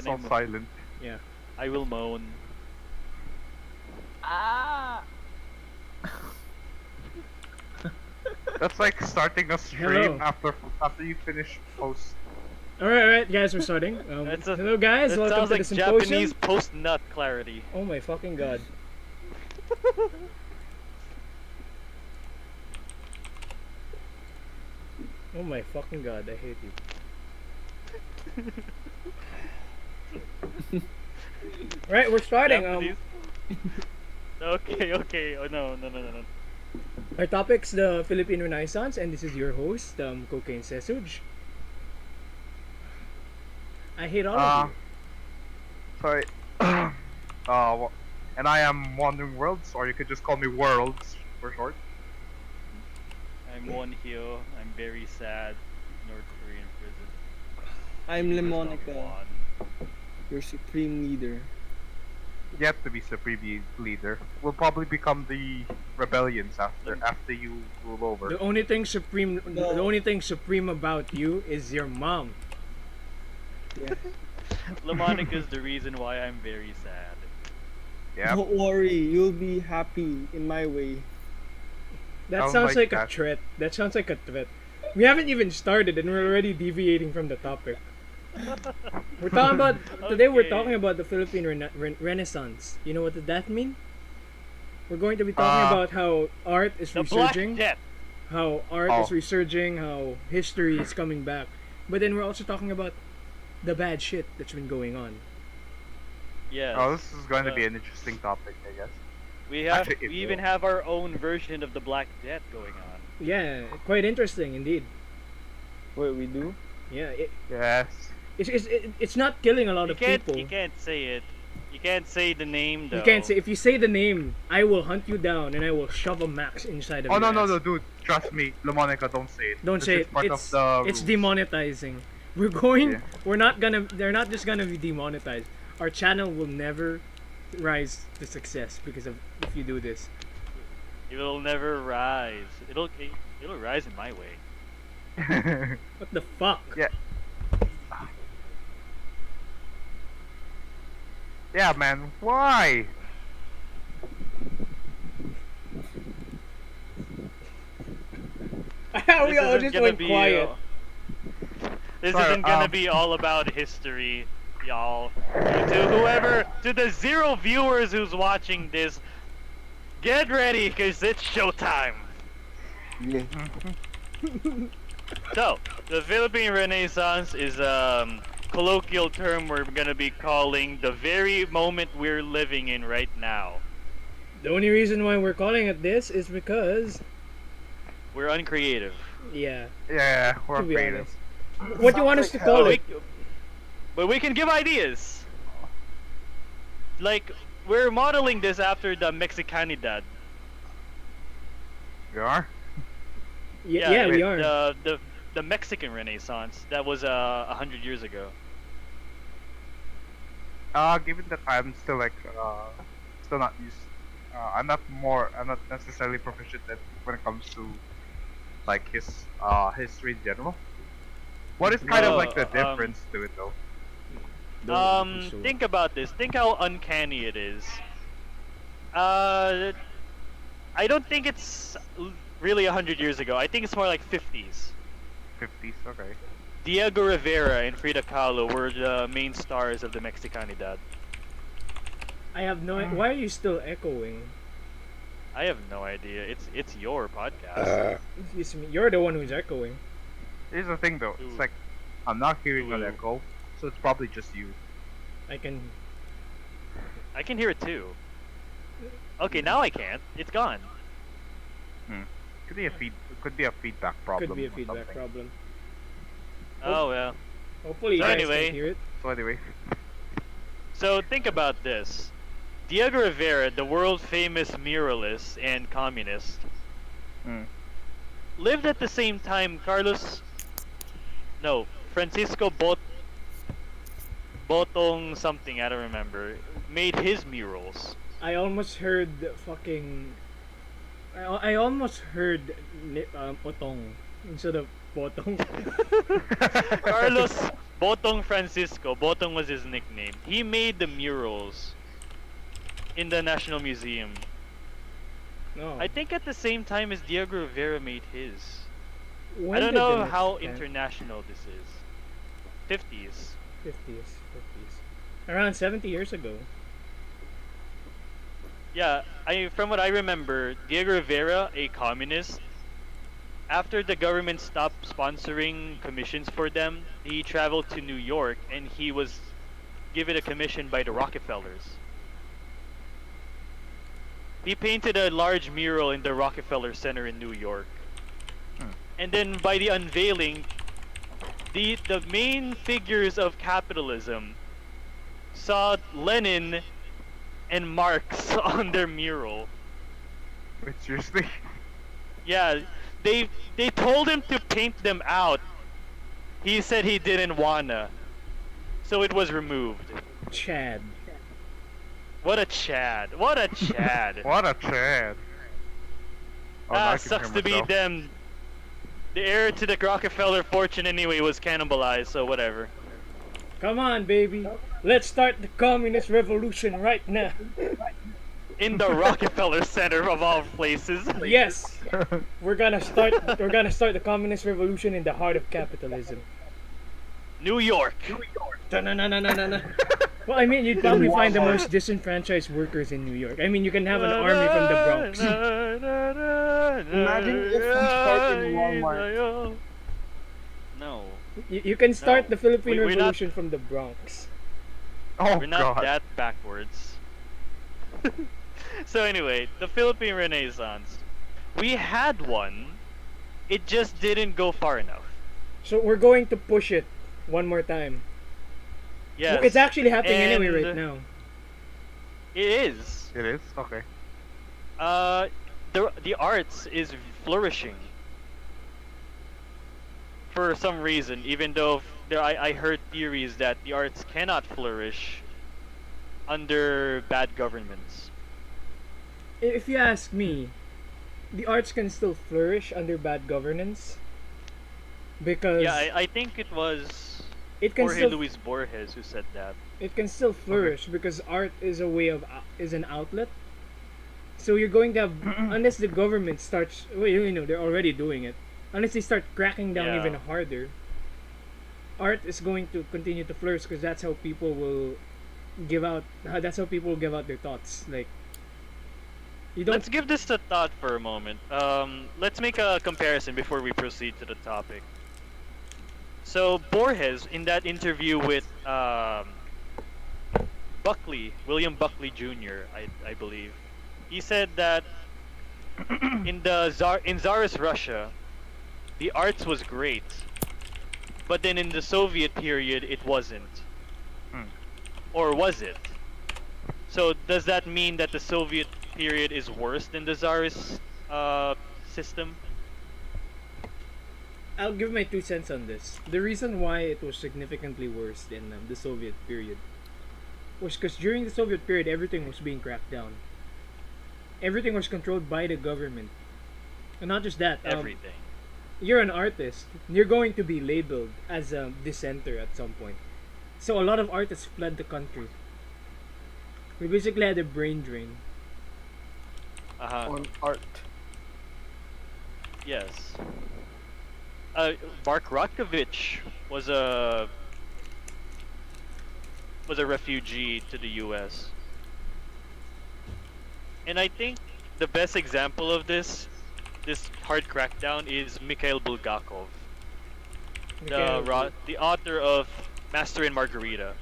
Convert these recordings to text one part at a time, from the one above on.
So silent. Yeah. I will moan. Ah! That's like starting a stream after you finish post. Alright, guys, we're starting. Hello, guys. That Welcome sounds to like the Simposium. Japanese post-nut clarity. Oh my fucking god. Oh my fucking god, I hate you. Right, we're starting. Japanese. Okay. Oh no. Our topic's the Philippine Renaissance, and this is your host, Cocaine Sesuj. I hate all of you. Sorry. And I am Wandering Worlds, or you could just call me Worlds for short. I'm Won Hyo. I'm very sad. North Korean prison. I'm There's no Lemonica, one. your supreme leader. Yet to be supreme leader. Will probably become the rebellions after you rule over. The only thing supreme about you is your mom. Yeah. Lamonica is the reason why I'm very sad. Yeah. Don't worry, you'll be happy in my way. That Sounds sounds like like a that. threat. That sounds like a threat. We haven't even started and we're already deviating from the topic. We're talking about today. We're Okay. talking about the Philippine Renaissance. You know what does that mean? We're going to be talking about how art is The Black resurging, Death. how art is Oh. resurging, how history is coming back. But then we're also talking about the bad shit that's been going on. Yes. Oh, this is going to be an interesting topic, I guess. We have. Actually, it We even will. have our own version of the Black Death going on. Yeah, quite interesting indeed. Wait, we do? Yeah, Yes. it's not killing a lot You of can't. people. You can't say it. You can't say the name though. You can't say, if you say the name, I will hunt you down and I will shove a max inside of Oh your no, ass. dude. Trust me, Lemonica, don't say it. Don't This say is it. part It's of the it's rules. demonetizing. We're going. Yeah. We're not gonna. They're not just gonna be demonetized. Our channel will never rise to success because of if you do this. It will never rise. It'll rise in my way. What the fuck? Yeah. Yeah, man. Why? we This all isn't just gonna went be, quiet. This Sorry, isn't gonna be all about history, y'all. To the 0 viewers who's watching this, get ready, cause it's showtime. Yeah. So, the Philippine Renaissance is a colloquial term we're gonna be calling the very moment we're living in right now. The only reason why we're calling it this is because, We're uncreative. yeah, Yeah, we're to be creative. honest. What do you want us to call it? But we can give ideas. Like, we're modeling this after the Mexicanidad. You are? Yeah, we are. The Mexican Renaissance. That was 100 years ago. Given that I'm still like, still not used. I'm not necessarily proficient when it comes to like history in general. What is kind of like the difference to it though? Think about this. Think how uncanny it is. I don't think it's really 100 years ago. I think it's more like 50s. 50s, okay. Diego Rivera and Frida Kahlo were the main stars of the Mexicanidad. I have no. Why are you still echoing? I have no idea. It's your podcast. It's me. You're the one who's echoing. Here's the thing though. Ooh. It's like I'm not hearing an Ooh. echo, so it's probably just you. I can. I can hear it too. Okay, now I can't. It's gone. Could be a feedback problem. Could be a or feedback something. problem. Oh well. Hopefully, you So guys anyway. can hear it. So anyway, So think about this. Diego Rivera, the world famous muralist and communist, Hmm. lived at the same time Francisco Botong something, I don't remember, made his murals. I almost heard fucking. I almost heard Potong instead of Potong. Botong Francisco, Botong was his nickname. He made the murals in the National Museum. No. I think at the same time as Diego Rivera made his. When I don't did the know how Mexican- international this is. 50s. 50s. Around 70 years ago. Yeah, from what I remember, Diego Rivera, a communist, after the government stopped sponsoring commissions for them, he traveled to New York and he was given a commission by the Rockefellers. He painted a large mural in the Rockefeller Center in New York. And then by the unveiling, the main figures of capitalism saw Lenin and Marx on their mural. Wait, seriously? Yeah, they told him to paint them out. He said he didn't wanna. So it was removed. Chad. What a Chad. What a Chad. What a Chad. Oh, now I can Sucks hear to be myself. them. The heir to the Rockefeller fortune anyway was cannibalized, so whatever. Come on, baby. Let's start the communist revolution right now. In the Rockefeller Center of all places. Yes. We're gonna start the communist revolution in the heart of capitalism. New York. Da-na-na-na-na-na. Well, I mean, you'd probably find the most disenfranchised workers in New York. I mean, you can have an army from the Bronx. Imagine if we start in Walmart. No, You can start No. the Philippine We're not- Revolution from the Bronx. Oh we're not god. that backwards. So anyway, the Philippine Renaissance. We had one. It just didn't go far enough. So we're going to push it one more time. Yes. It's actually happening anyway and right now. It is. It is? Okay. The arts is flourishing. For some reason, even though I heard theories that the arts cannot flourish under bad governments. If you ask me, the arts can still flourish under bad governance. Because Yeah, I think it was it can Jorge still Luis Borges who said that. it can still flourish because art is a way of is an outlet. So you're going to have unless the government starts, well, you know, they're already doing it. Unless they start cracking down Yeah. even harder, art is going to continue to flourish because that's how people will give out. That's how people will give out their thoughts. Like you don't. Let's give this a thought for a moment. Let's make a comparison before we proceed to the topic. So Borges, in that interview with Buckley, William Buckley Jr., I believe, he said that in Tsarist Russia, the arts was great, but then in the Soviet period, it wasn't. Or was it? So does that mean that the Soviet period is worse than the Tsarist system? I'll give my 2 cents on this. The reason why it was significantly worse than the Soviet period was because during the Soviet period, everything was being cracked down. Everything was controlled by the government. And not just that. Everything. You're an artist. You're going to be labeled as a dissenter at some point. So a lot of artists fled the country. We basically had a brain drain. On art. Yes. Mark Rotkovich was a refugee to the U.S. And I think the best example of this hard crackdown is Mikhail Bulgakov, the author of Master and Margarita.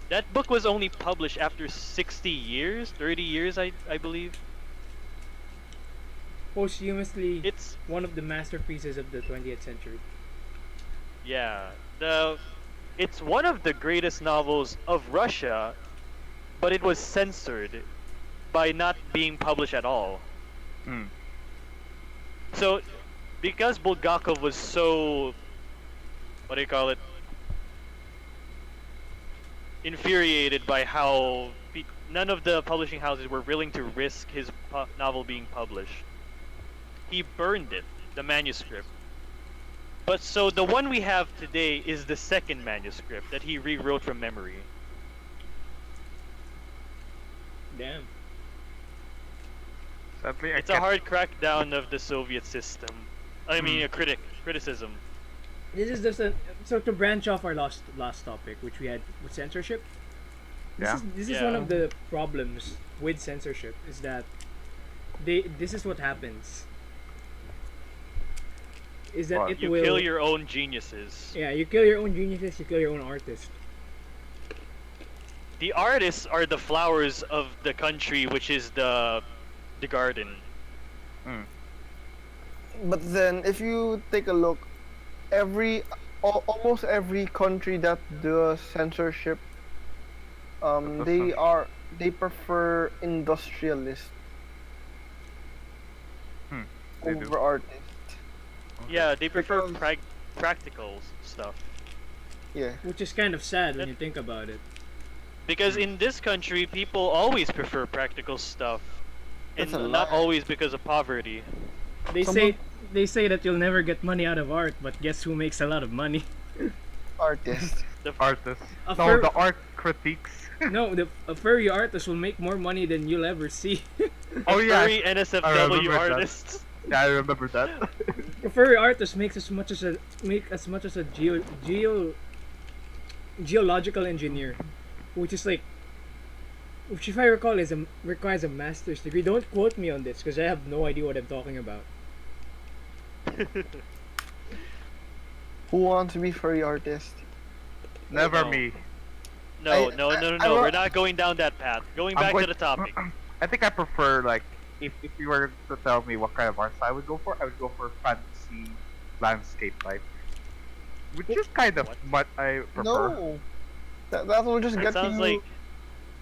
That book was only published after 60 years, 30 years, I believe. Posthumously, It's one of the masterpieces of the 20th century. Yeah, it's one of the greatest novels of Russia, but it was censored by not being published at all. So, because Bulgakov was so, what do you call it, infuriated by how none of the publishing houses were willing to risk his novel being published, he burned it, the manuscript. But so the one we have today is the second manuscript that he rewrote from memory. Damn. Sadly, I It's a can't. hard crackdown of the Soviet system. I mean, a criticism. This is just a so to branch off our last topic, which we had with censorship. This is one Yeah. of the problems with censorship is that this is what happens. Is that What? it You will kill your own geniuses. yeah, you kill your own geniuses, you kill your own artists. The artists are the flowers of the country, which is the garden. But then, if you take a look, almost every country that does censorship, they prefer industrialists They do. over artists. Yeah, they prefer Because- practical stuff. Yeah. Which is kind of sad when you think about it. Because in this country, people always prefer practical stuff, and That's a not lie. always because of poverty. They Someone- say that you'll never get money out of art, but guess who makes a lot of money? Artists. Artists. A No, fur- the art critiques. No, a furry artist will make more money than you'll ever see. Oh yeah. Furry I NSFW remember that. artists. Yeah, I remember that. A furry artist makes as much as a geological engineer, which is like, which if I recall requires a master's degree. Don't quote me on this because I have no idea what I'm talking about. Who wants to be furry artist? Never No. me. No, I- no, I- no, no, I no. wa- We're not going down that path. Going I'm back going- to the topic. I think I prefer like if you were to tell me what kind of art I would go for, I would go for fantasy landscape type, which is kind of what I prefer. No. That will just It get sounds you. like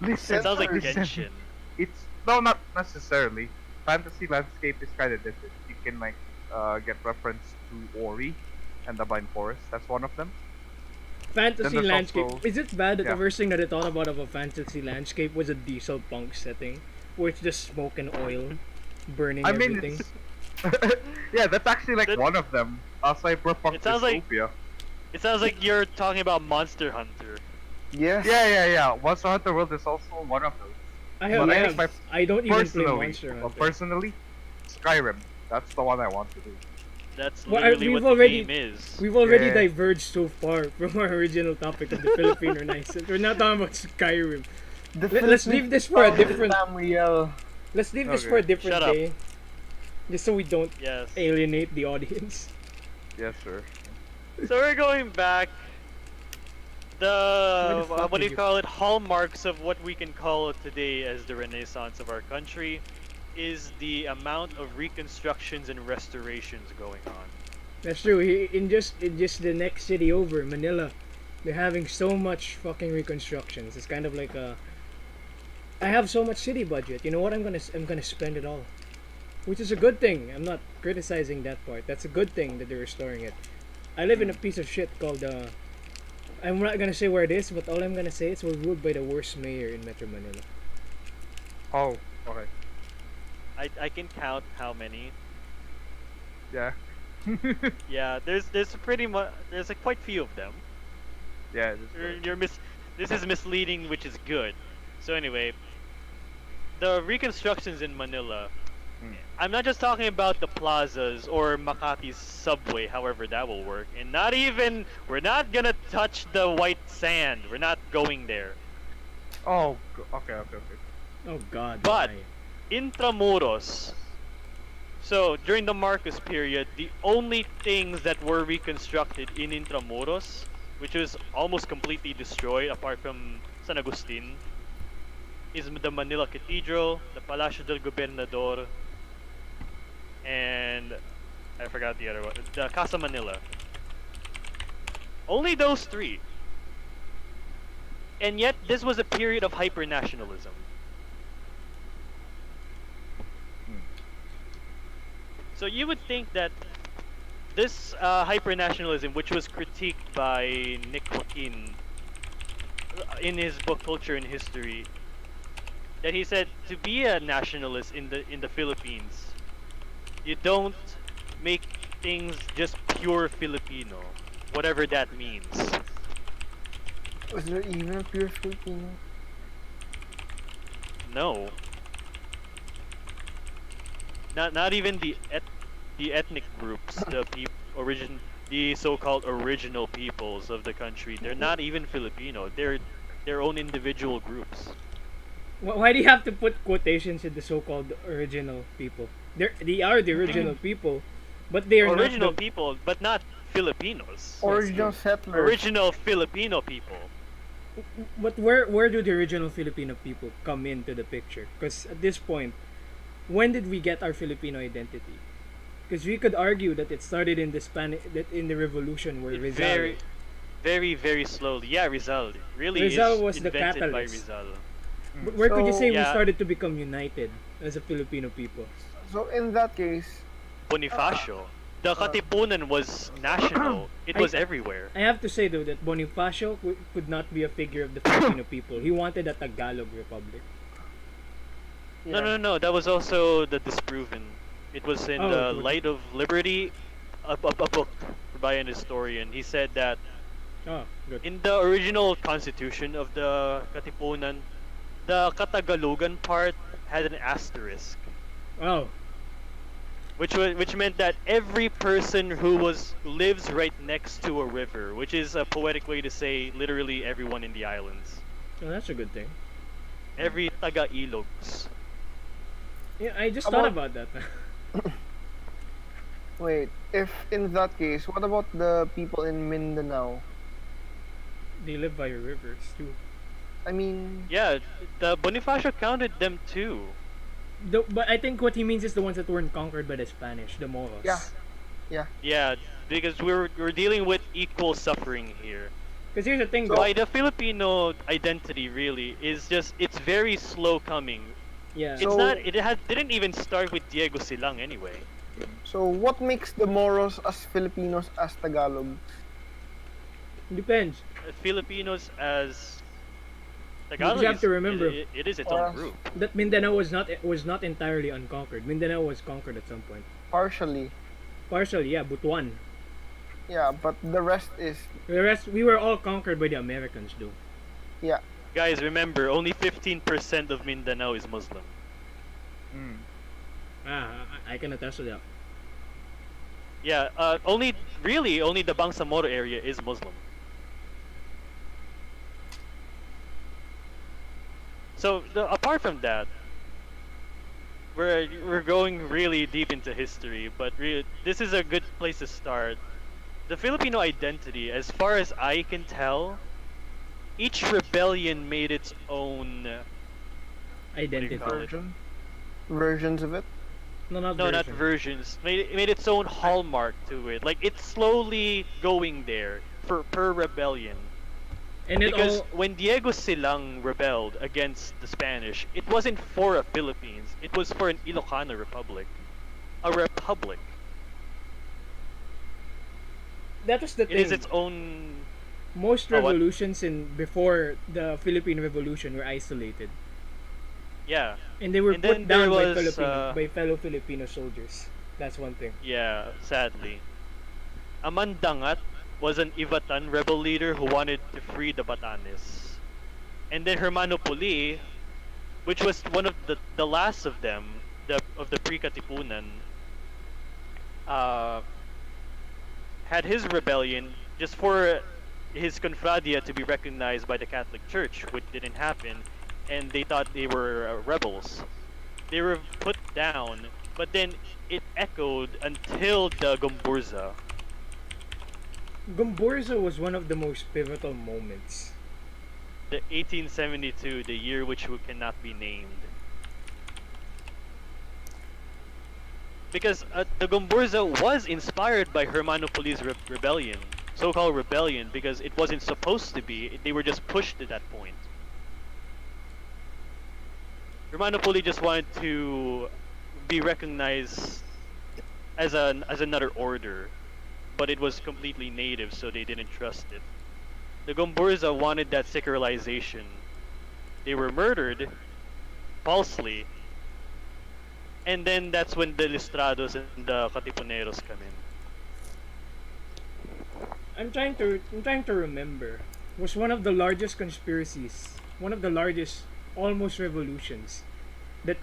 Listen, it sounds like listen. Genshin. It's no, not necessarily. Fantasy landscape is kind of different. You can like get reference to Ori and the Blind Forest. That's one of them. Fantasy there's landscape. also- Is it bad that yeah. the first thing that I thought about of a fantasy landscape was a diesel punk setting, where it's just smoke and oil, burning I mean, everything? it's, yeah, that's actually like That- one of them. Cyberpunk It sounds like- dystopia. It sounds like you're talking about Monster Hunter. Yes. Yeah. Monster Hunter World is also one of those. I But I have, think I don't even play Personally, Monster Hunter. personally, Skyrim. That's the one I want to do. That's Well, literally we've what already- the game is. We've already Yeah. diverged so far from our original topic of the Philippine Renaissance. We're not talking about Skyrim. The Let's leave this for a Philippine different. Samuel. Let's leave this Okay. for a different Shut up. day, just so we don't Yes. alienate the audience. Yes, sir. So we're going back. Where the fuck What do did you you- call it? Hallmarks of what we can call today as the Renaissance of our country is the amount of reconstructions and restorations going on. That's true. In just the next city over, Manila, they're having so much fucking reconstructions. It's kind of like I have so much city budget. You know what? I'm gonna spend it all, which is a good thing. I'm not criticizing that part. That's a good thing that they're restoring it. I live in a piece of shit called I'm not gonna say where it is, but all I'm gonna say is we're ruled by the worst mayor in Metro Manila. Oh, okay. I can count how many. Yeah. Yeah, there's there's quite few of them. Yeah. It is good. This is misleading, which is good. So anyway, the reconstructions in Manila. I'm not just talking about the plazas or Makati's subway, however that will work. And we're not gonna touch the white sand. We're not going there. Oh, okay. Oh God. But- why? Intramuros. So, during the Marcos period, the only things that were reconstructed in Intramuros, which was almost completely destroyed apart from San Agustin, is the Manila Cathedral, the Palacio del Gobernador, and I forgot the other one, the Casa Manila. Only those three. And yet, this was a period of hyper-nationalism. So you would think that this hyper-nationalism, which was critiqued by Nick Joaquin in his book Culture and History, that he said to be a nationalist in the Philippines, you don't make things just pure Filipino, whatever that means. Was there even a pure Filipino? No. Not even the ethnic groups, the so-called original peoples of the country. They're not even Filipino. They're their own individual groups. Why do you have to put quotations in the so-called original people? They are the original people, but they are Original not the, people, but not Filipinos. Original settlers. Original Filipino people. But where do the original Filipino people come into the picture? Because at this point, when did we get our Filipino identity? Because we could argue that it started in the revolution where Rizal. Very slowly. Yeah, Rizal. Really Rizal is was the invented by catalyst. Rizal. Where could you So- say we Yeah. started to become united as a Filipino people? So in that case, Bonifacio. The Katipunan was national. It was everywhere. I have to say though that Bonifacio could not be a figure of the Filipino people. He wanted a Tagalog republic. No. That was also the disproven. It was in Oh, the good. Light of Liberty, a book by an historian. He said that Oh, good. in the original constitution of the Katipunan, the Katagalogan part had an asterisk, Oh, which meant that every person who lives right next to a river, which is a poetic way to say literally everyone in the islands, well, that's a good thing. every taga-ilogs. Yeah, I just About- thought about that. wait, if in that case, what about the people in Mindanao? They live by rivers too. I mean, Yeah, the Bonifacio counted them too. But I think what he means is the ones that weren't conquered by the Spanish, the Moros. yeah. Yeah, because we're dealing with equal suffering here. Because here's the thing, Why though. the Filipino identity really is just it's very slow coming. Yeah. It's So- not didn't even start with Diego Silang anyway. So what makes the Moros as Filipinos as Tagalog? Depends. Filipinos as You Tagalog have to remember- it is its Or own as- group. That Mindanao was not entirely unconquered. Mindanao was conquered at some point. Partially. Partially, yeah, Butuan. Yeah, but the rest is The rest, we were all conquered by the Americans, though. Guys, remember only 15% of Mindanao is Muslim. Mm. I can attest to that. Yeah, only the Bangsamoro area is Muslim. So apart from that, we're going really deep into history, but this is a good place to start. The Filipino identity, as far as I can tell, each rebellion made its own. Identity. call it? versions of it. No, not No, not version. versions. Made its own hallmark to it. Like it's slowly going there per rebellion. And it Because all, when Diego Silang rebelled against the Spanish, it wasn't for a Philippines. It was for an Ilocano republic. A republic. that was the It thing. is its own. Most Oh, what? revolutions before the Philippine Revolution were isolated. Yeah, And they were And then put down there by was, by fellow Filipino soldiers. That's one thing. yeah, sadly. Amandangat was an Ivatan rebel leader who wanted to free the Batanes. And then Hermano Puli, which was one of the last of them, of the pre-Katipunan, had his rebellion just for his confradia to be recognized by the Catholic Church, which didn't happen, and they thought they were rebels. They were put down, but then it echoed until the Gomburza. Gomburza was one of the most pivotal moments. The 1872, the year which cannot be named. Because the Gomburza was inspired by Hermano Puli's rebellion, so-called rebellion, because it wasn't supposed to be. They were just pushed to that point. Hermano Puli just wanted to be recognized as another order, but it was completely native, so they didn't trust it. The Gomburza wanted that secularization. They were murdered falsely, and then that's when the Listrados and the Katipuneros come in. I'm trying to remember. Was one of the largest conspiracies, one of the largest almost revolutions that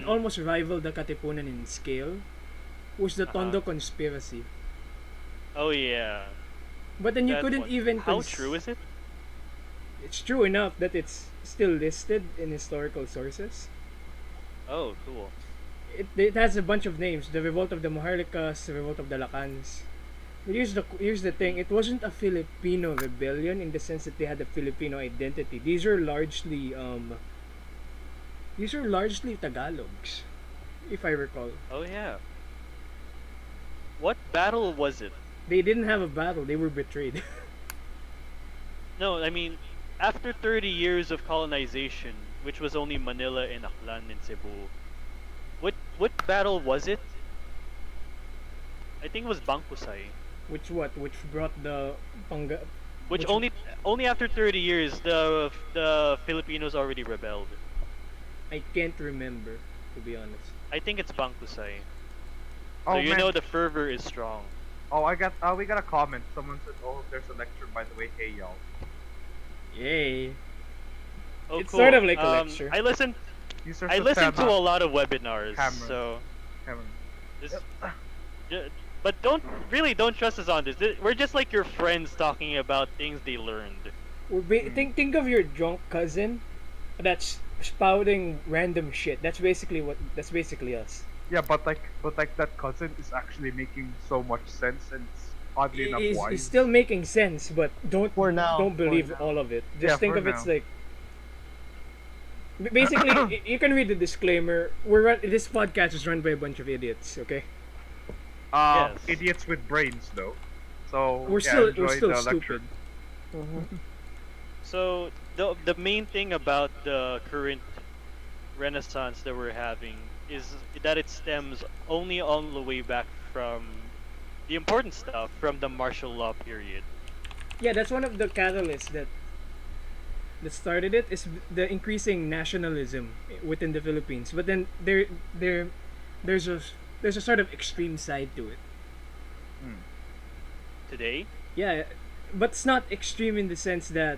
almost rivaled the Katipunan in scale was the Tondo conspiracy. Oh yeah. But then you That couldn't one. even How true is it? It's true enough that it's still listed in historical sources. Oh, cool. It has a bunch of names: the Revolt of the Mojarlicas, the Revolt of the Lacans. But here's the thing: it wasn't a Filipino rebellion in the sense that they had a Filipino identity. These are largely Tagalogs, if I recall. Oh yeah. What battle was it? They didn't have a battle; they were betrayed. No, I mean, after 30 years of colonization, which was only Manila and Aklan and Cebu, what battle was it? I think it was Bangkusay. Which brought the Panga. Which Which- only after 30 years the Filipinos already rebelled. I can't remember, to be honest. I think it's Bangkusay. So Oh you man. know the fervor is strong. Oh, we got a comment. Someone said, "Oh, there's a lecture, by the way." Hey, y'all. Yay! Oh, It's cool. sort of like a lecture. I listen Users I of listen to Tema- a lot of webinars, Cameron. so Cameron. this, but don't trust us on this. We're just like your friends talking about things they learned. Think of your drunk cousin that's spouting random shit. That's basically us. Yeah, but like that cousin is actually making so much sense, and it's oddly enough It's wise. still making sense, but don't For now, don't believe for now. all of it. Yeah, Just think for of it's now. like basically you can read the disclaimer. This podcast is run by a bunch of idiots. Okay, Yes. Idiots with brains, though. So we're yeah, still enjoy the stupid. lecture. So the main thing about the current Renaissance that we're having is that it stems only all the way back from the important stuff from the martial law period. Yeah, that's one of the catalysts that started it is the increasing nationalism within the Philippines. But then there's a sort of extreme side to it. Today, Yeah, but it's not extreme in the sense that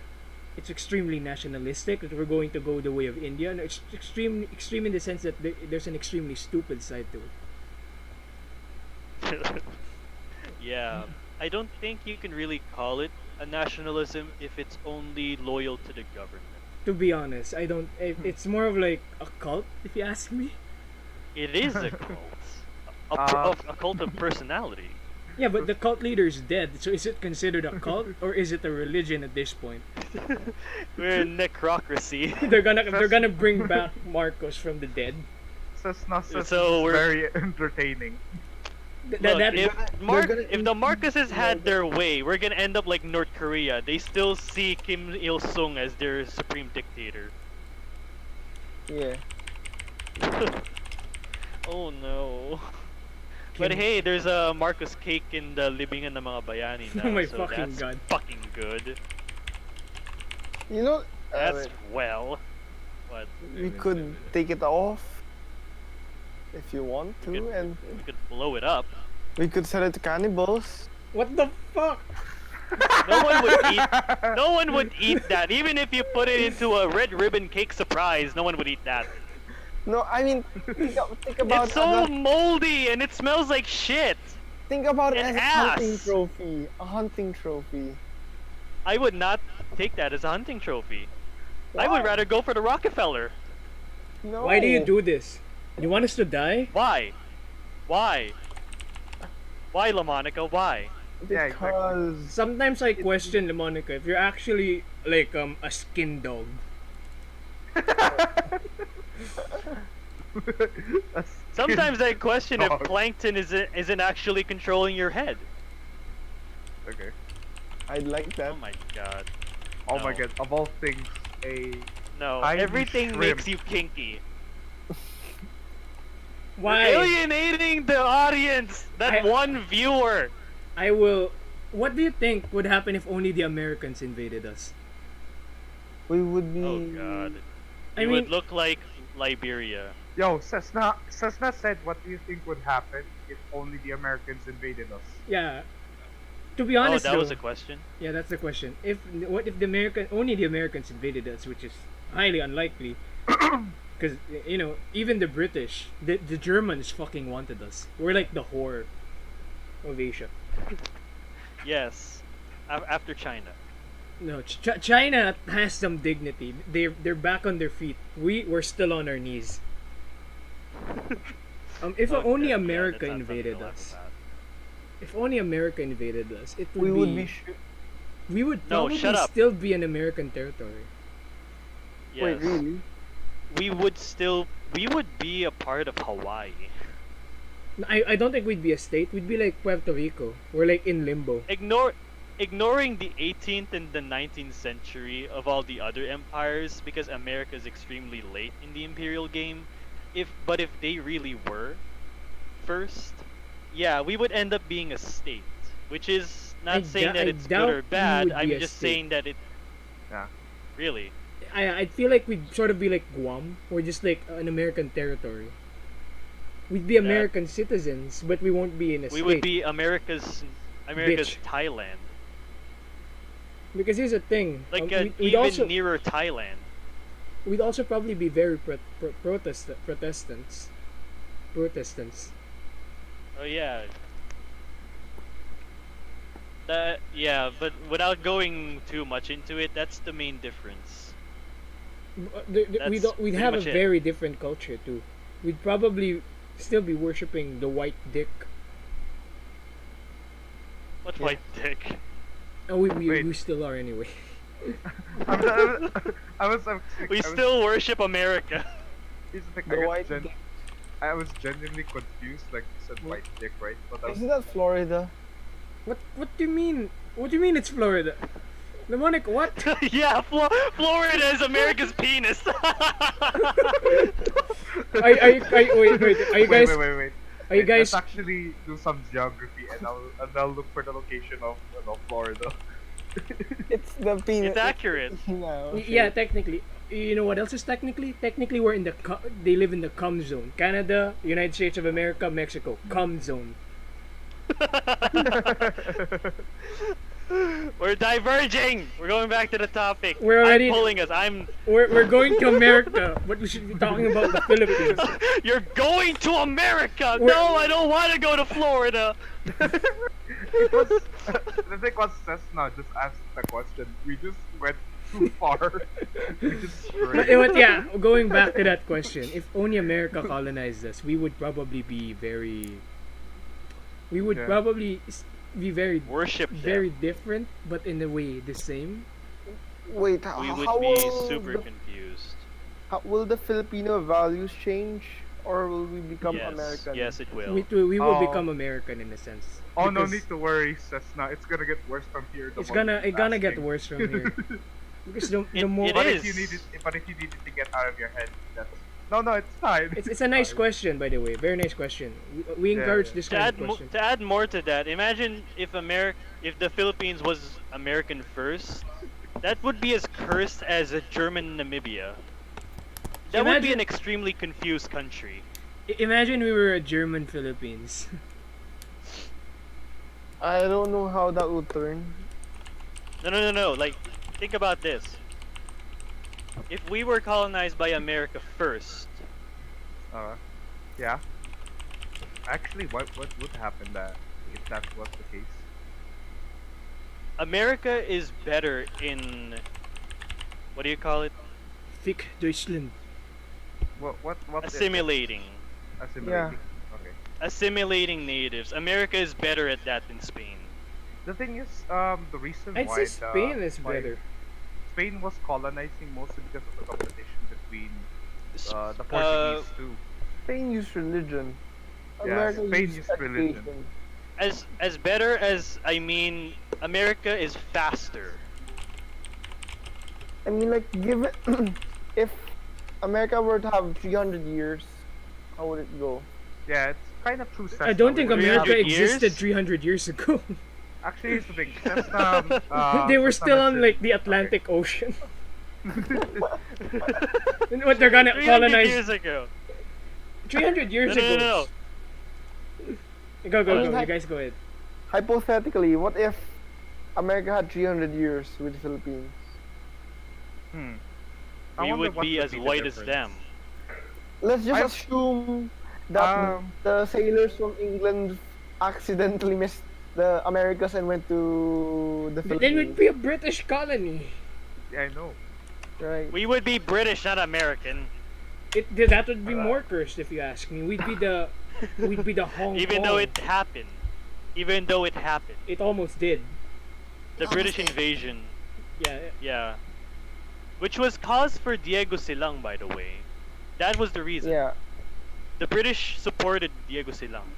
it's extremely nationalistic that we're going to go the way of India. No, it's extreme in the sense that there's an extremely stupid side to it. yeah, I don't think you can really call it a nationalism if it's only loyal to the government. To be honest, I don't. It's more of like a cult, if you ask me. It is a cult, a cult of personality. Yeah, but the cult leader is dead. So is it considered a cult or is it a religion at this point? We're in necrocracy. They're gonna bring back Marcos from the dead. So we're- very entertaining. Th- Look, that if the Marcoses had their way, we're gonna end up like North Korea. They still see Kim Il Sung as their supreme dictator. Yeah. Oh no. But hey, there's a Marcos cake in the libingan ng mga bayani now, Oh my so fucking that's God. fucking good. You know, That's well. What? we could take it off if you want to, We could- and We could blow it up. we could sell it to cannibals. What the fuck? No one would eat. No one would eat that. Even if you put it into a red ribbon cake surprise, no one would eat that. No, I mean, think about It's so moldy and it smells like shit. think about it an as a hunting ass. trophy. A hunting trophy. I would not take that as a hunting trophy. I would Why? rather go for the Rockefeller. No. Why do you do this? You want us to die? Why? Why? Why, LaMonica? Why? Yeah, exactly. Because Sometimes I question, Monica, if you're actually like a skin dog. Sometimes I question if Dog. plankton isn't actually controlling your head. Okay. I'd like that. Oh my god. Oh my No. god. Of all things, a No, Tiny everything shrimp. makes you kinky. Why? Alienating the audience, that I- one viewer. I will. What do you think would happen if only the Americans invaded us? We would be. Oh god. I You mean- would look like Liberia. Yo, Cessna said, "What do you think would happen if only the Americans invaded us?" Yeah. To be honest, that though, was a question. yeah, that's the question. If what if only the Americans invaded us, which is highly unlikely, because even the British, the Germans fucking wanted us. We're like the whore of Asia. Yes, after China. No, China has some dignity. They're back on their feet. We're still on our knees. If Okay, only yeah, America that's not something invaded to laugh us. about. If only America invaded us, it would We be. would be. We would No, probably shut up. still be an American territory. Yes. Wait, really? We would be a part of Hawaii. I don't think we'd be a state. We'd be like Puerto Rico. We're like in limbo. Ignoring the 18th and the 19th century of all the other empires, because America is extremely late in the imperial game. If they really were first, yeah, we would end up being a state, which is not saying that I it's doubt good or we bad. would I'm be a just state. saying that it Yeah. really. I feel like we'd sort of be like Guam. We're just like an American territory. We'd be American citizens, but we won't be in a We state. would be America's Bitch. Thailand, Because here's the thing. like we'd even also nearer Thailand. we'd also probably be very Protestants. Protestants. Oh yeah. But without going too much into it, that's the main difference. We'd That's we'd pretty have a much it. very different culture too. We'd probably still be worshipping the white dick. What Yeah. white dick? Oh, we Wait. still are anyway. I was We still worship America. Here's the thing, The white dick. I was genuinely confused, like you said white dick, right? But I was, Isn't that Florida? What do you mean? What do you mean it's Florida? Mnemonic, what? Yeah, Florida is America's penis. Wait, are you guys? wait. Are you guys? Let's actually do some geography, and I'll look for the location of Florida. It's the penis. It's accurate. No, Yeah, technically. You know what else is technically? Technically, we're in the they live in the cum zone. Canada, United States of America, Mexico, cum zone. We're diverging. We're going back to the topic. We're already- I'm pulling us. We're going to America, but we should be talking about the Philippines. You're going to America. We're- No, I don't want to go to Florida. It was, the thing was, Cessna just asked the question. We just went too far. We just strayed. Yeah, going back to that question, if only America colonized us, we would probably be very. We would Yeah. probably be very, Worship them. very different, but in a way the same. Wait, We would how be will super the, confused. will the Filipino values change, or will we become Yes, American? yes, it will. We will Oh. become American in a sense. Oh, no Because need to worry, Cessna. It's gonna get worse from here. It's gonna get worse from here. Because the more It But is. if you need it to get out of your head, that's no, it's fine. it's a nice question, by the way. Very nice question. We Yeah, encourage yeah. this To kind add, of question. to add more to that, imagine if the Philippines was American first, that would be as cursed as a German Namibia. That would be Imagine- an extremely confused country. Imagine we were a German Philippines. I don't know how that would turn. No. Like, think about this. If we were colonized by America first, Yeah. Actually, what would happen if that was the case? America is better in, what do you call it? Fick Deutschland. What is it? Assimilating. Assimilating. Okay. Assimilating natives. America is better at that than Spain. The thing is, the reason I'd why say Spain is why better. Spain was colonizing mostly because of the competition between the Uh, Portuguese too. Spain used religion. Yeah, America Spain used used religion. education. As better as I mean, America is faster. I mean, like, give it. If America were to have 300 years, how would it go? Yeah, it's kind of true. I don't think would be America 300 years? existed 300 years ago. Actually, here's the thing. They were still on mentioned- like the Atlantic Ocean. And what they're gonna 300 colonize years ago. 300 years No. ago. Go. I mean, You guys go ahead. hypothetically, what if America had 300 years with the Philippines? I We wonder would what be as the white as difference. them. Let's just I- assume that the sailors from England accidentally missed the Americas and went to the But then Philippines. we'd be a British colony. Yeah, I know. Right. We would be British, not American. That would be more cursed if you ask me. We'd be the Hong Even Kong. though it happened. Even though it happened. It almost did. The Almost British did. invasion. Yeah. Yeah. Which was cause for Diego Silang, by the way. That was the reason. Yeah. The British supported Diego Silang.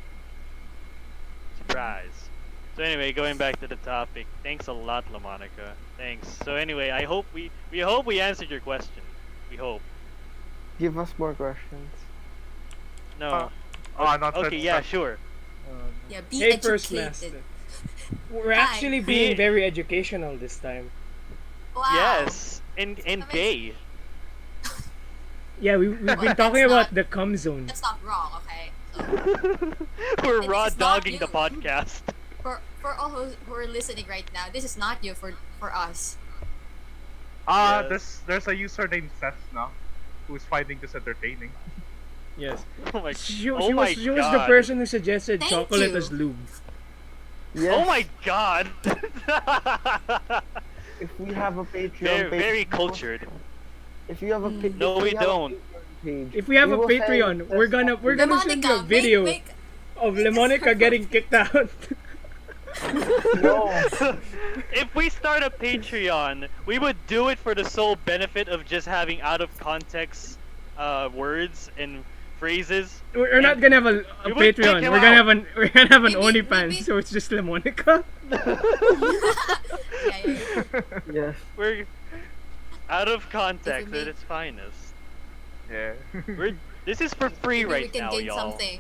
Surprise. So anyway, going back to the topic. Thanks a lot, LaMonica. Thanks. So anyway, I hope we hope we answered your question. We hope. Give us more questions. No. Not Okay, yeah, sure. Yeah, be Hey, First educated. Master. We're Hi. actually being very educational this time. Wow. Yes. And Amazing. gay. Yeah, we've been Well, talking that's about not- the cum zone. That's not wrong, okay? So, We're And raw this is not dogging the you. podcast. for all who are listening right now, this is not you for us. Yes. There's a user named Cessna who's finding this entertaining. Yes. Oh my, She oh my was the God. person who suggested Thank chocolate you. as lube. Yes. Oh my god! If we have a Patreon very, page, very cultured. If you have a pa- No, if we have a don't. Patreon page, If we have we a will Patreon, send we're gonna send you a Lemonica, video make of Lemonica getting kicked out. No. If we start a Patreon, we would do it for the sole benefit of just having out of context words and phrases. We're not gonna have a We would kick Patreon. him We're gonna out. have an Maybe- OnlyFans, maybe- so it's just Lemonica. yeah. Yes. We're out of context If we at make- its finest. Yeah. This is for free Maybe we right can now, gain y'all. something.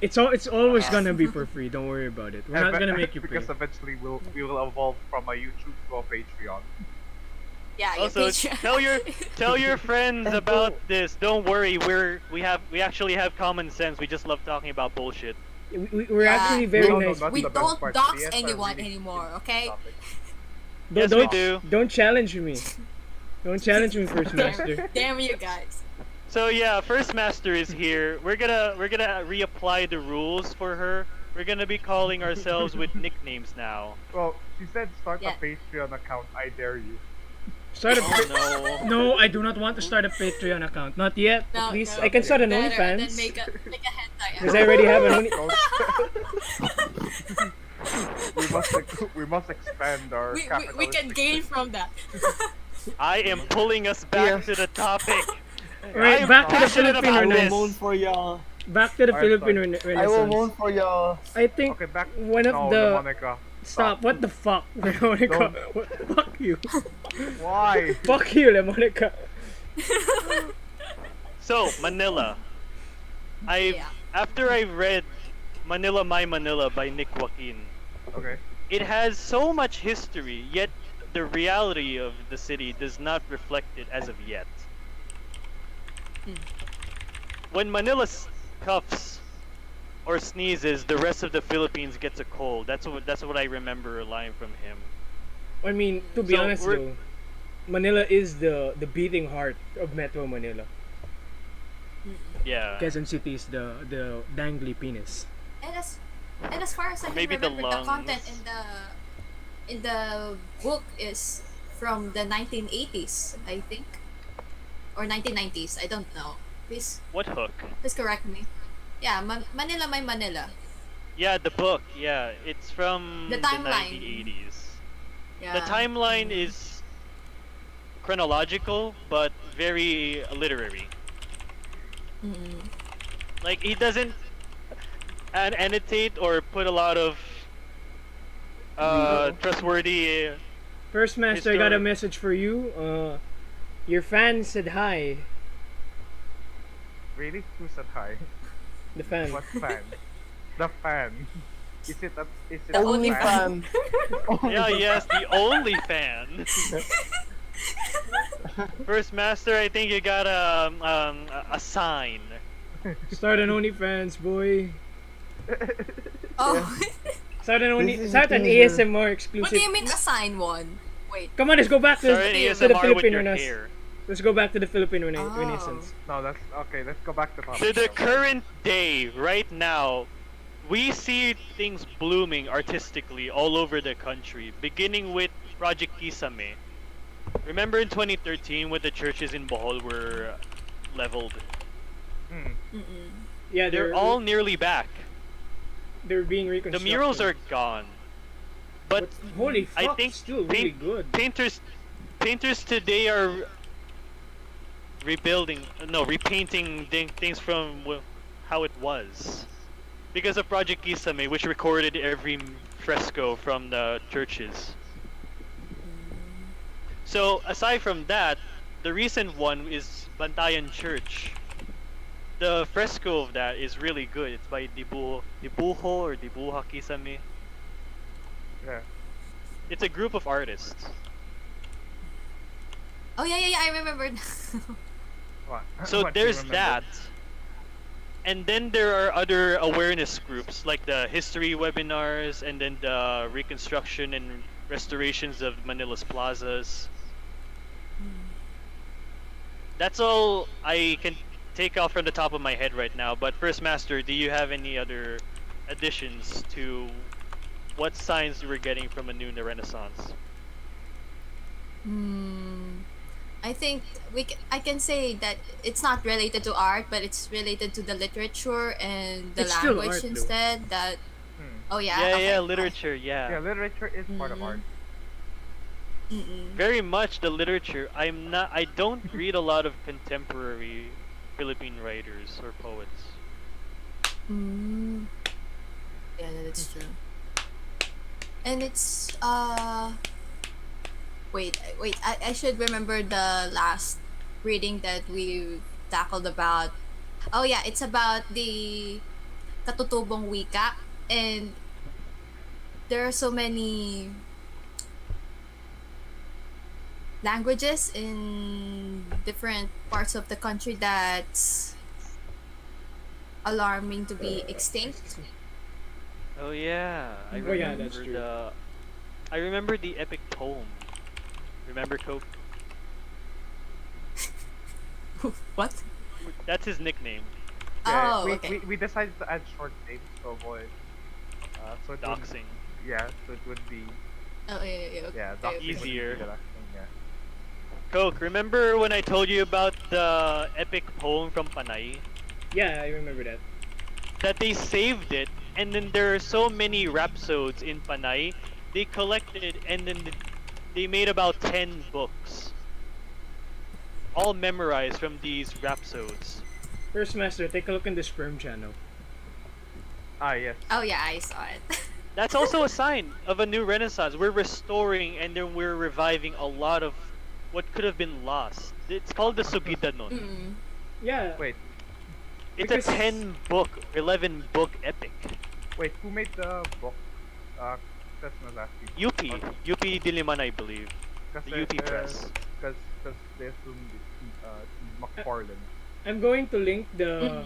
It's always Yeah. gonna be for free. Don't worry about it. We're not gonna make you pay. Because eventually we will evolve from a YouTube to a Patreon. Yeah, your Also, Patreon. tell your friends about this. Don't worry, we actually have common sense. We just love talking about bullshit. We're Yeah. actually very No, no, nice. not We the best don't part. dox Yes, I anyone really anymore, hate this okay? topic. Yes, we do. Don't challenge me. Don't challenge me, First Master. Damn you guys. So yeah, First Master is here. We're gonna reapply the rules for her. We're gonna be calling ourselves with nicknames now. Well, she said start Yeah. a Patreon account. I dare you. Start a Oh no. No, I do not want to start a Patreon account. Not yet. No, At least no. I can start an Better than OnlyFans. make a hentai Because I already have an Only. we must expand our we can capitalistic gain from that. I am pulling us back Yes. to the topic. Right, I am back to the passionate Philippine about Renaissance. this. moan for y'all. Back to the Alright, Philippine sorry. I will moan Renaissance. for y'all. I think Okay, back. one of no, the Monica. stop. What the fuck, Lemonica? Fuck you. Why? Fuck you, Lemonica. So Manila. Yeah. After I read Manila My Manila by Nick Joaquin, Okay. it has so much history, yet the reality of the city does not reflect it as of yet. When Manila coughs or sneezes, the rest of the Philippines gets a cold. That's what I remember a line from him. I mean, to be So, honest though, Manila is the beating heart of Metro Manila. Yeah. Quezon City is the dangly penis. And as far as I can Maybe the remember, the content lungs. in the book is from the 1980s, I think, or 1990s. I don't know. Please What hook? correct me. Yeah, Manila My Manila. Yeah, the book. Yeah, it's from The timeline. 1980s. Yeah. The timeline is chronological, but very literary. Mm. Like he doesn't annotate or put a lot of trustworthy. First Master, I got a Historic. message for you. Your fan said hi. Really? Who said hi? The fan. What fan? The fan. Is it The a only fan? Yeah, yes, the only fan. First Master, I think you got a sign. Start an OnlyFans, boy. Oh, Start an ASMR exclusive. What do you mean assign one? Wait. Come on, let's go back to, Sorry, to the ASMR with Philippine your Renaissance. hair. Let's go back to the Philippine Oh. Renaissance. No, that's okay. Let's go back to To topic. the current day, right now, we see things blooming artistically all over the country, beginning with Project Kisame. Remember in 2013 when the churches in Bohol were leveled? Hmm. Mm-mm. Yeah, They're all nearly back. they're being The reconstructed. murals are gone. But Holy fuck, I think still really good. painters today are repainting things from how it was. Because of Project Kisame, which recorded every fresco from the churches. So aside from that, the recent one is Bantayan Church. The fresco of that is really good. It's by Dibuho or Dibuha Kisame. Yeah. It's a group of artists. Oh yeah, I remember. What? So What do you there's remember? that. And then there are other awareness groups like the history webinars and then the reconstruction and restorations of Manila's plazas. That's all I can take off from the top of my head right now. But First Master, do you have any other additions to what signs you were getting from a new Renaissance? I think I can say that it's not related to art, but it's related to the literature and the It's still language art, though. instead. That Hmm. oh yeah, Yeah, okay. literature, Yeah, literature is part of art. Very much the literature. I don't read a lot of contemporary Philippine writers or poets. Yeah, that's true. And it's wait, I should remember the last reading that we tackled about. Oh yeah, it's about the katutubong wika, and there are so many languages in different parts of the country that's alarming to be extinct. Oh yeah, I Oh, yeah, remember that's true. I remember the epic poem. Remember Coke? What? That's his nickname. Yeah, Oh, okay. we decided to add short names to avoid. So it would, Doxing. yeah, so it would be Oh yeah. yeah, Okay, doxing okay. would be Easier. the last thing, yeah. Coke, remember when I told you about the epic poem from Panay? Yeah, I remember that. That they saved it, and then there are so many rhapsodes in Panay, they collected and then they made about 10 books. All memorized from these rhapsodes. First Master, take a look in the sperm channel. Ah, yes. Oh yeah, I saw it. That's also a sign of a new renaissance. We're restoring and then we're reviving a lot of what could have been lost. It's called the Sugidanon. Yeah. Wait, It's a Because- 10 book, 11 book epic. wait, who made the book? That's not asking. UP Diliman, I believe. The UP press. Because they assumed it's McFarlane. I'm going to link the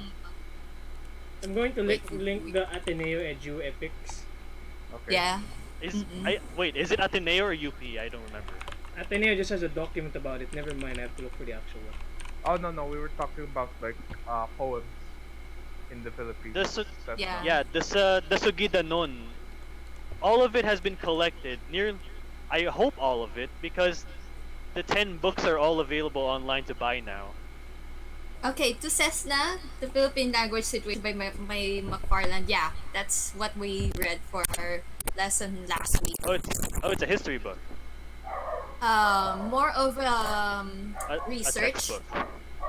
I'm going to Wait, link the Ateneo Edu epics. Okay. Yeah. Wait, is it Ateneo or UP? I don't remember. Ateneo just has a document about it. Never mind, I have to look for the actual one. Oh no, we were talking about like poems in the Philippines. That's Yeah. Yeah, the Sugidanon. All of it has been collected. I hope all of it, because the 10 books are all available online to buy now. Okay, to Cessna, the Philippine language situation by McFarland. Yeah, that's what we read for our lesson last week. It's a history book. More of A research, textbook.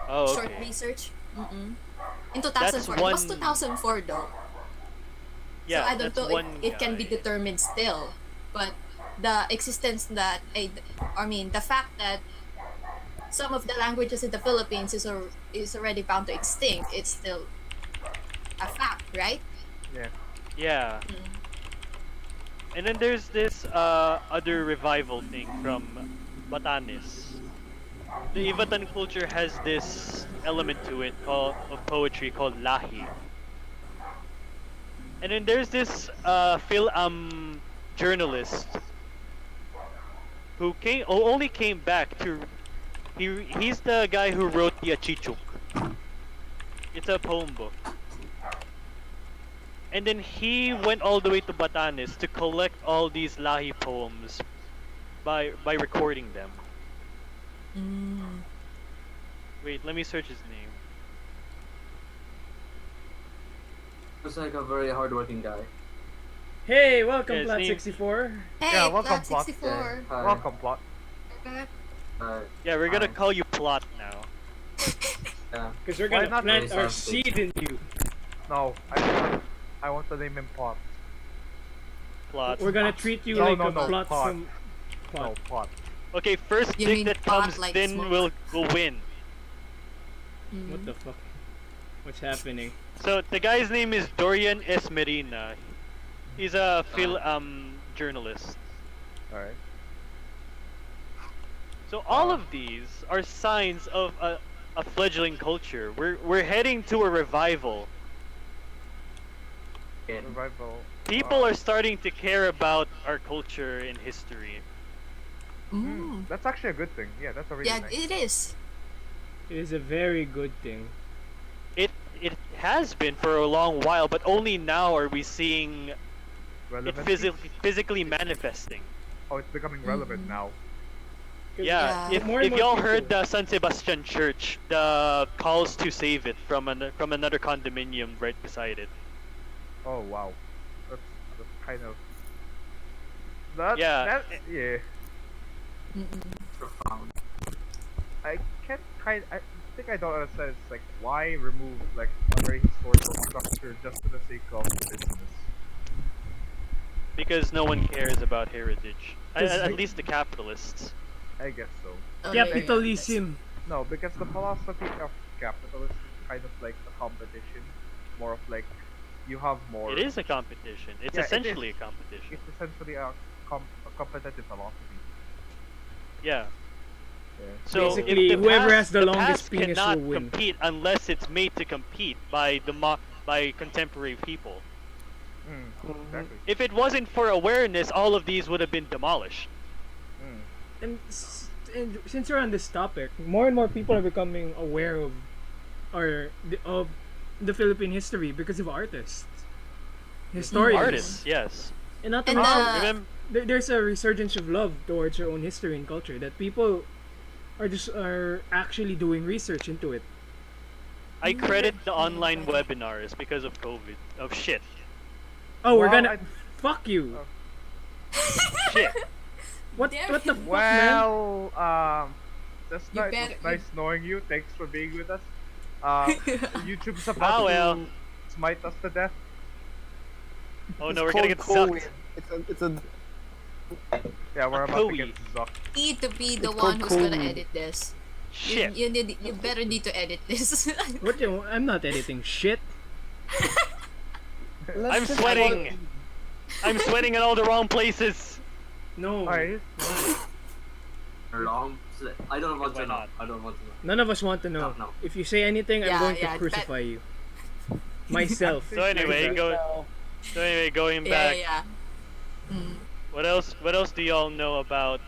Oh, okay. short research. In 2004, it was 2004 though. Yeah, So I don't that's know one if it can be guy. determined still, but the existence that the fact that some of the languages in the Philippines is already bound to extinct, it's still a fact, right? Yeah. Yeah. And then there's this other revival thing from Batanes. The Ivatan culture has this element to it of poetry called lahi. And then there's this journalist who only came back to. He's the guy who wrote the Achichuk. It's a poem book. And then he went all the way to Batanes to collect all these Lahi poems by recording them. Wait, let me search his name. Looks like a very hardworking guy. Hey, welcome, Yeah, Plat see- 64. Hey, Yeah, welcome, Plot Plot. 64. Hi. Welcome, Plot. Yeah, we're gonna Hi. call you Plot now. Yeah. Because we're Why gonna not? plant our Sounds seed in you. No, I want to name him Plot. Plot. We're gonna treat you No, like no, a no, plot pot. from... No, Plot. Okay, first You dick mean that pot comes like then smoke? will win. What the fuck? What's happening? So the guy's name is Dorian S. Medina. He's a journalist. Alright. So all of these are signs of a fledgling culture. We're heading to a revival. Again. Revival. People are starting to care about our culture and history. That's actually a good thing. Yeah, that's a really Yeah, nice. it is. It is a very good thing. It has been for a long while, but only now are we seeing it Relevancy? physically manifesting. Oh, it's becoming relevant now. 'Cause Yeah, Yeah. if more and more y'all people- heard the San Sebastian Church, the calls to save it from another condominium right beside it. Oh wow, that's kind of. That, Yeah. yeah. Profound. I think I don't understand. It's like why remove like a very historical structure just for the sake of business. Because no one cares about heritage. At, 'Cause at least the capitalists. I guess so. Oh, yeah, Capitalism. No, because the philosophy of capitalism is kind of like a competition, more of like you have more. It is a competition. It's Yeah, it essentially is. a competition. It's essentially a competitive philosophy. Yeah. Yeah. So Basically, if the whoever past, has the longest penis cannot will win. compete unless it's made to compete by by contemporary people. Exactly. If it wasn't for awareness, all of these would have been demolished. And since we're on this topic, more and more people are becoming aware of the Philippine history because of artists, historians, Artists, yes. and not to And mention, Remember, there's a resurgence of love towards your own history and culture that people are actually doing research into it. I credit the online webinars because of COVID. Of shit. Oh, we're Well, gonna fuck you. Shit. What Damn the it. fuck, man? Well, that's You nice. better- It's nice knowing you. Thanks for being with us. YouTube's Ah, about well. to smite us to death. Oh It's no, we're gonna get called sucked. COVID. It's a Yeah, we're A about to Koei. get sucked. Need to be the It's one called who's gonna Koei. edit this. Shit. You better need to edit this. What? I'm not editing shit. let's I'm just sweating. I'm sweating in all the wrong places. No. Alright. Wrong. I don't want Why to know. not? I don't want to know. None of us want to know. No. If you say anything, I'm Yeah, going yeah, to crucify you. Myself. So anyway, going back. yeah. Mm. What else do y'all know about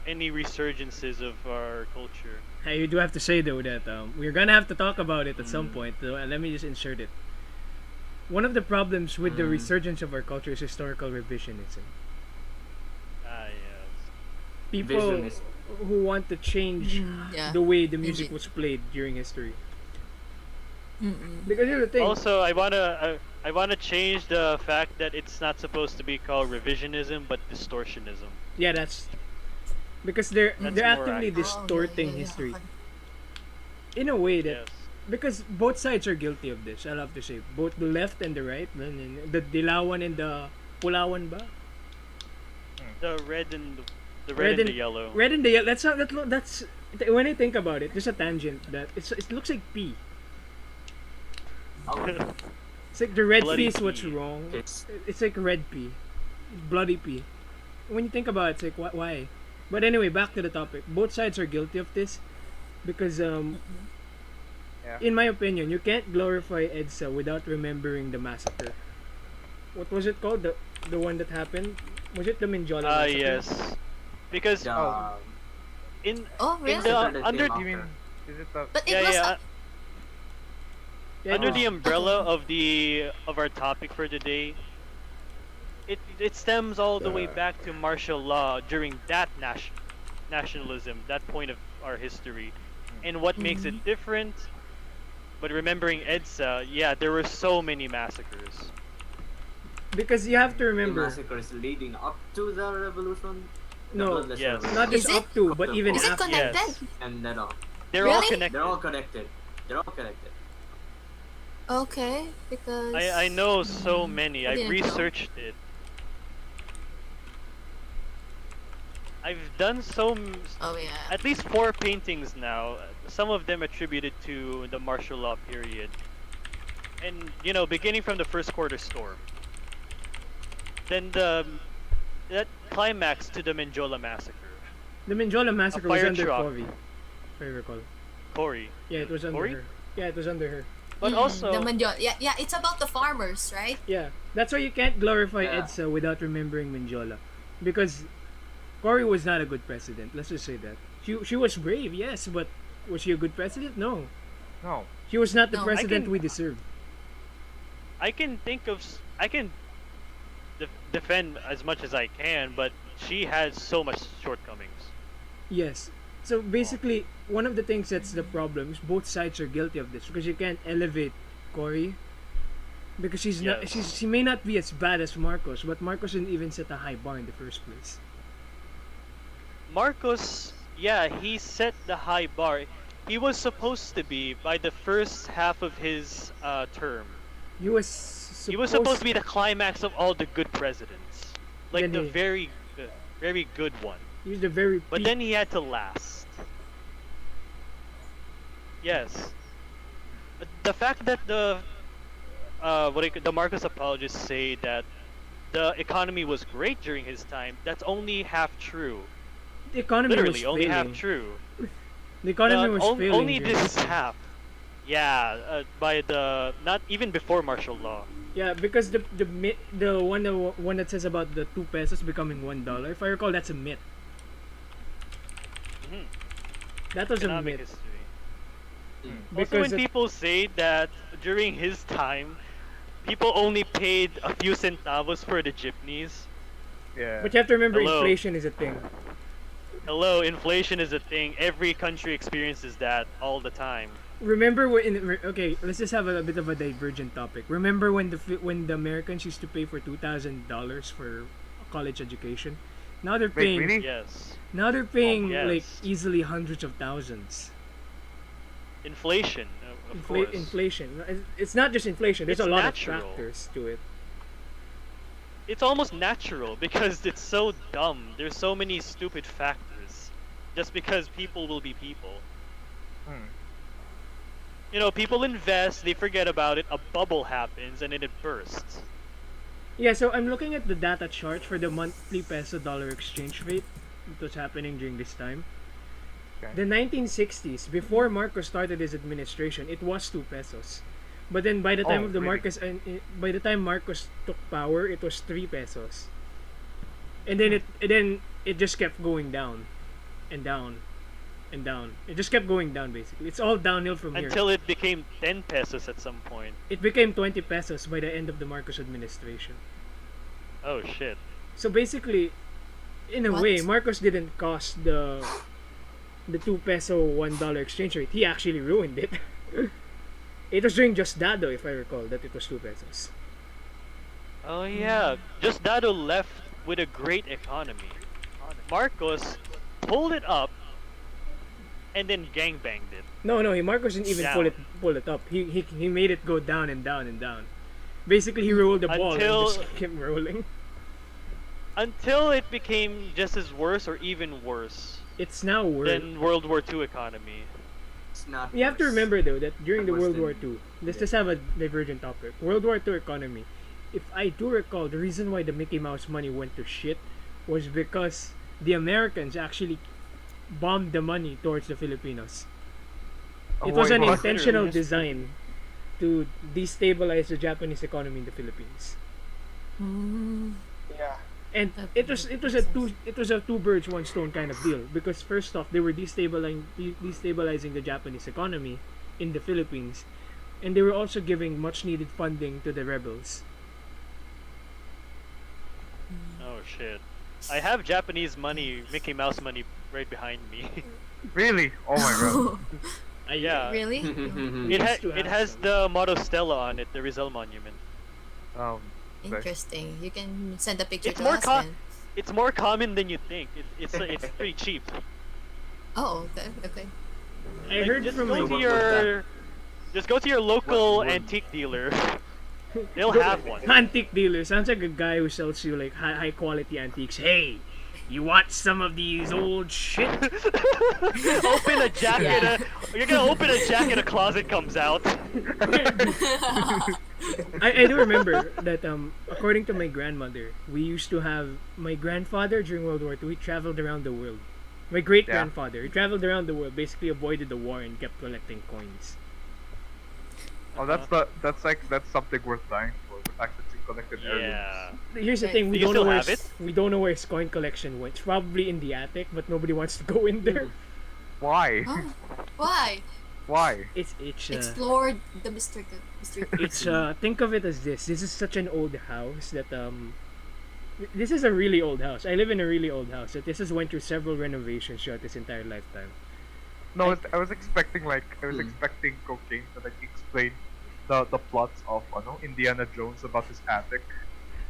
any resurgences of our culture? Hey, you do have to say though that we're gonna have to talk about it at some point. So, let me just insert it. One of the problems with the resurgence of our culture is historical revisionism. Ah, yes. People Revisionism. who want to change Yeah. the way the music Indeed. was played during history. Mm-mm. Because here's the thing. Also, I wanna change the fact that it's not supposed to be called revisionism, but distortionism. Yeah, that's because they're That's they're more actively accurate. distorting Oh, yeah, yeah, history yeah. in a way that Yes. because both sides are guilty of this. I'll have to say both the left and the right, the Dilawan and the Pulawan ba? The red and the red and the yellow. Red and the yellow. That's when I think about it. Just a tangent that it looks like pee. It's like the red Bloody pee is what's pee. wrong. It's It's like red pee, bloody pee. When you think about it, it's like why? But anyway, back to the topic. Both sides are guilty of this because Yeah. in my opinion, you can't glorify EDSA without remembering the massacre. what was it called? The one that happened? Was it the Minjola Ah, massacre? yes. Because Yeah. Oh. in Oh, in really? the Massacre that under came You mean after. is it the But it yeah was yeah Yeah, it under was- the umbrella of our topic for today, it stems all the way back to martial law during that nationalism, that point of our history, and what makes it different. But remembering EDSA, yeah, there were so many massacres. because you have to The remember, massacres leading up to the revolution. The No. bloodless Yes. revolution. not just Is it? up to, but even Is it after. connected? Yes. And They're all Really? connected. they're all connected. They're all connected. Okay, because I know so many. I I've didn't know. researched it. I've done Oh yeah. at least 4 paintings now. Some of them attributed to the martial law period. And beginning from the first quarter storm. Then that climax to the Menjola massacre. The Minjola massacre was fire under truck. Cory, if I recall. Cory. Yeah, it was under Cory? her. Yeah, it was under her. But the also Manjo- yeah, it's about the farmers, right? Yeah, that's why you can't glorify Yeah. EDSA without remembering Minjola, because Cory was not a good president. Let's just say that. She was brave, yes, but was she a good president? No. no? She was not the No. president I can- we deserve. I can defend as much as I can, but she has so much shortcomings. Yes. So basically, one of the things that's the problem is both sides are guilty of this, because you can't elevate Cory because she's not. Yes. She may not be as bad as Marcos, but Marcos didn't even set a high bar in the first place. Marcos, yeah, he set the high bar. He was supposed to be by the first half of his term. He was supposed, He was supposed to be the climax of all the good presidents, like Then the he- very good one. He was the very. But peak. then he had to last. Yes. The fact that the Marcos apologists say that the economy was great during his time, that's only half true. the economy Literally, was only failing. half true. The economy was failing. Only during this time. half. Yeah, by the not even before martial law. Yeah, because the one that says about the 2 pesos becoming $1, if I recall, that's a myth. Mhm. That was a Economic myth. history. Also, Because when people say that during his time, people only paid a few centavos for the jeepneys. Yeah. but you have to remember, Hello. inflation is a thing. Hello, inflation is a thing. Every country experiences that all the time. Remember when? Okay, let's just have a bit of a divergent topic. Remember when the Americans used to pay for $2,000 for a college education? Now they're Wait, paying. really? Yes. Now they're paying yes. like easily hundreds of thousands. Inflation, of course. Inflation. It's not just inflation. There's It's a lot natural. of factors to it. It's almost natural because it's so dumb. There's so many stupid factors. Just because people will be people. Hmm. People invest, they forget about it, a bubble happens, and then it bursts. Yeah, so I'm looking at the data chart for the monthly peso dollar exchange rate that was happening during this time. Okay. The 1960s, before Marcos started his administration, it was 2 pesos. But then by the time Oh, of the really? by the time Marcos took power, it was 3 pesos. And then it just kept going down and down and down. It just kept going down basically. It's all downhill from here. Until it became 10 pesos at some point. It became 20 pesos by the end of the Marcos administration. Oh shit. So basically, in a What? way, Marcos didn't cost the 2 peso $1 exchange rate. He actually ruined it. It was during Diosdado, if I recall, that it was 2 pesos. Oh yeah. Just Dado left with a great economy. Marcos pulled it up and then gangbanged it. No, Marcos didn't even Down. pull it up. He made it go down and down and down. Basically, he rolled the ball and Until- just kept rolling. Until it became just as worse or even worse It's now worse. than World War II economy. It's not. You have to worse. remember though that during the Worse World than- War II, let's just have a divergent topic. World War II economy. If I do recall, the reason why the Mickey Mouse money went to shit was because the Americans actually bombed the money towards the Filipinos. It Oh, was wait, an what? intentional Literally. design to destabilize the Japanese economy in the Philippines. Yeah. And it was a two birds one stone kind of deal, because first off they were destabilizing the Japanese economy in the Philippines, and they were also giving much needed funding to the rebels. Oh shit. I have Japanese money, Mickey Mouse money, right behind me. Really? Oh my god. Yeah. Really? It has the motto Stella on it, the Rizal Monument. Okay. Interesting. You can send a picture It's to more us then. It's more common than you think. It's pretty cheap. Oh, okay. Okay. I Like, heard just from go my to your local What would- antique dealer. They'll have one. antique dealer. Sounds like a guy who sells you like high quality antiques. Hey, you want some of these old shit? Open a jacket. Yeah. You're gonna open a jacket. A closet comes out. I do remember that according to my grandmother, we used to have my grandfather during World War II. He traveled around the world. My great grandfather, he traveled around the world, basically avoided the war and kept collecting coins. Oh, that's something worth dying for. The fact that you collected heirlooms. Yeah. Here's the Right. thing: Do you still have it? we don't know where his coin collection went. It's probably in the attic, but nobody wants to go in there. Why? Oh, why? Why? It's Explore the mystery. it's think of it as this. This is such an old house that this is a really old house. I live in a really old house. That this has went through several renovations throughout this entire lifetime. No, I was expecting expecting cocaine to like explain the plots of Indiana Jones about his attic.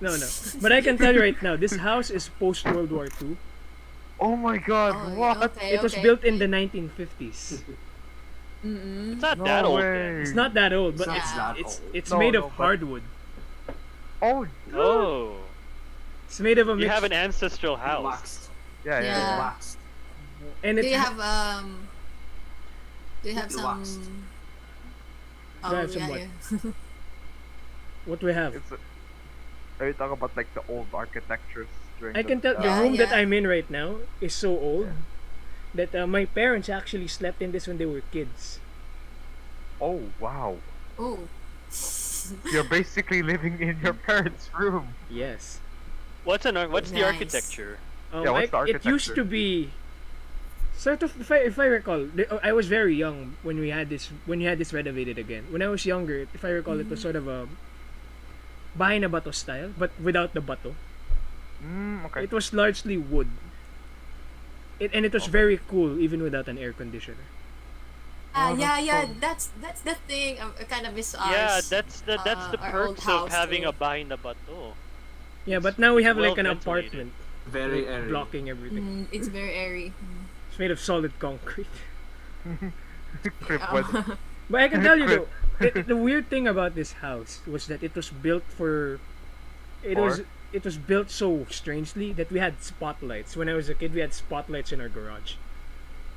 No. But I can tell you right now, this house is post World War II. Oh my god, Oh, what? okay, It was okay. built in the 1950s. Mm-mm. It's not No that old. way. Then. It's not that old, but It's not it's that it's old. it's No, made no, of but- hardwood. Oh, Oh. It's made of a You mix, have an ancestral house. Waxed. yeah. Yeah. Waxed. and Do it's you have Do you have some? Waxed. Oh Do I have some yeah, what? yeah. what do we have. Are you talking about like the old architectures during? I can tell the Yeah, room that yeah. I'm in right now is so old that my parents actually slept in this when they were kids. Oh wow, Oh. you're basically living in your parents' room. Yes. What's the Nice. architecture? Um, Yeah, what's the it used to architecture? be sort of, if I recall, I was very young when we had this renovated again. When I was younger, if I recall, it was sort of a bahay na bato style, but without the bato. Okay. It was largely wood. And it was very cool even without an air conditioner. Oh, Yeah, that's yeah. fun. That's the thing. I kind of miss ours. Yeah, that's the our old perks of house having too. a bahay na bato. Yeah, but now we have like an Well-ventilated. apartment Very airy. blocking everything. It's very airy. It's made of solid concrete. Crib Oh. weather. But I can tell you though, the weird thing about this house was that it was built for. It was built so strangely that we had spotlights. When I was a kid, we had spotlights in our garage.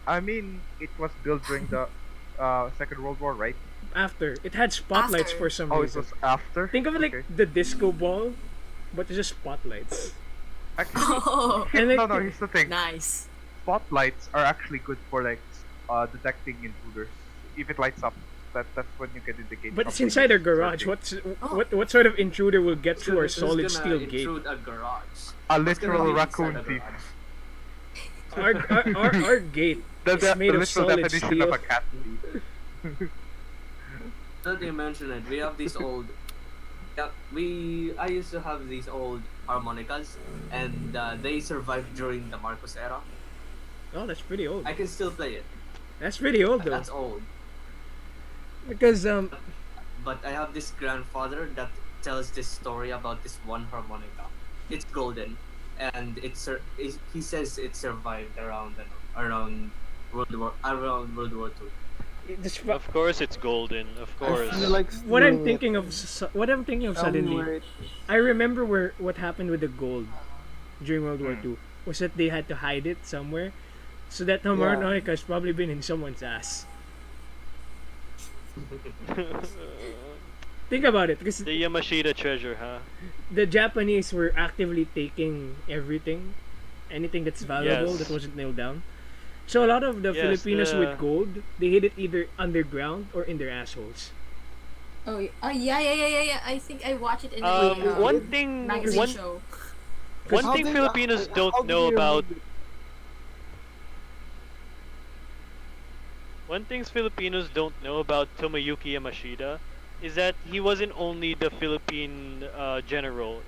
I mean, it was built during the Second World War, right? After it had spotlights After. for some Oh, it reason. was after. Think of it like Okay. the disco ball, but it's just spotlights. Actually, Oh, And like, no. Here's the thing. nice. Spotlights are actually good for like detecting intruders. If it lights up, that's when you can indicate. but it's something inside our is garage. lurking. What sort of intruder will get through our Who's solid gonna steel gate? intrude a garage? A What's gonna literal be raccoon inside a thief. garage? Our gate The, is made the of literal solid definition steel. of a cat thief. Now that you mention it, we have these old. Yeah, I used to have these old harmonicas, and they survived during the Marcos era. Oh, that's pretty old. I can still play it. That's pretty old though. That's old. Because But I have this grandfather that tells this story about this one harmonica. It's golden, and he says it survived around World War II. Of course, it's golden. Of I course. feel like what I'm stealing it. thinking of Tell me suddenly, where it- I remember what happened with the gold during World War II was that they had to hide it somewhere, so that harmonica has probably been in someone's ass. Think about it, because The Yamashita treasure, huh? the Japanese were actively taking anything that's valuable Yes. that wasn't nailed down. So a lot of the Yes, Filipinos the- with gold, they hid it either underground or in their assholes. Yeah. I think I watched it in a One thing, magazine one show. one How thing do you- Filipinos how don't do know you about remember? one thing Filipinos don't know about Tomoyuki Yamashita is that he wasn't only the Philippine general.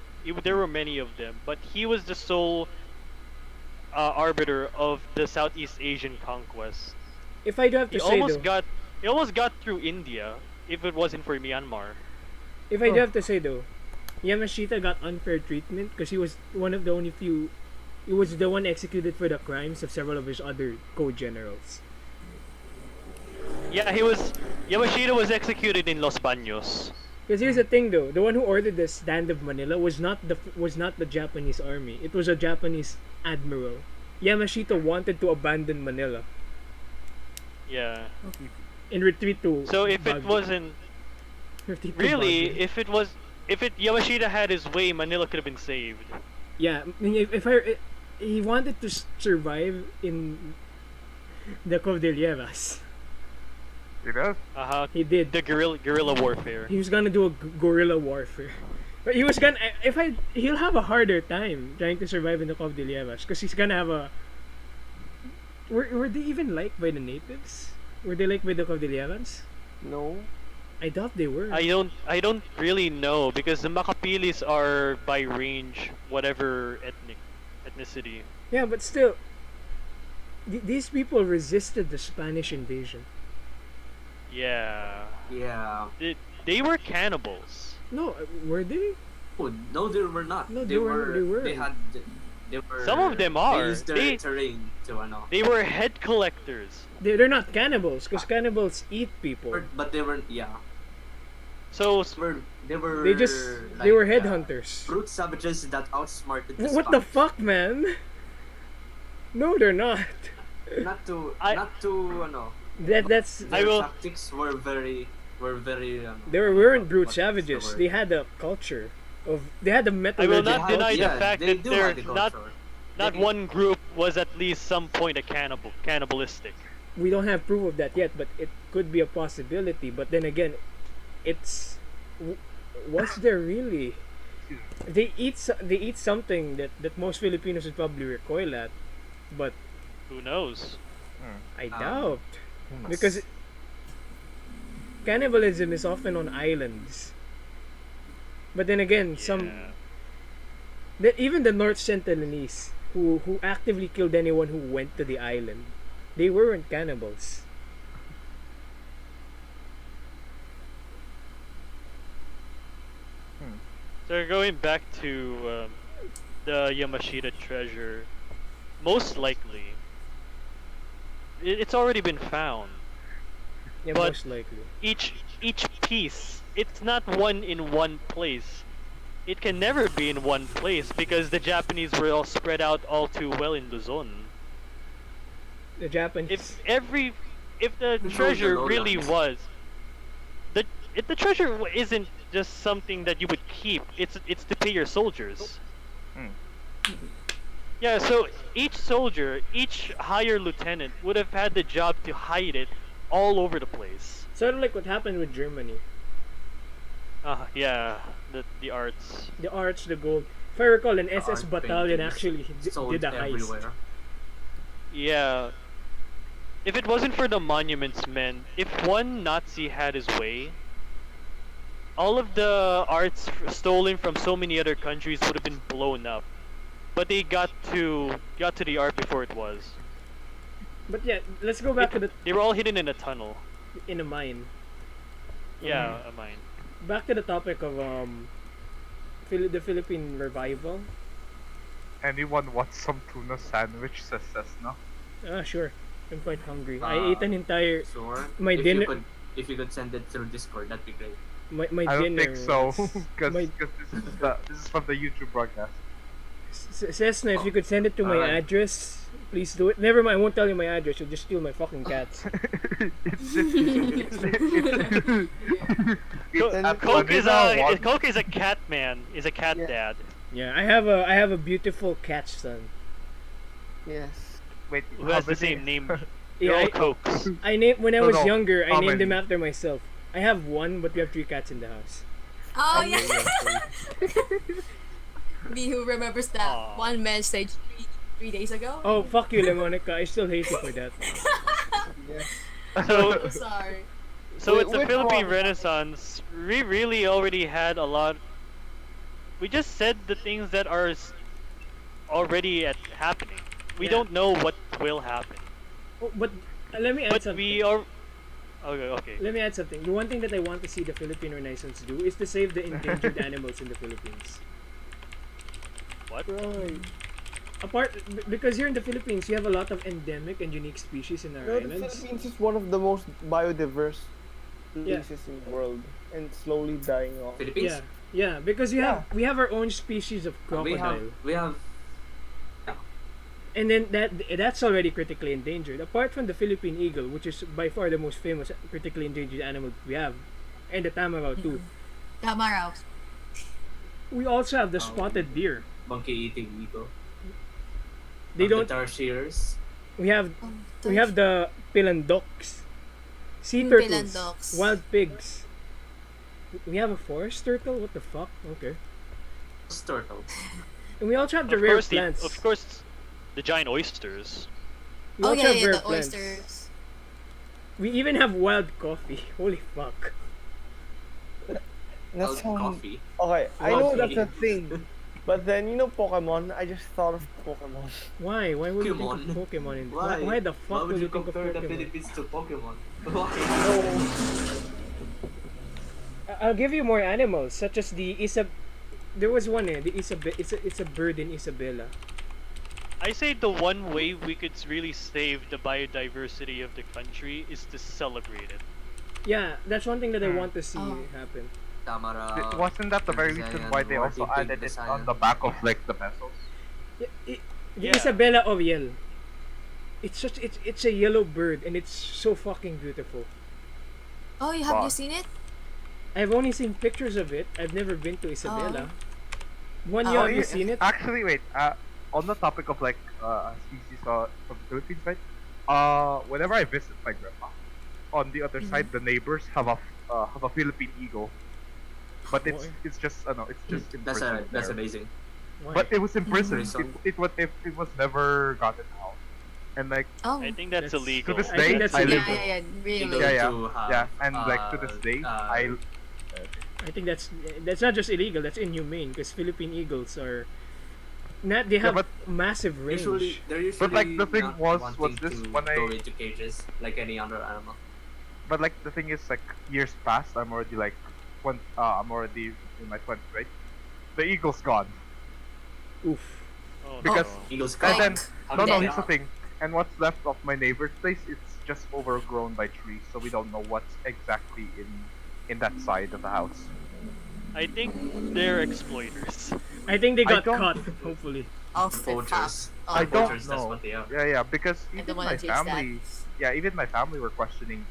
There were many of them, but he was the sole arbiter of the Southeast Asian conquest. If I do have He to say almost though, got he almost got through India if it wasn't for Myanmar. if I do have to say though, Yamashita got unfair treatment because he was one of the only few. He was the one executed for the crimes of several of his other co-generals. Yeah, Yamashita was executed in Los Baños. Because here's the thing though, the one who ordered the stand of Manila was not the Japanese army. It was a Japanese admiral. Yamashita wanted to abandon Manila Yeah. and retreat to. So if it Baguio. wasn't Retreat to really, Baguio. if Yamashita had his way, Manila could have been saved. Yeah, I mean, he wanted to survive in the Cordilleras. You know? He did. The guerrilla warfare. He was gonna do a guerrilla warfare. But he was gonna. He'll have a harder time trying to survive in the Cordilleras because he's gonna have a. Were they even liked by the natives? Were they liked by the Cordillerans? No. I doubt they were. I don't really know because the Makapilis are by range whatever ethnicity. Yeah, but still, these people resisted the Spanish invasion. Yeah. Yeah. They were cannibals. No, were they? Oh, no, they were not. No, they were. They had. They were. Some of them are. They used their terrain to ano. They were head collectors. They're not cannibals because cannibals eat people. But they were. Yeah. So They were. They were headhunters. Brute savages that outsmarted the What the Spanish. fuck, man? No, they're not. Not to. I- Not to. Ano. That's I Their will- tactics were very. Ano, they weren't brute what's the savages. word? They had a culture of. They had the I will metallurgy. not deny Yeah, the fact they that do they're have the not culture. They- one group was at least some point a cannibalistic. We don't have proof of that yet, but it could be a possibility. But then again, it's was there really? They eat something that most Filipinos would probably recoil at, but Who knows? I doubt because cannibalism is often on islands. But then again, even the North Sentinelese who actively killed anyone who went to the island, they weren't cannibals. So going back to the Yamashita treasure, most likely it's already been found. Yeah, But- most likely. Each piece, it's not one in one place. It can never be in one place because the Japanese were all spread out all too well in Luzon. The Japanese. If the Control the treasure really lowlands. was if the treasure isn't just something that you would keep, it's to pay your soldiers. Yeah, so each soldier, each higher lieutenant would have had the job to hide it all over the place. Sort of like what happened with Germany. Yeah, the arts. The arts, the gold. If I recall, an SS art battalion paintings actually sold did a heist. everywhere. Yeah. If it wasn't for the monuments men, if one Nazi had his way, all of the arts stolen from so many other countries would have been blown up. But they got to the art before it was. But yeah, let's go back to They were all hidden in a tunnel. in a mine. Yeah, a mine. Back to the topic of the Philippine revival. Anyone wants some tuna sandwich, says Cessna. Sure. I'm quite hungry. I ate an entire Sure. My if dinner- You could, if you could send it through Discord, that'd be great. my I don't dinner. think so, was- because my- this is from the YouTube broadcast. Cessna, if you could send it to my Alright. address, please do it. Never mind, I won't tell you my address. You'll just steal my fucking cats. Coke is a cat man. Is a cat Yeah. dad. Yeah, I have a beautiful cat son. Yes. Wait, Who has the same name. Yeah, They're all I, Cokes. I named when I was No, younger. I how named him many? after myself. I have one, but we have 3 cats in the house. Oh Okay, yeah. Me who remembers that Aw. one message 3 days ago. Oh, fuck you, Lemonica. I still hate you for that. So I'm sorry. so it's a Which Philippine one? Renaissance. We really already had a lot. We just said the things that are already happening. We Yeah. don't know what will happen. Oh, but let me add But something. we are. Okay. Let me add something. The one thing that I want to see the Philippine Renaissance do is to save the endangered animals in the Philippines. What? Right. Because here in the Philippines, you have a lot of endemic and unique species in our No, the islands. Philippines is one of the most biodiverse Yeah. places in the world and slowly dying off. Philippines. Yeah, because we have our own species of crocodile. We have And then that's already critically endangered. Apart from the Philippine eagle, which is by far the most famous critically endangered animal we have, and the tamarao too. Tama raw. We also have the Oh. spotted deer. monkey eating eagle. They The don't. tarsiers. We have Oh, the pilandoks, sea Mm, turtles, pilandoks. wild pigs. We have a forest turtle. What the fuck? Okay. Turtle. And we also have the Of rare course, plants. of course, the giant oysters. We Oh also yeah, have yeah, rare the plants. oysters. We even have wild coffee. Holy fuck. That Wild sounds coffee. okay. I Wild know that's a coffee. thing, but then Pokemon. I just thought of Pokemon. Why? Why would you think Pokemon. of Pokemon? Why? Why the Why fuck would would you you think of compare the Pokemon? Philippines to Pokemon? Why? I'll give you more animals, such as the There was one the it's a bird in Isabela. I say the one way we could really save the biodiversity of the country is to celebrate it. Yeah, that's one thing that I Hmm. want to see Oh. happen. Tamara. Wasn't that the very reason why they also added it on the back of like the pesos? The Yeah. Isabela Oriel. It's a yellow bird and it's so fucking beautiful. Oh, have Wow. you seen it? I've only seen pictures of it. I've never been to Isabela. One Oh, year, have yeah. you seen it? Actually, wait. On the topic of like species from the Philippines, right? Whenever I visit my grandma, on the other side, the neighbors have a Philippine eagle, but Why? it's just it's just That's imprisoned that's there. amazing. Why? But it was imprisoned. Prison. It was never gotten out, and like Oh. I think that's That's- illegal. to this I day, think that's I yeah, live. illegal. yeah, really. Illegal Yeah, yeah, to have, yeah, and like to this day, I think that's not just illegal. That's inhumane because Philippine eagles are not. They Yeah, have but massive range. they're usually like, the thing not was wanting this to when I- go into cages like any other animal. But like the thing is, like years past, I'm already like, I'm already in my 20s, right? The eagle's gone. Oof. Oh, Because- no. Eagles And come. then How no, did no, they here's the not? thing. And what's left of my neighbor's place, it's just overgrown by trees, so we don't know what's exactly in that side of the house. I think they're exploiters. I think they I got don't- caught. Hopefully. Of the Poachers. Oh, I don't Poachers, that's know. what they are. Yeah, because I even don't my wanna jinx that. family, even my family were questioning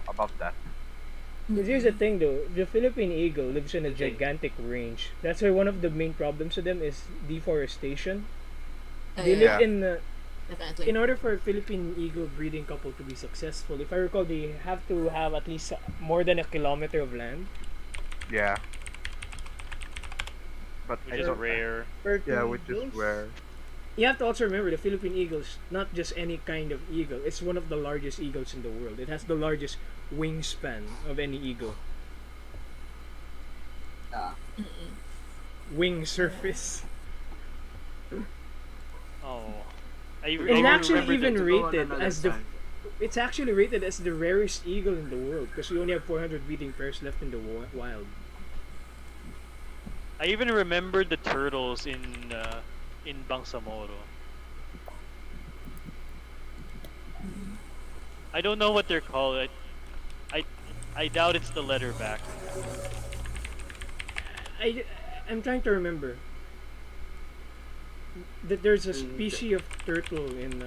about that. Because here's the thing, though: the Philippine eagle lives in a Okay. gigantic range. That's why one of the main problems to them is deforestation. Oh, They yeah, live in definitely. in order for a Philippine eagle breeding couple to be successful, if I recall, they have to have at least more than a kilometer of land. Yeah. But Which I is don't. rare. Yeah, which is where. You have to also remember the Philippine eagles, not just any kind of eagle. It's one of the largest eagles in the world. It has the largest wingspan of any eagle. Wing surface. Oh. It's I actually remember even that- rated as the. It's actually rated as the rarest eagle in the world because we only have 400 breeding pairs left in the wild. I even remember the turtles in Bangsamoro. I don't know what they're called. I doubt it's the leatherback. I'm trying to remember that there's a species of turtle in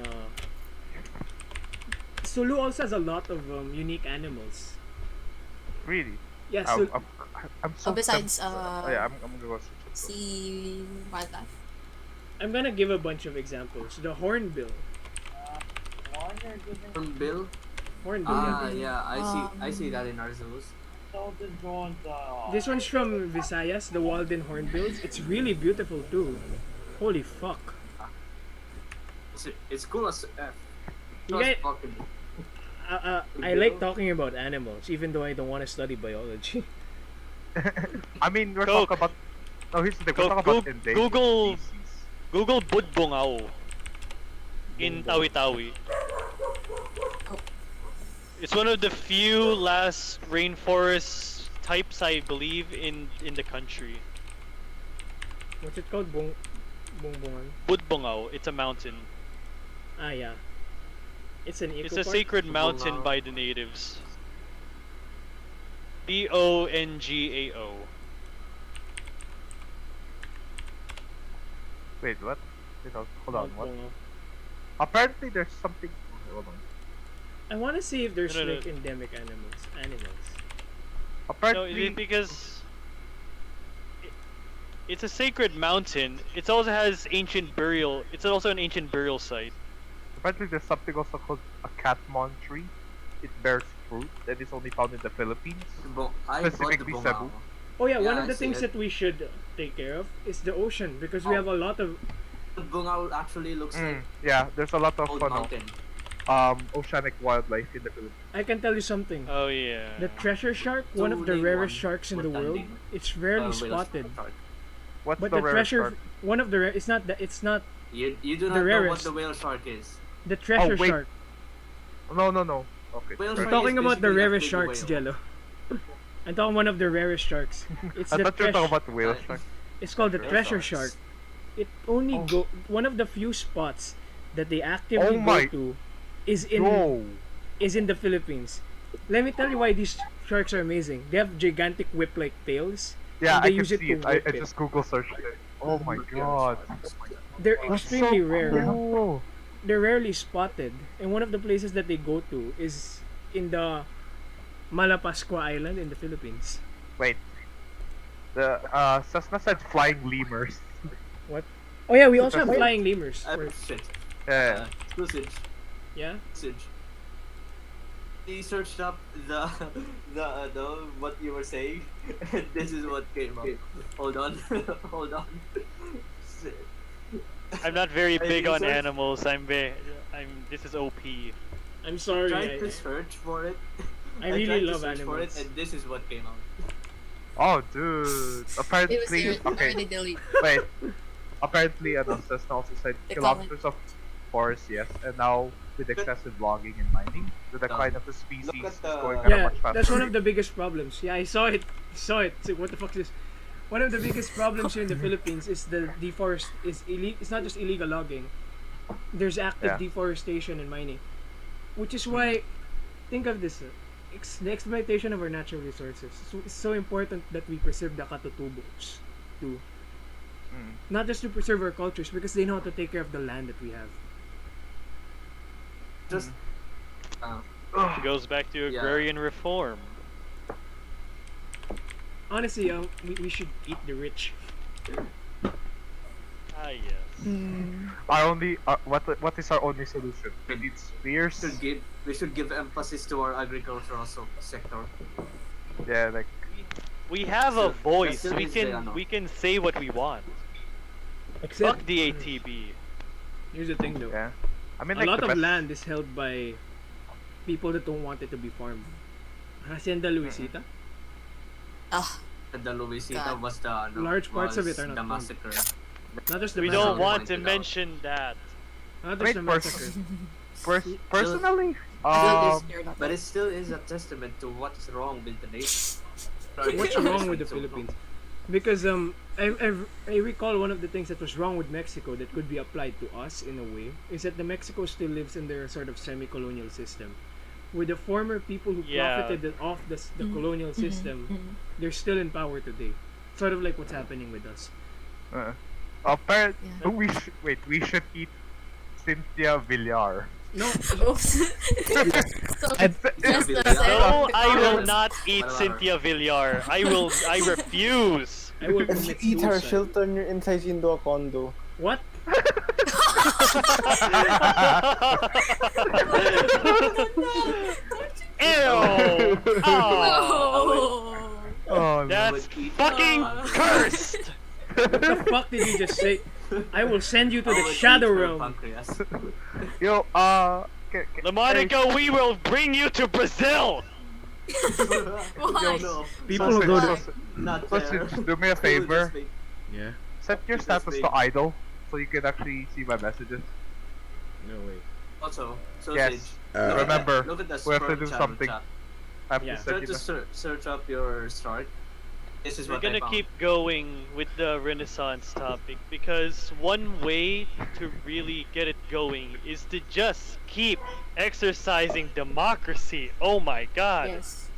Sulu also has a lot of unique animals. Really? Yeah, I'm, so I'm so. Oh, besides, yeah, I'm gonna go. See wildlife. I'm gonna give a bunch of examples. The hornbill. Bill. Hornbill. Ah, Yeah. yeah, I see that in our zoos. This one's from Visayas, the Walden Hornbills. It's really beautiful too. Holy fuck. It's cool as F. You Just guys- fucking. I like talking about animals, even though I don't want to study biology. I mean, we're Coke. talking about. No, here's the thing. We're Coke, talking about Goo- endangered Google- species. Google Budbongao in Tawi-Tawi. It's one of the few last rainforest types, I believe, in the country. What's it called? Bongbongan. Budbongao. It's a mountain. Ah, yeah. It's an eco It's a park? sacred mountain Bongao. by the natives. Bongao. Wait, what? Wait, hold on. What? Bongbongan. Apparently, there's something. Hold on. I want to see if there's No, no, like no. endemic animals. No, Apparently, because it's a sacred mountain. It also has ancient burial. It's also an ancient burial site. apparently there's something also called a catmon tree. It bears fruit that is only found in the Philippines. I bought the Specifically bongao. Cebu. Oh yeah, one Yeah, of the I see things it. that we should take care of is the ocean because we Oh. have a lot of. The bongao actually looks like Yeah, there's a lot of old mountain. oceanic wildlife in the Philippines. I can tell you something. Oh yeah. The treasure shark, one So of the name rarest one. sharks in the What world. name? It's rarely Whale spotted. shark. What's But the the rarest treasure, shark? one of the it's not the it's not You do The not know what rarest. the whale shark is. the treasure wait. shark. No. Okay. Whale We're shark talking is about the basically a rarest big sharks, whale. Jello. I'm talking one of the rarest sharks. It's I the thought you were talking treasure. about the whale shark. It's called the Whale treasure sharks. shark. It only Oh. go one of the few spots that they actively Oh my- go to is in No. the Philippines. Let me tell you why these sharks are amazing. They have gigantic whip-like tails. Yeah, And I they can use it see to it. I whip it. just Google searched it. Oh my god. They're That's extremely so rare. cool. They're rarely spotted, and one of the places that they go to is in the Malapascua Island in the Philippines. Wait. The Cessna said flying lemurs. Oh yeah, we also have Wait. flying lemurs. Shit. Yeah. Usage. Yeah. Usage. He searched up the what you were saying, and this is what came up. Hold on, hold on. Shit. I'm not very I big on researched- animals. This is OP. I'm sorry. Tried to search for it. I really tried to love search for animals. it, and this is what came out. Oh, dude. It was Apparently, already okay. deleted. Wait. Apparently, Cessna also said They call kilometers of forest, yes, and now with excessive logging and mining, the decline of the species Look at is the- going at a Yeah, much faster that's one rate. of the biggest problems. Yeah, I saw it. So what the fuck is this? One of the biggest problems here in the Philippines is it's not just illegal logging. There's active Yeah. deforestation and mining, which is why think of this. The exploitation of our natural resources. So it's so important that we preserve the katutubos too. Not just to preserve our cultures, because they know how to take care of the land that we have. Just It goes back to Yeah. Agrarian Reform. Honestly, we should eat the rich. Ah yes. Our only, what is our only solution? We need spears. we should give emphasis to our agricultural sector. Yeah, like We have a voice. Still We is the, we can say what we want. Except Fuck the ATB. here's the thing though. yeah. I mean, A like lot the of best- land is held by people that don't want it to be farmed. Hacienda Luisita. Ah, And the Luisita God. was the Large parts of was it are not the farmed. massacre. Not just the We massacre. don't want to Pointed out. mention that. Not Wait, just the massacre. Personally, But it still is a testament to what's wrong with the nation. What's wrong with the So- Philippines? Because I recall one of the things that was wrong with Mexico that could be applied to us in a way is that the Mexico still lives in their sort of semi-colonial system. With the former people who Yeah. profited off the colonial system, they're still in power today. Sort of like what's happening with us. apparently, Yeah. we should eat Cynthia Villar. No, oops. And- Just the No, I will Whatever. not eat Whatever. Cynthia Villar. I refuse. I will If commit you eat her, suicide. she'll turn your insides into a condo. What? Oh, Oh, no. that's fucking cursed. What the fuck did you just say? I will send you to I the would Shadow eat her Realm. pancreas. Yo, LaMonica, we will bring you to Brazil. Why? No, People will go to. not fair. Sausage, do me a favor. Just make- Yeah. Set your Just status wait. to idle, so you can actually see my messages. No way. Also, sausage. Yes. Look Remember, at look at the we have to sperm do channel something. chat. I have Yeah. to Try set to you search up your start. This is We're what I gonna found. keep going with the Renaissance topic because one way to really get it going is to just keep exercising democracy. Oh my god. Yes.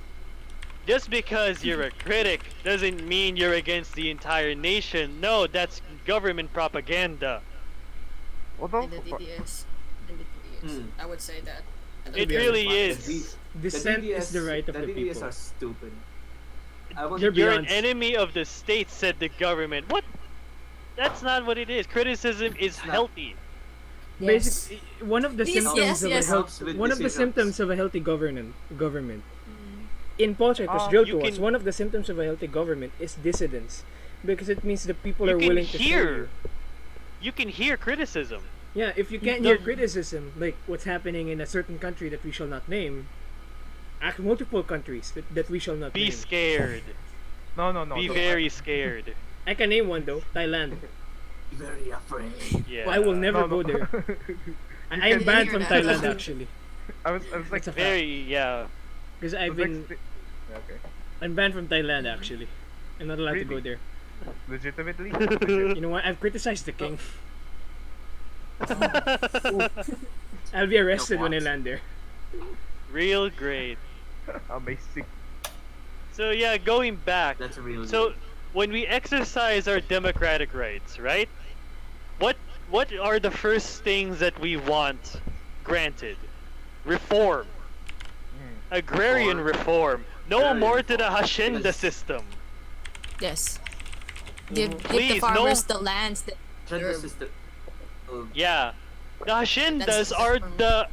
Just because you're a critic doesn't mean you're against the entire nation. No, that's government propaganda. Although, And it is. And it is. Hmm. I would say that. It really The is. Dissent is the right of the DDS people. are stupid. I want You're You're an beyond- enemy of the state, said the government. What? That's not what it is. Criticism is not. healthy. Yes. Basically, one of the Yes, symptoms yes, of yes. a Helps health, with one of the decisions. symptoms of a healthy government. Mm. In Paul it was Um, drilled you to us. can- One of the symptoms of a healthy government is dissidence, because it means the people You are can willing to hear hear. you. You can hear criticism. Yeah, if you can't The- hear criticism, like what's happening in a certain country that we shall not name, multiple countries that we shall not Be name. scared. no. Be no. very scared. I can name one though, Thailand. Be very afraid. Yeah. I will never No, go no. there. I can am banned hear from that. Thailand actually, I was like, It's a fact. Very, yeah. because I've been Okay. I'm banned from Thailand actually. I'm not allowed to go Really? there. Legitimately? You know what? I've criticized the king. I'll be arrested when I what? land there. Real great. Amazing. So yeah, going back. That's real. So when we exercise our democratic rights, right? What are the first things that we want granted? Reform. Agrarian reform. No Agrarian more to the reform. hacienda Yes. system. Yes. Give the Please, farmers no- the lands that Gender deserve. system. Yeah. The haciendas That's are from-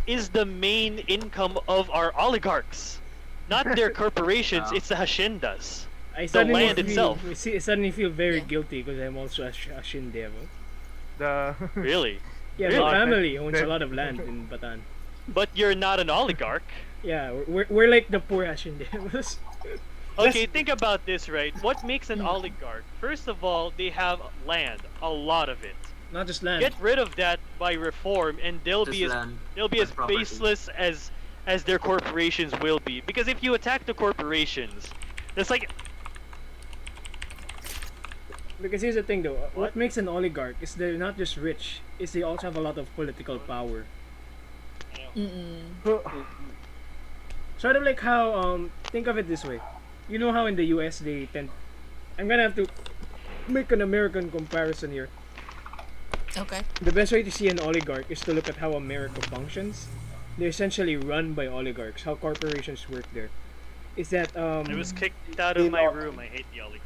is the main income of our oligarchs. Not their corporations, Yeah. it's the haciendas. I suddenly land feel, itself. I suddenly feel very Yeah. guilty because I'm also a Shin devil. The Really? Yeah, Really? my family owns a Then- lot of land in Batan. But you're not an oligarch. Yeah, we're like the poor Ashin devils. Okay, think about this, right? What makes an oligarch? First of all, they have land, a lot of it. Not just land. Get rid of that by reform, and they'll Just be as land they'll be and as property. baseless as their corporations will be. Because if you attack the corporations, it's like Because here's the thing though, what What? makes an oligarch is they're not just rich, is they also have a lot of political power. Sort of like how think of it this way. You know how in the US they tend I'm gonna have to make an American comparison here. Okay. The best way to see an oligarch is to look at how America functions. They're essentially run by oligarchs, how corporations work there. Is that I was kicked out of my room. I hate the oligarch.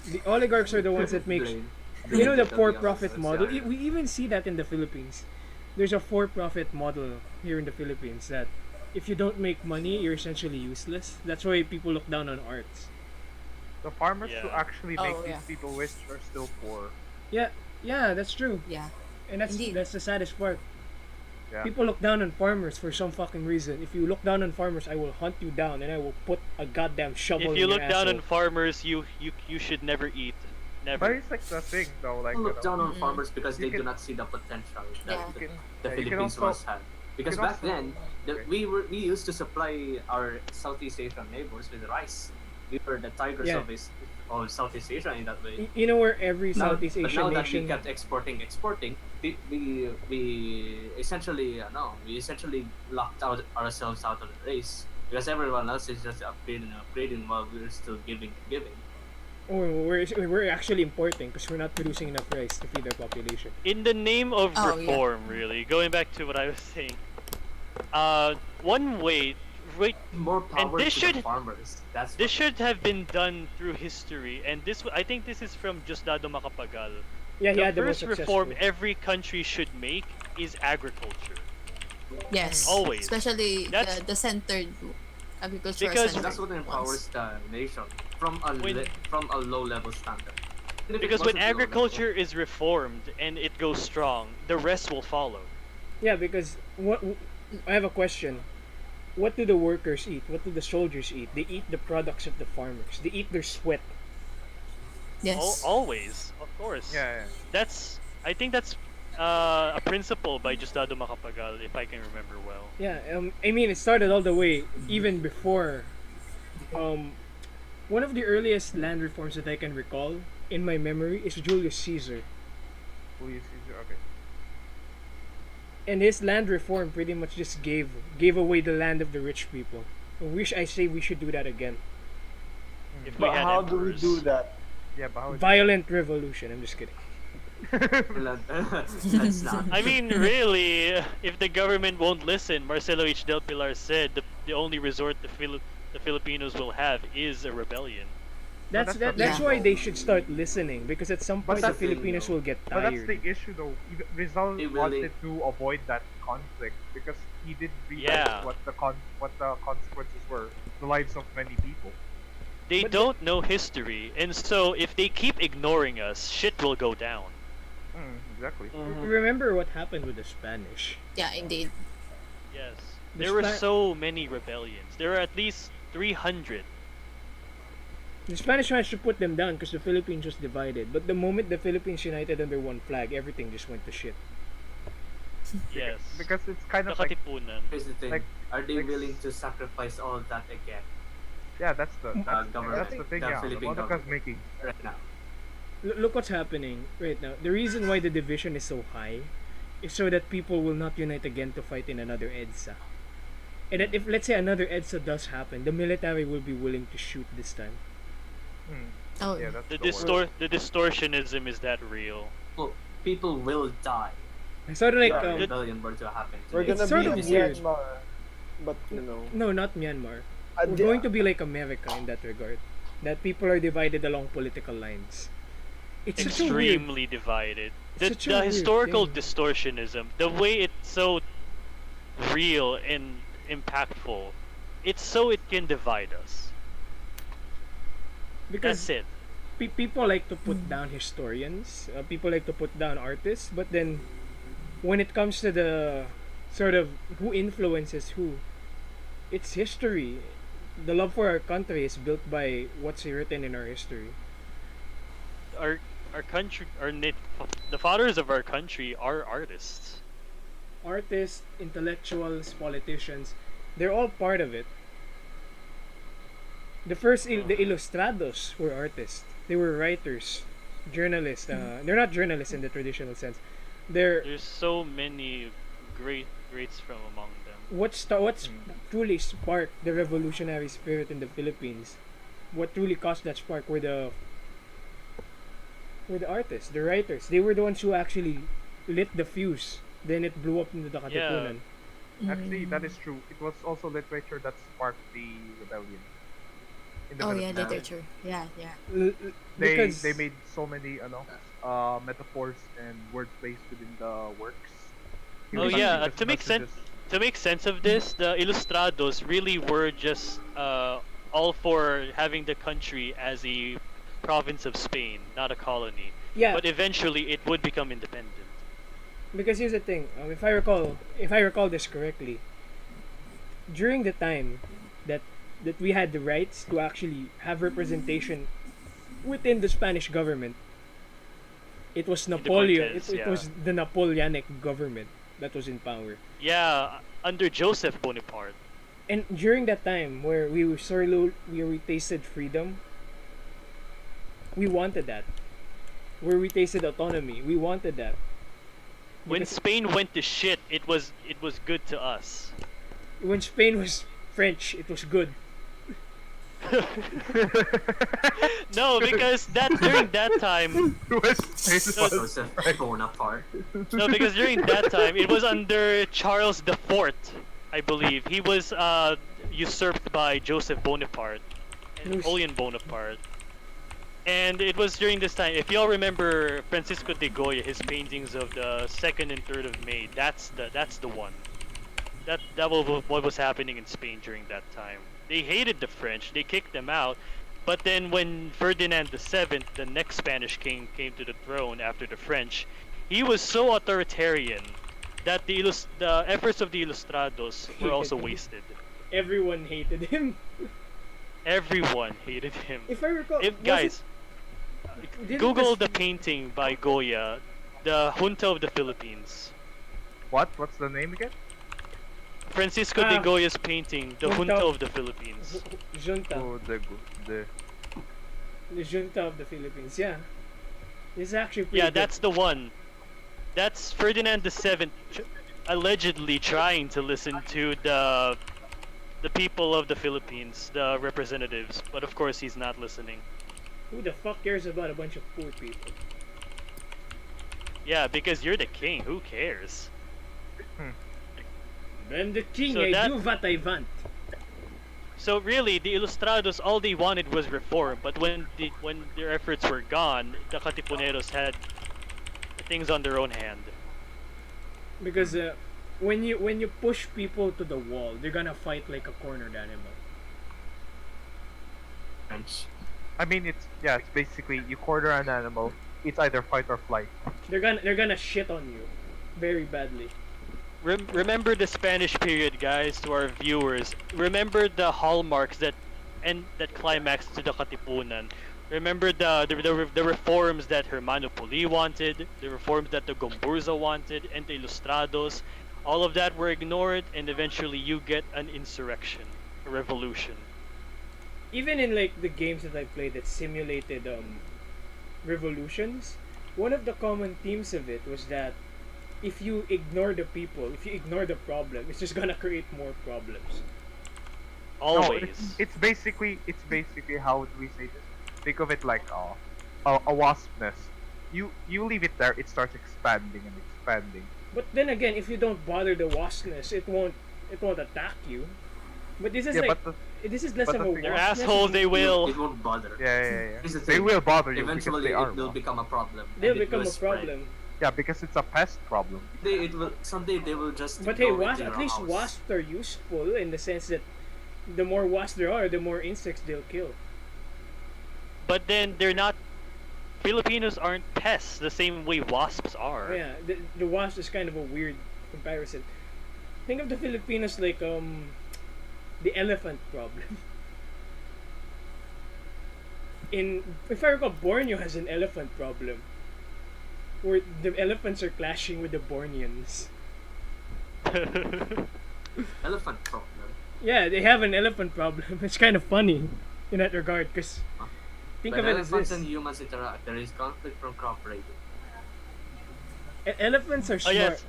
the oligarchs are the ones that make Blame. you know the Blame for-profit the model. oligarchs, We even see that in the Philippines. There's a for-profit model here in the Philippines that if you don't make money, you're essentially useless. That's why people look down on arts. the farmers who Yeah. actually make Oh, these yeah. people rich are still poor. Yeah, that's true. Yeah. And that's Indeed. that's the saddest part. Yeah. People look down on farmers for some fucking reason. If you look down on farmers, I will hunt you down and I will put a goddamn shovel If you in look your down on asshole. farmers, you should never eat. But Never. it's like the thing though, like People look down on Mhm. farmers because You they do can- not see the potential that Yeah. you can, the yeah, you can Philippines also, once had. Because can back also- then, okay. we used to supply our Southeast Asian neighbors with rice. We were the tigers Yeah. of Southeast Asia in that way. You know where every Now- Southeast but Asian now that we nation kept exporting, we essentially locked out ourselves out of the race because everyone else is just upgrading while we're still giving. we're actually importing because we're not producing enough rice to feed our population. In the name of Oh, yeah. reform, really, going back to what I was saying, one way, right, More power this to should- the farmers. That's this should have been done through history, and I think this is from Diosdado Macapagal. Yeah, The the most first reform successful. every country should make is agriculture. Yes. Always. Especially That's- the centered agriculture. Because That's what empowers the nation from a When- from a low level standard. And if it Because when wasn't low level- agriculture is reformed and it goes strong, the rest will follow. Yeah, because I have a question. What do the workers eat? What do the soldiers eat? They eat the products of the farmers. They eat their sweat. Yes. Always, of course. Yeah, I think that's a principle by Justado Macapagal, if I can remember well. Yeah, I mean, it started all the way even before. One of the earliest land reforms that I can recall in my memory is Julius Caesar, Julius Caesar. Okay. and his land reform pretty much just gave away the land of the rich people. I say we should do that again. If we But had how do we emperors. do that? Yeah, but how would Violent revolution. I'm just kidding. That's not. I mean, really, if the government won't listen, Marcelo H. Del Pilar said the only resort the Filipinos will have is a rebellion. That's why they should start listening, because at some point the that's the thing, Filipinos will get But that's the tired. issue, though. Rizal It really- wanted to avoid that conflict because he did realize Yeah. what the consequences were, the lives of many people. They But don't know history, and so if they keep ignoring us, shit will go down. Exactly. Remember what happened with the Spanish? Yeah, indeed. Yes. The There were Spa- so many rebellions. There were at least 300. The Spanish managed to put them down because the Philippines was divided. But the moment the Philippines united under one flag, everything just went to shit. Yes. Because it's kind of like, Nakatipunan. Here's the thing: Like- are they like- willing to sacrifice all of that again yeah, that's the government, thing. the Yeah, Philippine Monica's government. making. right now? Look what's happening right now. The reason why the division is so high is so that people will not unite again to fight in another EDSA. And that if, let's say, another EDSA does happen, the military will be willing to shoot this time. Oh, Yeah, that's The the word. the distortionism is that real. Well, people will die. It's sort of like, if a um, rebellion were to happen. We're It's gonna sort be of weird. Myanmar, but you know, no, not Myanmar. uh, We're going to be like America in that regard. That people are divided along political lines. It's such a weird. Extremely divided. It's The, such a the weird historical thing. distortionism, the way it's so real and impactful, it's so it can divide us. Because That's it. people like to put down historians, people like to put down artists, but then when it comes to the sort of who influences who, it's history. The love for our country is built by what's written in our history. Our country, the fathers of our country are artists. Artists, intellectuals, politicians, they're all part of it. The first, the Ilustrados were artists. They were writers, journalists. They're not journalists in the traditional sense. They're There's so many greats from among them. what's truly sparked the revolutionary spirit in the Philippines. What truly caused that spark were the artists, the writers. They were the ones who actually lit the fuse. Then it blew up into the Katipunan. Actually, that is true. It was also literature that sparked the rebellion. In the Oh yeah, Philippines. literature. Yeah, yeah. Because They made so many metaphors and wordplays within the works. Oh Even yeah, just to make sense messages. to make sense of this, the Ilustrados really were just all for having the country as a province of Spain, not a colony. yeah, But eventually it would become independent. because here's the thing. If I recall this correctly, during the time that we had the rights to actually have representation within the Spanish government, it was Napoleon. Cortes, It yeah. was the Napoleonic government that was in power. Yeah, under Joseph Bonaparte. And during that time where we tasted freedom, we wanted that. Where we tasted autonomy, we wanted that. When Because Spain went to shit, it was good to us. when Spain was French, it was good. No, because during that time, Joseph Bonaparte. no, because during that time it was under Charles the Fourth, I believe. He was usurped by Joseph Bonaparte and Who's- Napoleon Bonaparte. And it was during this time, if y'all remember Francisco de Goya, his paintings of the 2nd and 3rd of May, that's the one. That was what was happening in Spain during that time. They hated the French. They kicked them out. But then when Ferdinand VII, the next Spanish king, came to the throne after the French, he was so authoritarian that the efforts of the Ilustrados were also wasted. Everyone hated him. Everyone hated him. If I recall, Guys, didn't Google this- the painting by Goya, the Junta of the Philippines. What's the name again? Francisco de Ah. Goya's painting, the Junta. Junta of the Philippines. Junta. Oh, the The Junta of the Philippines, yeah. This is actually pretty Yeah, good. that's the one. That's Ferdinand VII allegedly trying to listen to the people of the Philippines, the representatives, but of course he's not listening. Who the fuck cares about a bunch of poor people? Yeah, because you're the king. Who cares? I'm the king, So I that- do what I want. So really, the Ilustrados, all they wanted was reform. But when their efforts were gone, the Katipuneros had things on their own hand. Because when you push people to the wall, they're gonna fight like a cornered animal. French. I mean, it's basically you corner an animal. It's either fight or flight. They're gonna shit on you, very badly. Remember the Spanish period, guys, to our viewers. Remember the hallmarks that climax to the Katipunan. Remember the reforms that Hermano Puli wanted, the reforms that the Gomburza wanted, and the Ilustrados. All of that were ignored, and eventually you get an insurrection, a revolution. Even in like the games that I played that simulated revolutions, one of the common themes of it was that if you ignore the people, if you ignore the problem, it's just gonna create more problems. Always. It's basically how do we say this? Think of it like a wasp nest. You leave it there, it starts expanding and expanding. But then again, if you don't bother the wasness, it won't attack you. But this is Yeah, like but this is less but of the a thing- They're wasp nest. assholes, they will. It won't bother. Here's the They thing. will bother you Eventually, because they are. it will become a problem. They'll and it become will a spread. problem. Yeah, because it's a pest problem. Someday they will just. But hey, go into at your least house. wasps are useful in the sense that the more wasps there are, the more insects they'll kill. But then they're not. Filipinos aren't pests the same way wasps are. Yeah, the wasp is kind of a weird comparison. Think of the Filipinos like the elephant problem. If I recall, Borneo has an elephant problem, where the elephants are clashing with the Borneans. Elephant problem. Yeah, they have an elephant problem. It's kind of funny in that regard, because think When of it as elephants this: and humans interact, there is conflict from cooperating. elephants are Oh smart. yes.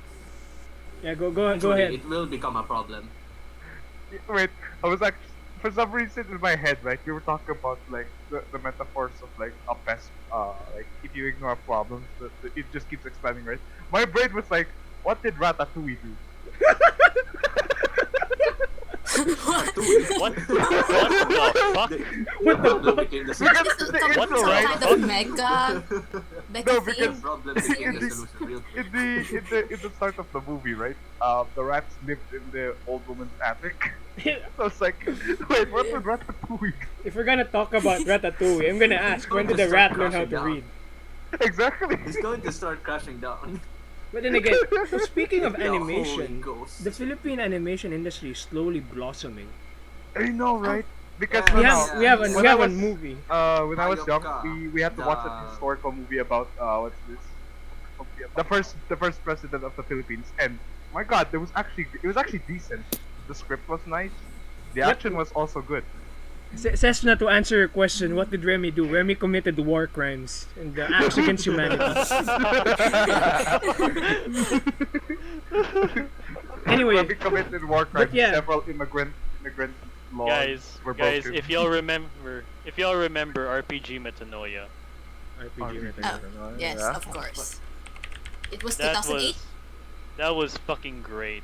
Yeah, go Eventually, ahead. It will become a problem. Wait, I was actually for some reason in my head, right? We were talking about like the metaphors of like a pest. Like if you ignore problems, it just keeps expanding, right? My brain was like, what did Ratatouille do? What the fuck? The problem became the solution. This is the some, What some the kind fuck? of mega No, theme. because The problem became the in solution real quick. in the start of the movie, right? The rats lived in the old woman's attic. So I was like, wait, what did Ratatouille do? If we're gonna talk about Ratatouille, I'm gonna ask, when did the rat learn how to read? Exactly. It's going to start crashing down. But then again, so speaking of The Holy animation, Ghost. the Philippine animation industry is slowly blossoming. I know, right? Because Yeah, We no, have no, we have a when we I have a was- movie. when I was young, Ayopka, we had to watch the- a historical movie about what's this? The first president of the Philippines, and my God, it was actually decent. The script was nice. The Yep. action was also good. Cessna, to answer your question, what did Remy do? Remy committed war crimes and acts against humanity. Anyway, Remy committed war crimes. yeah. Several immigrant laws were Guys, broken. if y'all remember RPG Metanoia, Yes, Yeah. of course. It was that 2008. was fucking great.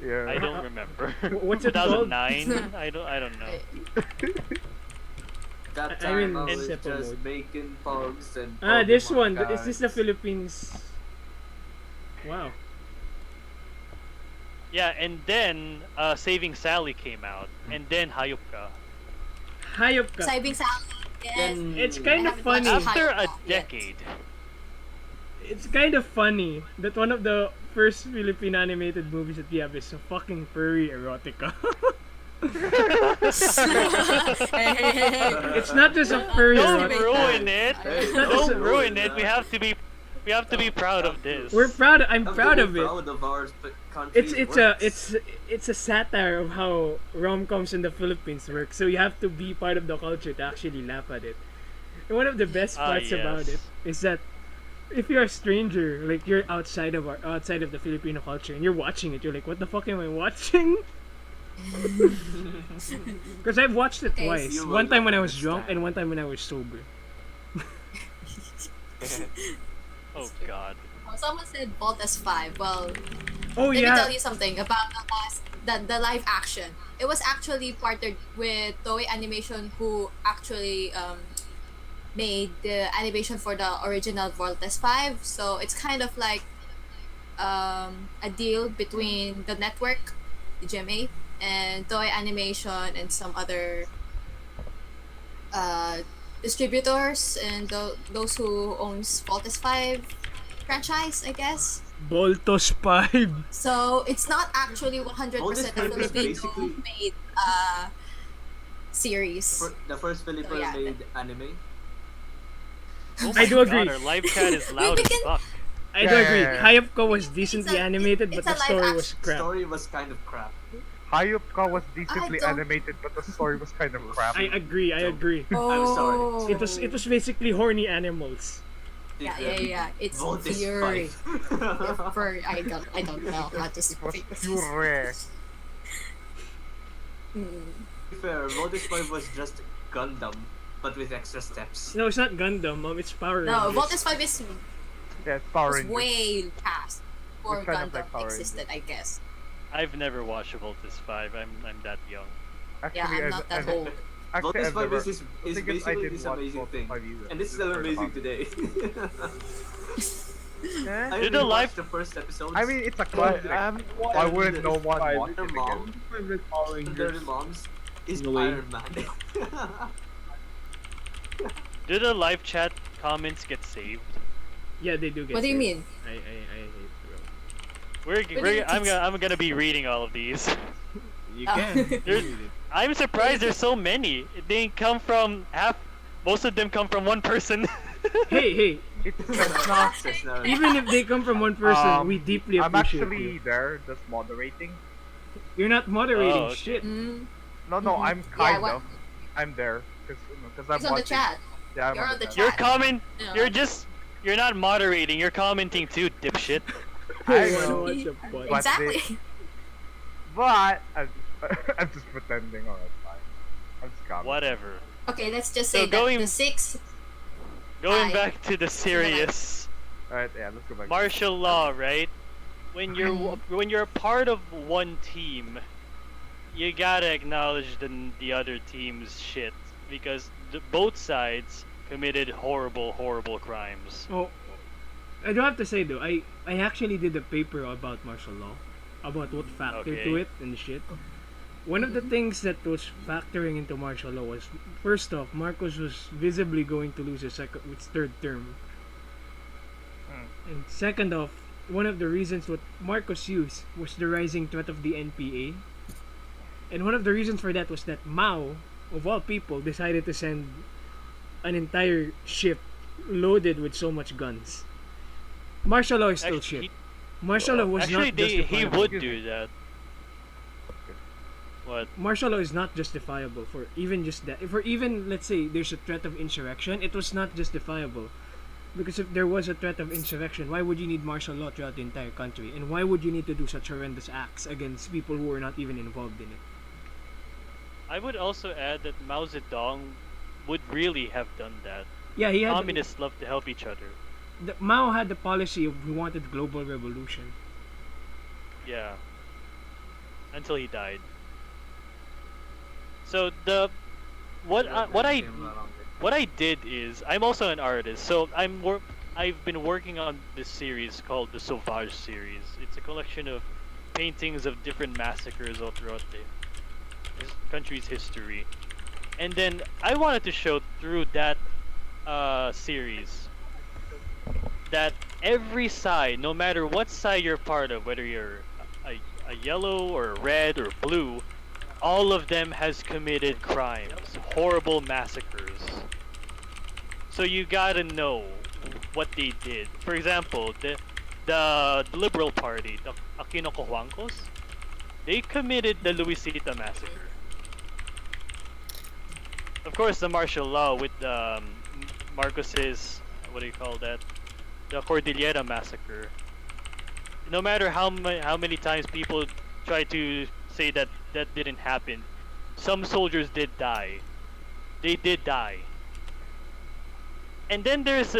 Yeah. I don't remember. What's it called? 2009? I don't know. That I time mean, I was simple just mode. making pogs and This Pokemon one. Is this the cards. Philippines? Wow. Yeah, and then Saving Sally came out, and then Hayupka. Hayop ka. Saving Sally. Yes. Then It's I kind of haven't watched funny. After a Hayop yet. decade. It's kind of funny that one of the first Philippine animated movies that we have is a fucking furry erotica. Hey, hey, hey, hey. It's not just a furry Don't erotica. ruin it. Hey, Don't ruin it. We have to be proud of this. We're proud. I'm I'm proud very of it. proud of our country. It's a satire of how rom-coms in the Philippines work. So you have to be part of the culture to actually laugh at it. And one of the best parts about it is that if you're a stranger, like you're outside of the Filipino culture, and you're watching it, you're like, what the fuck am I watching? Because I've watched it Okay, twice. you will One time when I not was drunk, understand. and one time when I was sober. Oh God. Oh, someone said Voltes 5. Well, Oh let me yeah. tell you something about the live action. It was actually partnered with Toei Animation, who actually made the animation for the original Voltes 5. So it's kind of like a deal between the network, the GMA, and Toei Animation and some other distributors and those who owns Voltes 5 franchise, I guess. Boltos 5. So it's not actually 100% Voltes a 5 is Filipino basically- made series. The first Filipino yeah. made anime. Oh I my do God, agree. our live chat is loud We as can- fuck. I do agree. Yeah. Hayopko was decently It's a- animated, but it's the a live story was action crap. Story was kind of crap. Hayupka was decently I don't- animated, but the story was kind of crap. I agree. I agree. I'm sorry. It was basically horny animals. Yeah. It's Voltes fury. 5. Furry. I don't know how to It was speak. pure. Mm. To be fair, Voltes 5 was just Gundam, but with extra steps. No, it's not Gundam. It's Power Rangers. No, Voltes 5 is Yeah, it's Power was Rangers. way past before It's kind of Gundam like Power existed, I guess. I've never watched Voltes 5. I'm that young. Yeah, I'm not that old. Voltes I've 5 never- is the thing is, I basically didn't this watch amazing Voltes thing. 5 either. And it's Just still heard amazing about it. today. Eh? I Did the only live- watched the first episodes. I mean, it's a But classic. Why wouldn't no one watch Their it mom, again? Favorite Power their Rangers. moms is In a way. Iron Man. Did the live chat comments get saved? Yeah, they do get. What do you saved. mean? I hate bro. I'm gonna be reading all of these. You Oh. can. There's- I'm surprised there's so many. They come from most of them come from one person. Hey, It's Not just now. even if they come from one person, we deeply I'm appreciate actually you. there, just moderating. You're not moderating Oh, okay. shit. Mm. No, Mhm. I'm Yeah, kind what- of. I'm there because I'm He's on the watching. chat. Yeah, I'm You're on the chat. You're chat. comment. You're not moderating. You're commenting too, dipshit. I wanna know. watch a butt. But Exactly. But I'm just pretending. Alright, fine. I'm just commenting. Whatever. Okay, let's just So say that going- the 6. Going Hi. back to the serious Alright, yeah, let's go back. martial law, right? When you're a part of one team, you gotta acknowledge the other team's shit because both sides committed horrible crimes. Oh, I do have to say though, I actually did a paper about martial law, about what factored to Okay. it and shit. One of the things that was factoring into martial law was, first off, Marcos was visibly going to lose his third term. And second off, one of the reasons what Marcos used was the rising threat of the NPA. And one of the reasons for that was that Mao, of all people, decided to send an entire ship loaded with so much guns. Martial law is still Actually, shit. Martial law was Actually, not he justifiable. would do that. What? Martial law is not justifiable for even just that. For even, let's say, there's a threat of insurrection, it was not justifiable. Because if there was a threat of insurrection, why would you need martial law throughout the entire country? And why would you need to do such horrendous acts against people who were not even involved in it? I would also add that Mao Zedong would really have done that. Yeah, he had. Communists love to help each other. Mao had the policy of he wanted global revolution. Yeah. Until he died. So what I did is I'm also an artist. So I've been working on this series called the Sauvage series. It's a collection of paintings of different massacres all throughout the country's history. And then I wanted to show through that series that every side, no matter what side you're part of, whether you're a yellow or a red or blue, all of them has committed crimes, horrible massacres. So you gotta know what they did. For example, the Liberal Party, the Aquino Cojuangcos, they committed the Luisita massacre. Of course, the martial law with the Marcos's, what do you call that? The Cordillera massacre. No matter how many times people try to say that that didn't happen, some soldiers did die. They did die. And then there's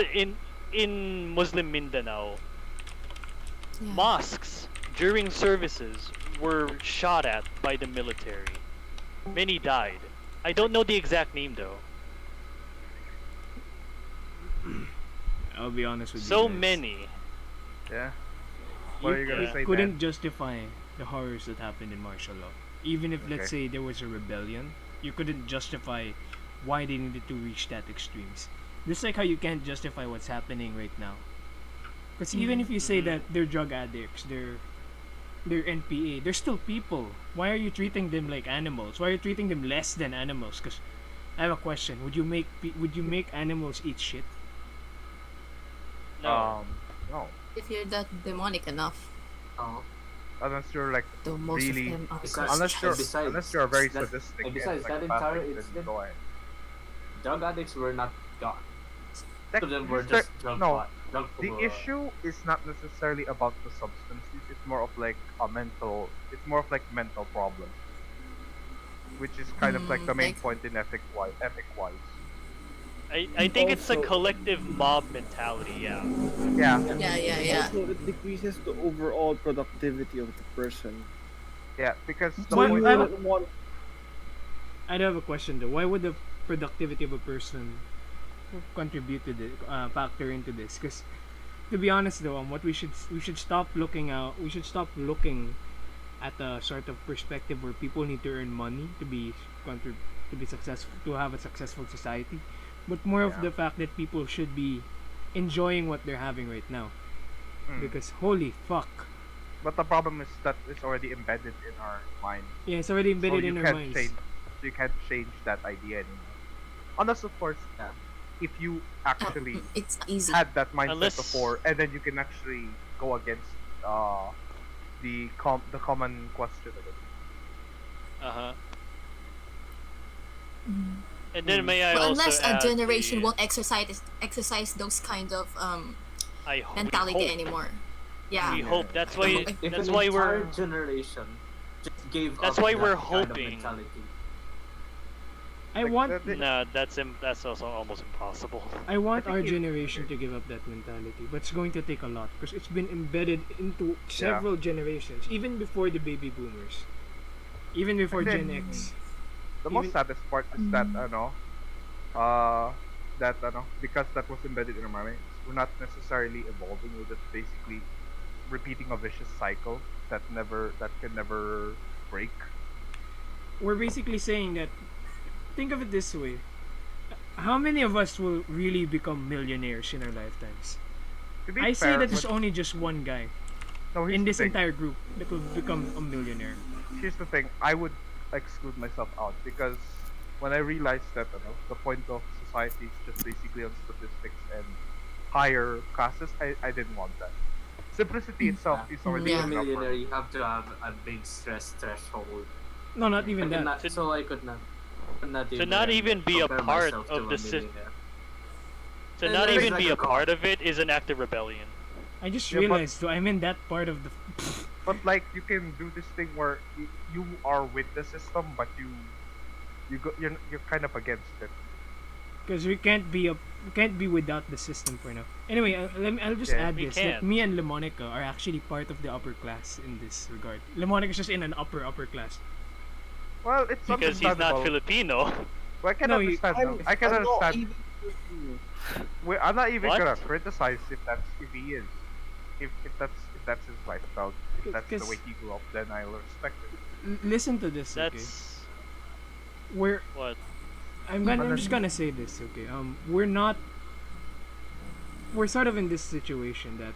in Muslim Mindanao, Yeah. mosques during services were shot at by the military. Many died. I don't know the exact name though. I'll be honest with you. So guys. many. Yeah. What are you gonna say, couldn't Dan? justify the horrors that happened in martial law. Even if, let's Okay. say, there was a rebellion, you couldn't justify why they needed to reach that extremes. Just like how you can't justify what's happening right now. Because even if you say that they're drug addicts, they're NPA, they're still people. Why are you treating them like animals? Why are you treating them less than animals? Because I have a question. Would you make animals eat shit? No. No. If you're that demonic enough, Oh. Unless you're like though most really, of them are Besides- Christians. unless you're very that- sadistic and besides, and that like entire then incident- go ahead. Drug addicts were not God. Like, Most of them were Mr. just drunk. No, drunk the issue is not necessarily about the substances. It's more of like a mental. It's more of like mental problem, which is kind of like the main like- point in epic wise. I think it's a Also- collective mob mentality, yeah. Yeah. Yeah. Also, it decreases the overall productivity of the person. Yeah, because the Why- So you point I- wouldn't want I do have a question though. Why would the productivity of a person contribute to this, factor into this? Because to be honest though, what we should stop looking at a sort of perspective where people need to earn money to be successful, to have a successful society, but more of Yeah. the fact that people should be enjoying what they're having right now. Mm. Because holy fuck, But the problem is that it's already embedded in our mind. yeah, it's already embedded so you in our can't minds. change. You can't change that idea anymore. Unless, of course, Yeah. if you actually It's easy. had that mindset Unless- before, and then you can actually go against the common question of it. Uh-huh. Mhm. And then may I Well, also unless a add generation the- won't exercise those kind of I hope, mentality we hope, anymore. Yeah. we hope. That's why If that's an why entire we're generation just gave That's up why that we're kind of hoping. mentality. I Like, want no, that's also almost impossible. I want think our you- generation to give up that mentality, but it's going to take a lot because it's been embedded into several generations, even before the baby boomers, even before And Gen then- X. The most Even- saddest part is that because that was embedded in our minds, we're not necessarily evolving. We're just basically repeating a vicious cycle that can never break. We're basically saying that. Think of it this way: how many of us will really become millionaires in our lifetimes? To be I say fair, that there's but- only just one guy no, here's in the this thing. entire group that will become a millionaire. Here's the thing. I would exclude myself out because when I realized that the point of society is just basically on statistics and higher classes, I didn't want that. Simplicity itself is To already be a Yeah. good enough for millionaire, me. you have to have a big stress threshold. No, not even that. So I could not. To not even be a compare part myself of to the a system. millionaire. To And not there's even like be a a part of it is an act of rebellion. I just Yeah, but- realized though I'm in that part of the. But like you can do this thing where you are with the system, but you're kind of against it. Because we can't be without the system for now. Anyway, I'll just Yeah, add we this that can't. me and Lemonica are actually part of the upper class in this regard. Lemonica's just in an upper class. Well, it's Because he's not understandable. Filipino. Well, I can No, understand. I can I'm not understand. even- I'm not even What? gonna criticize if he is, if that's his lifestyle. that's the 'Cause- way he grew up, then I'll respect it. Listen to this, okay? That's We're what. I'm just gonna say this, okay? We're sort of in this situation that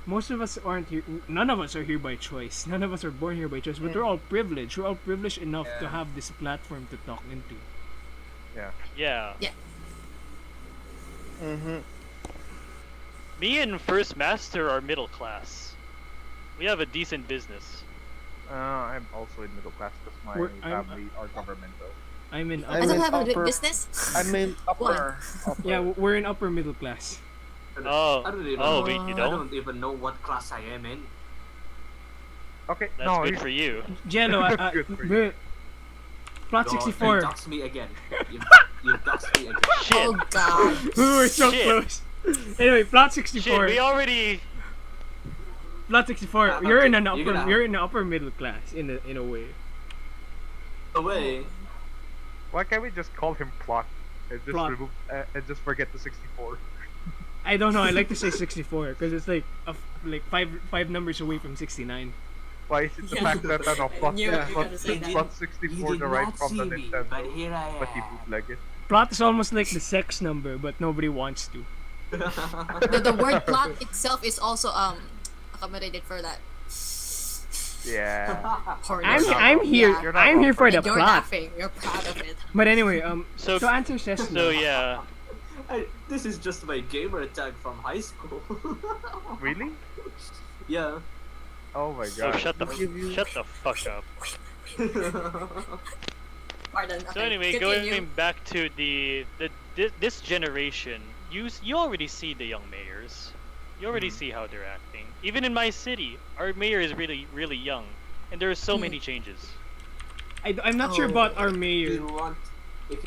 most of us aren't here. None of us are here by choice. None of us are born here by choice. But we're all privileged. We're all privileged enough to have this platform to talk into. Yeah. Yeah. Yeah. Mm-hmm. Me and First Master are middle class. We have a decent business. I'm also in middle class because my I'm- family are governmental. I'm in. I I Upper, don't mean, have a upper- business. I mean, upper. yeah, we're in upper middle class. Oh. I don't even Oh, know. wait, you I don't? don't even know what class I am in. Okay, That's no, good he's- for you. Jello, Good for you. bro, plot You 64. doxed me again. You doxed me again. Shit. Oh god. We were so Shit. close. Anyway, plot Shit, 64. we already. Plot 64. Yeah, You're okay, in an you're upper. gonna- You're in an upper middle class in a way. Away. Why can't we just call him plot and just Plot. remove and just forget the 64? I don't know. I like to say 64 because it's like like five numbers away from 69. Why is it the Yeah. fact that plot, knew you were plot, gonna say that. plot You 64 did derived not from see the me, Nintendo, but here I but he am. bootleg it? Plot is almost like the sex number, but nobody wants to. The word plot itself is also accommodated for that. Yeah. Horror. I'm here. Yeah. You're not I'm here for the And you're plot. laughing. You're proud of it. But anyway, So- to answer Cessna, So yeah. This is just my gamer tag from high school. Really? Yeah. Oh my So god. shut the fuck up. Pardon. So Okay, anyway, continue. going back to this generation, you already see the young mayors. You already see how they're acting. Even in my city, our mayor is really young, and there are so many changes. I'm not sure about our If mayor. you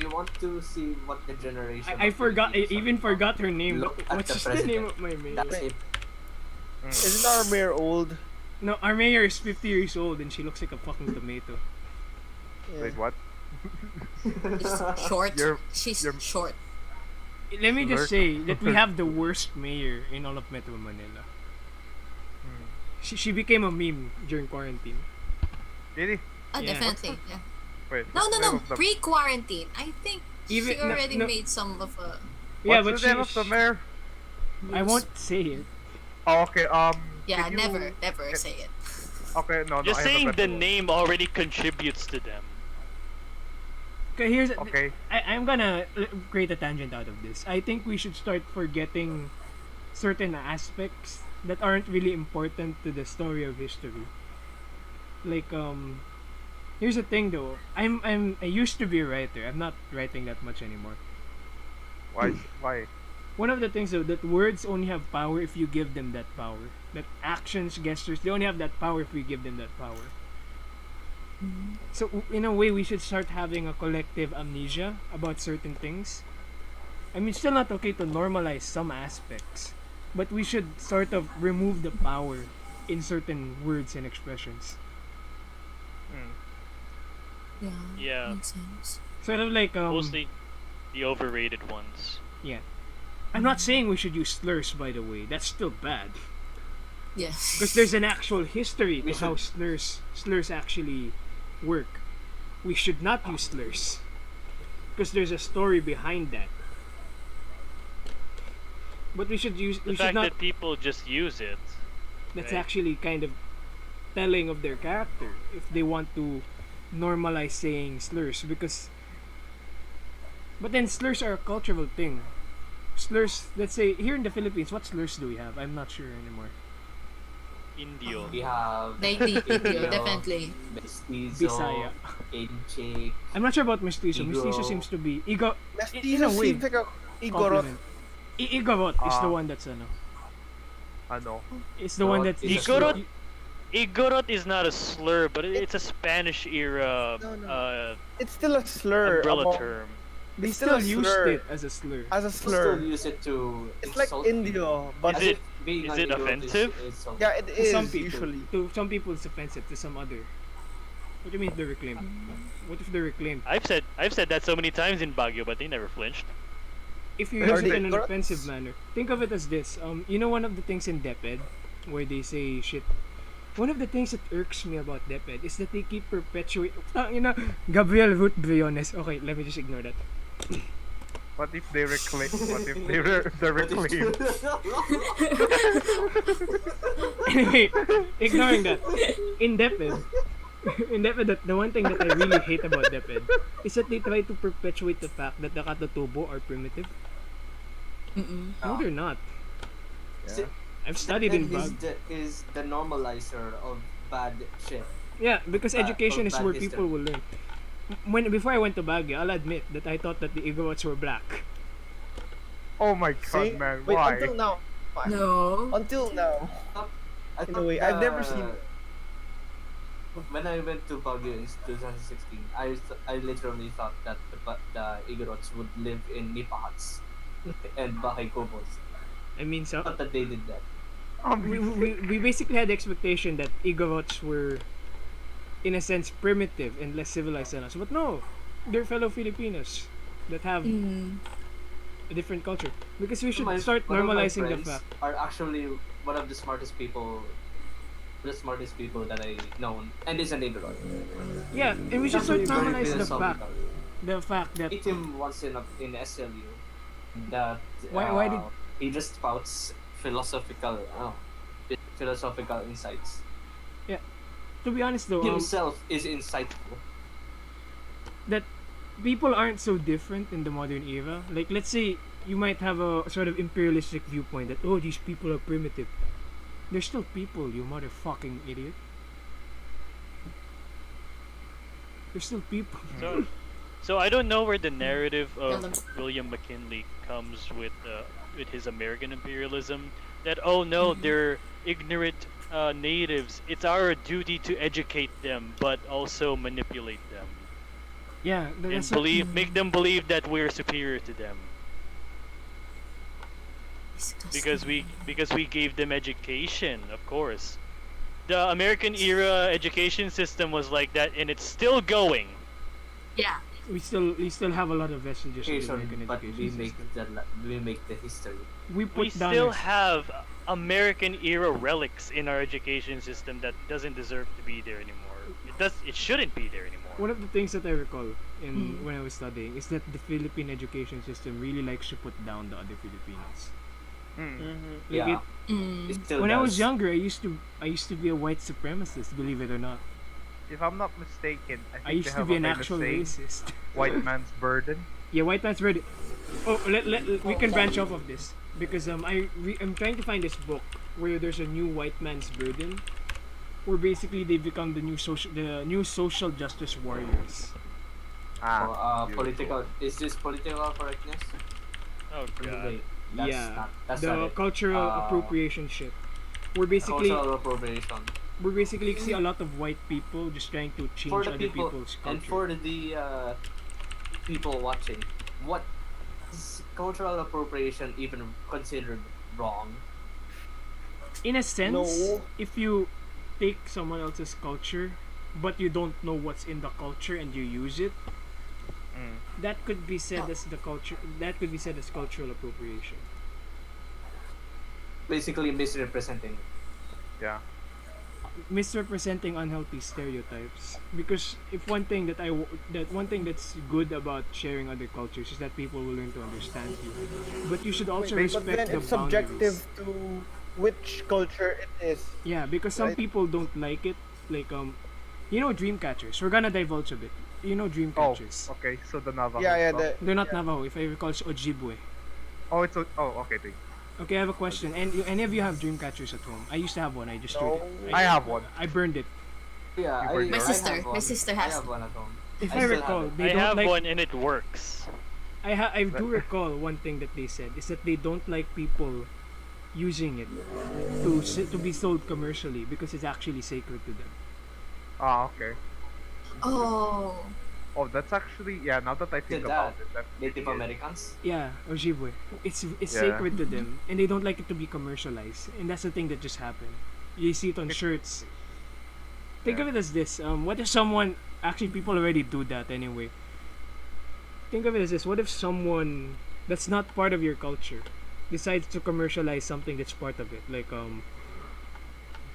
want to see what the generation. I of forgot. I Filipinos are even like, forgot her name. Look at What's the the name president. of my mayor? That's it. Isn't our mayor old? No, our mayor is 50 years old and she looks like a fucking tomato. Yeah. Wait, what? She's short. You're- She's you're- short. Let me just Lurk. say that we have the worst mayor in all of Metro Manila. Hmm. She became a meme during quarantine. Really? Oh, Yeah. definitely. Yeah. Wait. No, what's no, the name no. of the- Pre-quarantine. I think Even- she already no. made some of a. Yeah, What's but the name of the mayor? I won't say it. Oh, okay. Yeah, can you- never say it. Okay, no, no. Just I have a saying the better one. name already contributes to them. Okay, here's Okay. I'm gonna create a tangent out of this. I think we should start forgetting certain aspects that aren't really important to the story of history. Like here's the thing though. I used to be a writer. I'm not writing that much anymore. Why? Why? One of the things though, that words only have power if you give them that power. That actions, gestures, they only have that power if we give them that power. So in a way, we should start having a collective amnesia about certain things. I mean, it's still not okay to normalize some aspects, but we should sort of remove the power in certain words and expressions. Yeah. Yeah. Makes sense. Sort of like Mostly the overrated ones. yeah. I'm not saying we should use slurs, by the way. That's still bad. Yes. Because there's an actual history to We how slurs actually work. We should not use slurs. Because there's a story behind that. But we should use The we should fact not that people just use it. that's right. actually kind of telling of their character if they want to normalize saying slurs because but then slurs are a cultural thing. Slurs, let's say here in the Philippines, what slurs do we have? I'm not sure anymore. Indio. We have They did Indio, definitely. Mestizo, Bisaya. Inchik. I'm not sure about Mestizo. Igo. Mestizo seems to be in a Mestizo way seems like a Igorot. compliment. Igorot is the one that's Ano? it's the one that's Igorot is a Igorot? Igorot is not a slur, but it's a Spanish era No. It's still a slur. umbrella among- term. they It's still a still used slur. it as a slur. As a People slur. still use it to It's like insult Indio, but Is it- being is an it Igorot offensive? is something. yeah, it is some people. usually. To some people it's offensive, to some other. What do you mean if they're reclaimed? What if they're reclaimed? I've said that so many times in Baguio, but they never flinched. If you Are use it they in an Igorots? offensive manner, think of it as this. You know one of the things in DepEd where they say shit one of the things that irks me about DepEd is that they keep perpetuating. Gabriel Ruth Briones. Okay, let me just ignore that. What if they reclaim? What if they reclaim? Anyway, ignoring that. In DepEd, that the one thing that I really hate about DepEd is that they try to perpetuate the fact that the Katutubo are primitive. No, they're not. Yeah. I've studied in is Bag. is the normalizer of bad shit. Yeah, because education of is bad where history. people will learn. Before I went to Baguio, I'll admit that I thought that the Igorots were black. Oh my god, See? man! Wait, Why? until now. No. Until now. I In a thought way, I've never seen. When I went to Baguio in 2016, I literally thought that the Igorots would live in nipa huts and bahay kubos. I mean, so Not that they did that. we basically had the expectation that Igorots were, in a sense, primitive and less civilized than us. But no, they're fellow Filipinos that have a different culture. Because we should start One of my normalizing the friends fact. are actually one of the smartest people that I known, and is an Igorot. Yeah, and we should start Actually very normalize philosophical. the fact that Meet him once in SLU. That Why did- he just spouts philosophical insights. to be honest though, Himself is insightful. that people aren't so different in the modern era. Like, let's say you might have a sort of imperialistic viewpoint that, oh, these people are primitive. They're still people, you motherfucking idiot. They're still people. So I don't know where the narrative of them. William McKinley comes with his American imperialism. That, oh no, they're ignorant natives. It's our duty to educate them, but also manipulate them Yeah, and that's what- make them believe that we're superior to them Disgusting. because we gave them education, of course. The American era education system was like that, and it's still going. Yeah. we still have a lot of vestiges of the American But education system. we make the history. We We put down still our- have American era relics in our education system that doesn't deserve to be there anymore. It shouldn't be there anymore. One of the things that I recall when I was studying is that the Philippine education system really likes to put down the other Filipinos. Like Yeah. it, It still when I was does. younger, I used to be a white supremacist, believe it or not. If I'm not mistaken, I think used they to have be a an famous actual saying, racist. "White man's burden." Yeah, white man's ready. Oh, we can branch off of this because I'm trying to find this book where there's a new white man's burden, where basically they become the new social justice warriors. Political. Is this political correctness? Oh god. Wait, that's Yeah, not. That's the not it. cultural appropriation shit. We're basically Cultural appropriation. see a lot of white people just trying to change For the other people people's and culture. for the people watching, what is cultural appropriation even considered wrong? In a sense, No. if you take someone else's culture, but you don't know what's in the culture and you use it, that could be said as the culture. That could be said as cultural appropriation. Basically misrepresenting. Yeah. Misrepresenting unhealthy stereotypes. Because if one thing one thing that's good about sharing other cultures is that people will learn to understand you. But you should also But respect then the it's subjective boundaries. to which culture it is. Yeah, because some Right. people don't like it. Like dream catchers. We're gonna divulge a bit. Dream Oh, catchers. okay. So the Navajo. Yeah, stuff. They're not Navajo. If I recall, it's Ojibwe. Okay. Thank you. Okay, I have a question. And any of you have dream catchers at home? I used to have one. I just threw it. No. I have one. I burned it. Yeah, You burned My yours? sister. have one. My sister has I have one at home. If I I, still recall, have it. they I don't have like. one and it works. I do recall one thing that they said is that they don't like people using it to be sold commercially because it's actually sacred to them. Okay. Oh. Oh, that's actually now that I think Did about that it, that's Native really it. Americans. Yeah, Ojibwe. It's Yeah. sacred to them, and they don't like it to be commercialized, and that's the thing that just happened. You see it on shirts. Think of it as this: what if someone people already do that anyway. Think of it as this: what if someone that's not part of your culture decides to commercialize something that's part of it, like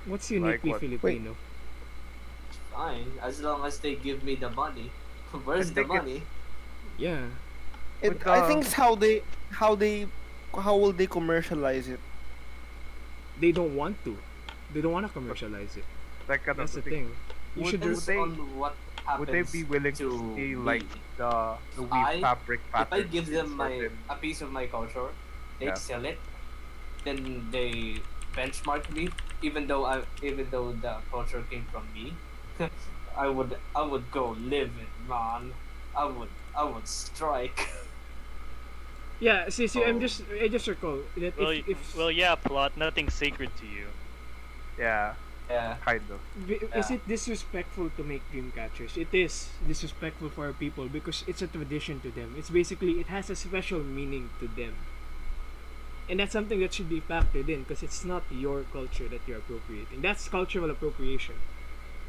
What's uniquely what? Filipino? Fine, as long as they give me the money. Where's the think it's- money? Yeah. With I the- think it's how will they commercialize it? They don't want to. They don't want to commercialize it. Like That's the thing. You Would should they- just Depends on what happens Would they be willing to to see me. like the I- weave fabric If I patterns? give them in my certain- a piece of my culture, they Yeah. sell it, then they benchmark me, even though the culture came from me. I would go live it, man. I would strike. Yeah, see, Oh. I just recall that Well, if well, yeah, plot. Nothing's sacred to you. Yeah, Yeah. kind of. is Yeah. it disrespectful to make dream catchers? It is disrespectful for our people because it's a tradition to them. It's basically it has a special meaning to them, and that's something that should be factored in because it's not your culture that you're appropriating. That's cultural appropriation.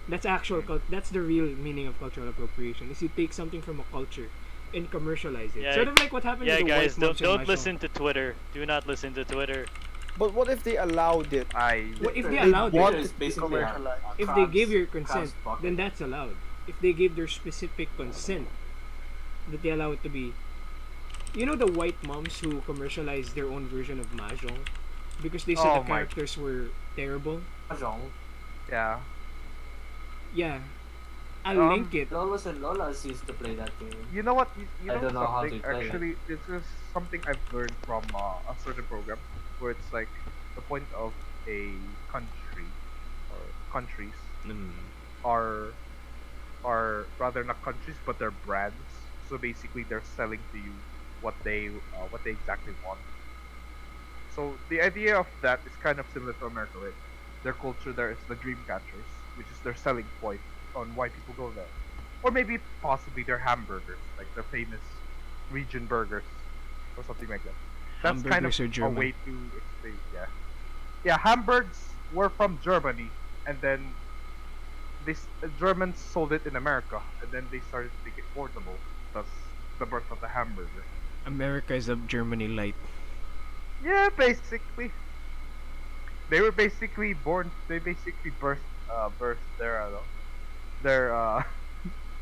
That's actual That's the real meaning of cultural appropriation. Is you take something from a culture and commercialize it. Yeah, Sort of like what happened Yeah, to the guys, white monks in don't Mahjong. listen to Twitter. Do not listen to Twitter. But what if they allowed it? What if they They allowed want it? it to be commercialized. If they gave your consent, then that's allowed. If they gave their specific consent, that they allow it to be. You know the white moms who commercialized their own version of Mahjong because they said Oh the my- characters were terrible. Mahjong. Yeah. Yeah, I'll Um, link it. Lolas and Lolas used to play that game. You know what? You I know don't know how something? to play it. Actually, this is something I've learned from a certain program where it's like the point of a country or countries are rather not countries but they're brands. So basically, they're selling to you what they exactly want. So the idea of that is kind of similar to America, right? Their culture there is the dream catchers, which is their selling point on why people go there. Or maybe possibly their hamburgers, like the famous region burgers or something like that. That's Hamburgers are kind of German. a way to explain, yeah. Yeah, Hamburgs were from Germany, and then the Germans sold it in America, and then they started to make it portable. Thus, the birth of the hamburger. America is a Germany light. Yeah, basically. They were basically born. They basically birthed their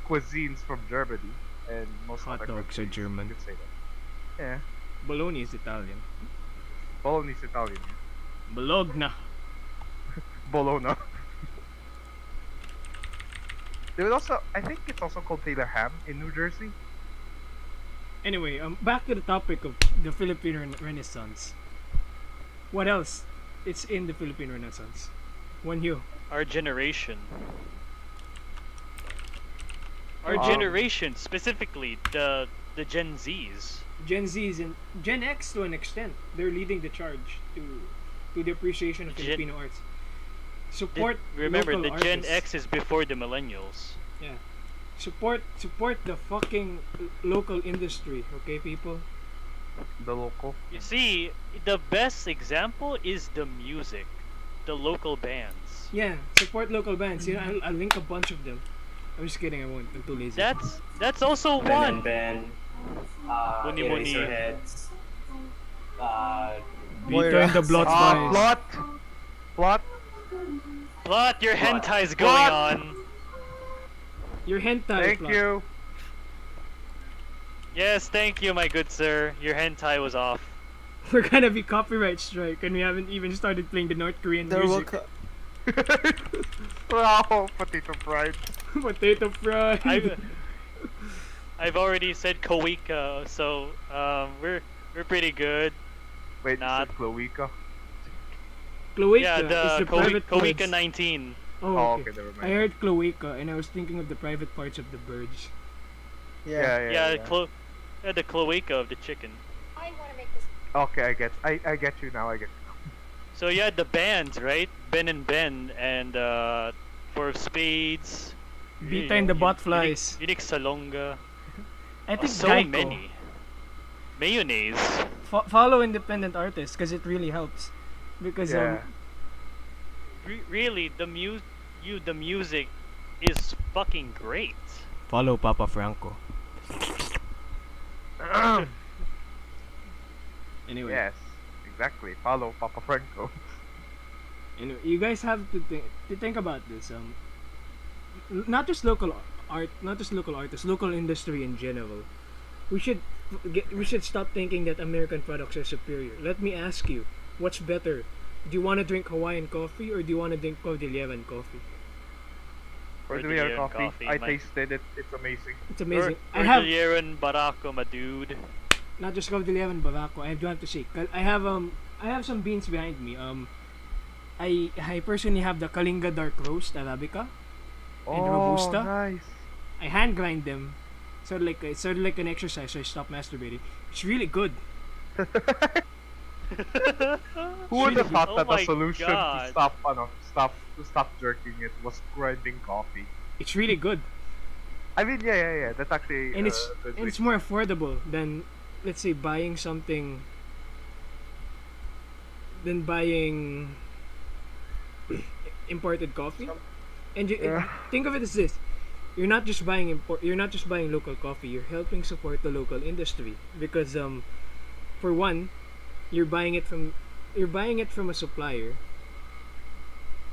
cuisines from Germany, and most Hot other dogs are countries, German. You could say that. Yeah, Bologna is Italian. Bologna is Italian. Bologna. Bologna. There was also, I think it's also called Taylor ham in New Jersey. Anyway, back to the topic of the Philippine Renaissance. What else? It's in the Philippine Renaissance. One you. Our generation. Our Um, generation, specifically the Gen Zs. Gen Z's and Gen X to an extent. They're leading the charge to the appreciation of Gen- Filipino arts. Support Remember, local the Gen artists. X is before the millennials. Yeah. Support the fucking local industry, okay, people? The local. You see, the best example is the music, the local bands. Yeah, support local bands. You know, I'll link a bunch of them. I'm just kidding. I won't. I'm too lazy. That's also Ben one. and Ben. Muni Muni. Eraserheads. Vito and the Blot Ah, Boys. plot. Plot, your What? hentai's going What? on. Your hentai Thank plot. you. Yes, thank you, my good sir. Your hentai was off. We're gonna be copyright strike, and we haven't even started playing the North Korean There will music. Wow, potato fried. Potato fry. I've already said Kowika, so we're pretty good. Wait, Not. is it Cloaca? Cloaca Yeah, is the the private Kowika parts. 19. Oh, Oh, okay. okay, never I mind. heard cloaca, and I was thinking of the private parts of the birds. Yeah. Yeah, the cloaca of the chicken. Okay, I get you now. I get. So yeah, the bands, right? Ben and for spades. Beta and the Botflies. Unique Salonga. I think So Geico. many. Mayonnaise. Follow independent artists, because it really helps. Because Yeah. Really, the music is fucking great. follow Papa Franco. Anyway. Yes, exactly. Follow Papa Franco. You guys have to think about this. Not just local art, not just local artists, local industry in general. We should stop thinking that American products are superior. Let me ask you, what's better? Do you want to drink Hawaiian coffee or do you want to drink Cordilleran coffee? Cordilleran coffee. I my- tasted it. It's amazing. It's amazing. I have Cordilleran Barako, my dude. not just Cordilleran Barako. I do have to say, I have some beans behind me. I personally have the Kalinga Dark Roast Arabica and Robusta. Nice. I hand grind them, it's sort of like an exercise. So I stop masturbating. It's really good. Who would have thought Oh that my the solution God. to stop jerking it was grinding coffee? It's really good, I mean, yeah. That's actually and it's good and it's reason. more affordable than, let's say, buying something. Than buying imported coffee. And think of it as this: you're not just buying local coffee. You're helping support the local industry because for one, you're buying it from a supplier,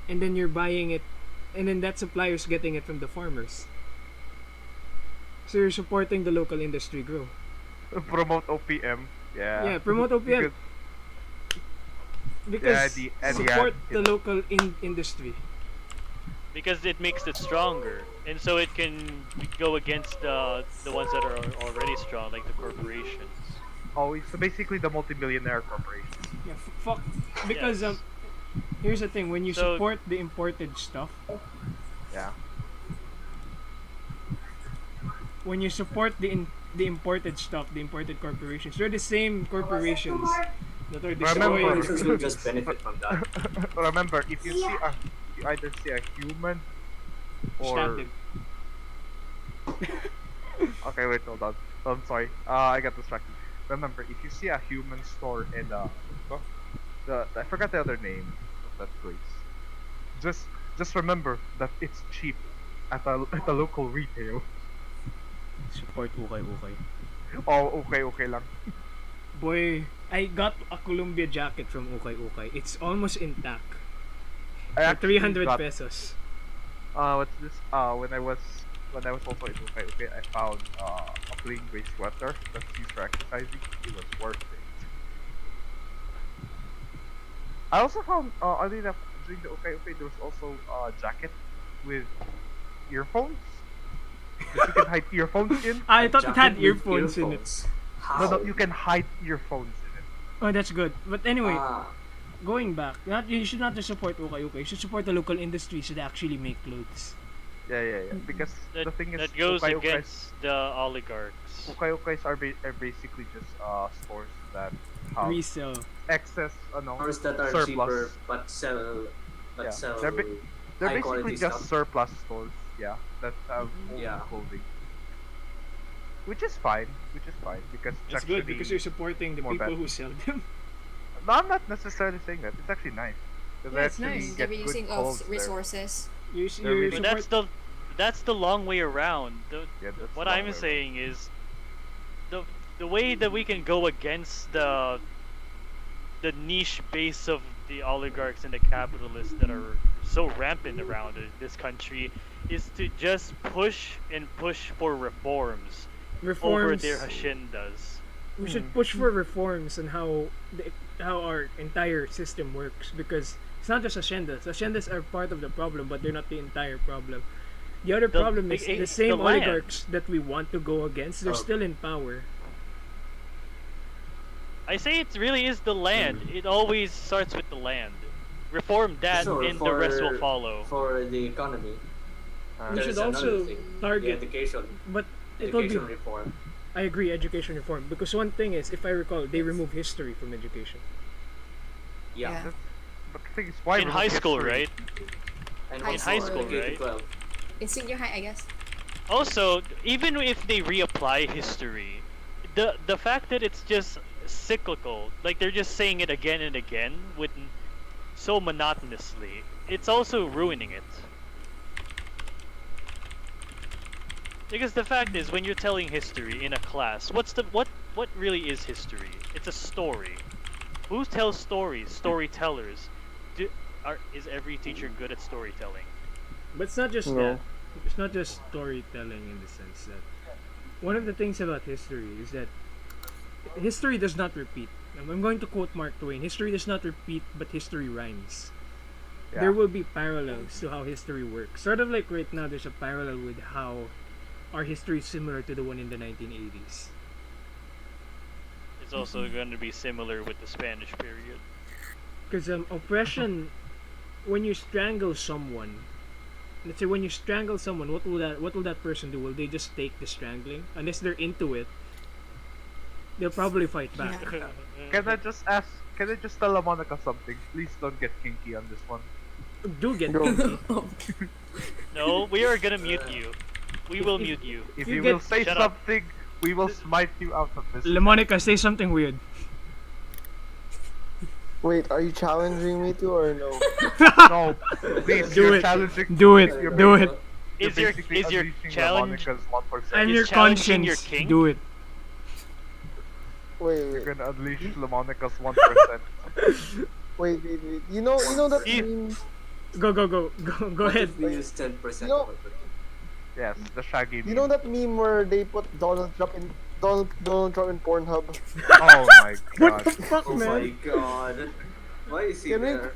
and then that supplier's getting it from the farmers. So you're supporting the local industry grow. Promote OPM. Yeah. Yeah, promote OPM because and support yeah, the local industry. Because it makes it stronger, and so it can go against the ones that are already strong, like the corporations. Oh, so basically the multimillionaire corporation. Yeah, fuck. Because Yes. here's the thing: when you So- support the imported stuff, Yeah. when you support the imported stuff, the imported corporations, they're the same corporations that are destroying. Remember- Corporations will just benefit from that. Remember, if you either see a human Stab or them. okay, wait, hold on. I'm sorry. I got distracted. Remember, if you see a human store in I forgot the other name of that place. Just remember that it's cheap at a local retail. Support ukay. Oh, okay lang. Boy, I got a Columbia jacket from Ukay. It's almost intact. I For actually 300 got, pesos. what's this? When I was also in okay, I found a plain gray sweater that's used for exercising. It was worth it. I also found during the okay, there was also a jacket with earphones. That you can hide earphones in. I thought it had Jacket with earphones in it. earphones. How? No, you can hide earphones in it. Oh, that's good. But anyway, Ah, going back, you should not just support Ukay. You should support the local industries that actually make clothes. Yeah. Because That, the thing is, that goes ukay-ukays- against the oligarchs. ukay-ukays are basically just stores that have Resell. excess stores that are surplus. cheaper but sell Yeah. sell They're high basically quality just stuff. surplus stores, yeah, that have old Yeah. clothing. Which is fine because it's It's actually good because you're supporting the more people better. who sell them. No, I'm not necessarily saying that. It's actually nice. 'Cause Yeah, I it's actually nice. The get good reusing clothes of there. resources. You They're really- But support. that's the long way around. Yeah, that's What the long I'm way saying is the way that we can go against the niche base of the oligarchs and the capitalists that are so rampant around this country is to just push for reforms over Reforms. their haciendas. We should push for reforms on how our entire system works, because it's not just haciendas. Haciendas are part of the problem, but they're not the entire problem. The other The- problem is the the same land. oligarchs that we want to go against. They're Oh. still in power. I say it really is the land. It always starts with the land. Reform that, So, and the rest will for- follow. For the economy, We there should is another also thing, target, the education but it will be. education reform. I agree, education reform, because one thing is, if I recall, they remove history from education. Yeah. Yeah. But the thing is, why In remove high school, history? right? And In also high school, K to right? 12. In senior high, I guess. Also, even if they reapply history, the fact that it's just cyclical, like they're just saying it again and again with so monotonously, it's also ruining it. Because the fact is, when you're telling history in a class, what really is history? It's a story. Who tells stories? Storytellers. is every teacher good at storytelling? But it's not just No. that. It's not just storytelling in the sense that one of the things about history is that history does not repeat. I'm going to quote Mark Twain: "History does not repeat, but history rhymes." Yeah. There will be parallels to how history works. Sort of like right now, there's a parallel with how our history is similar to the one in the 1980s. It's also going to be similar with the Spanish period. Because oppression, when you strangle someone, let's say when you strangle someone, what will that person do? Will they just take the strangling? Unless they're into it, they'll probably fight back. Yeah. Can I just ask? Can I just tell Monica something? Please don't get kinky on this one. Do get Go. kinky. No, we are gonna mute you. We will mute you. If You you get- will say Shut up. something, we will smite you out of this. Monica, say something weird. Wait, are you challenging me to or no? No, please, Do you're it. challenging. Do it. You're Do basically- it. You're Is your basically is your unleashing challenge? Monica's 1%. I'm Is your challenging your conscience. king? Do it. Wait, You're wait, gonna unleash Monica's 1%. wait. You know that You- meme? Go ahead. We use 10% No. of it. Yes, the Shaggy You meme. know that meme where they put Donald Trump in Pornhub? Oh my What god. the fuck, Oh my man? god. Why is he Can we, there?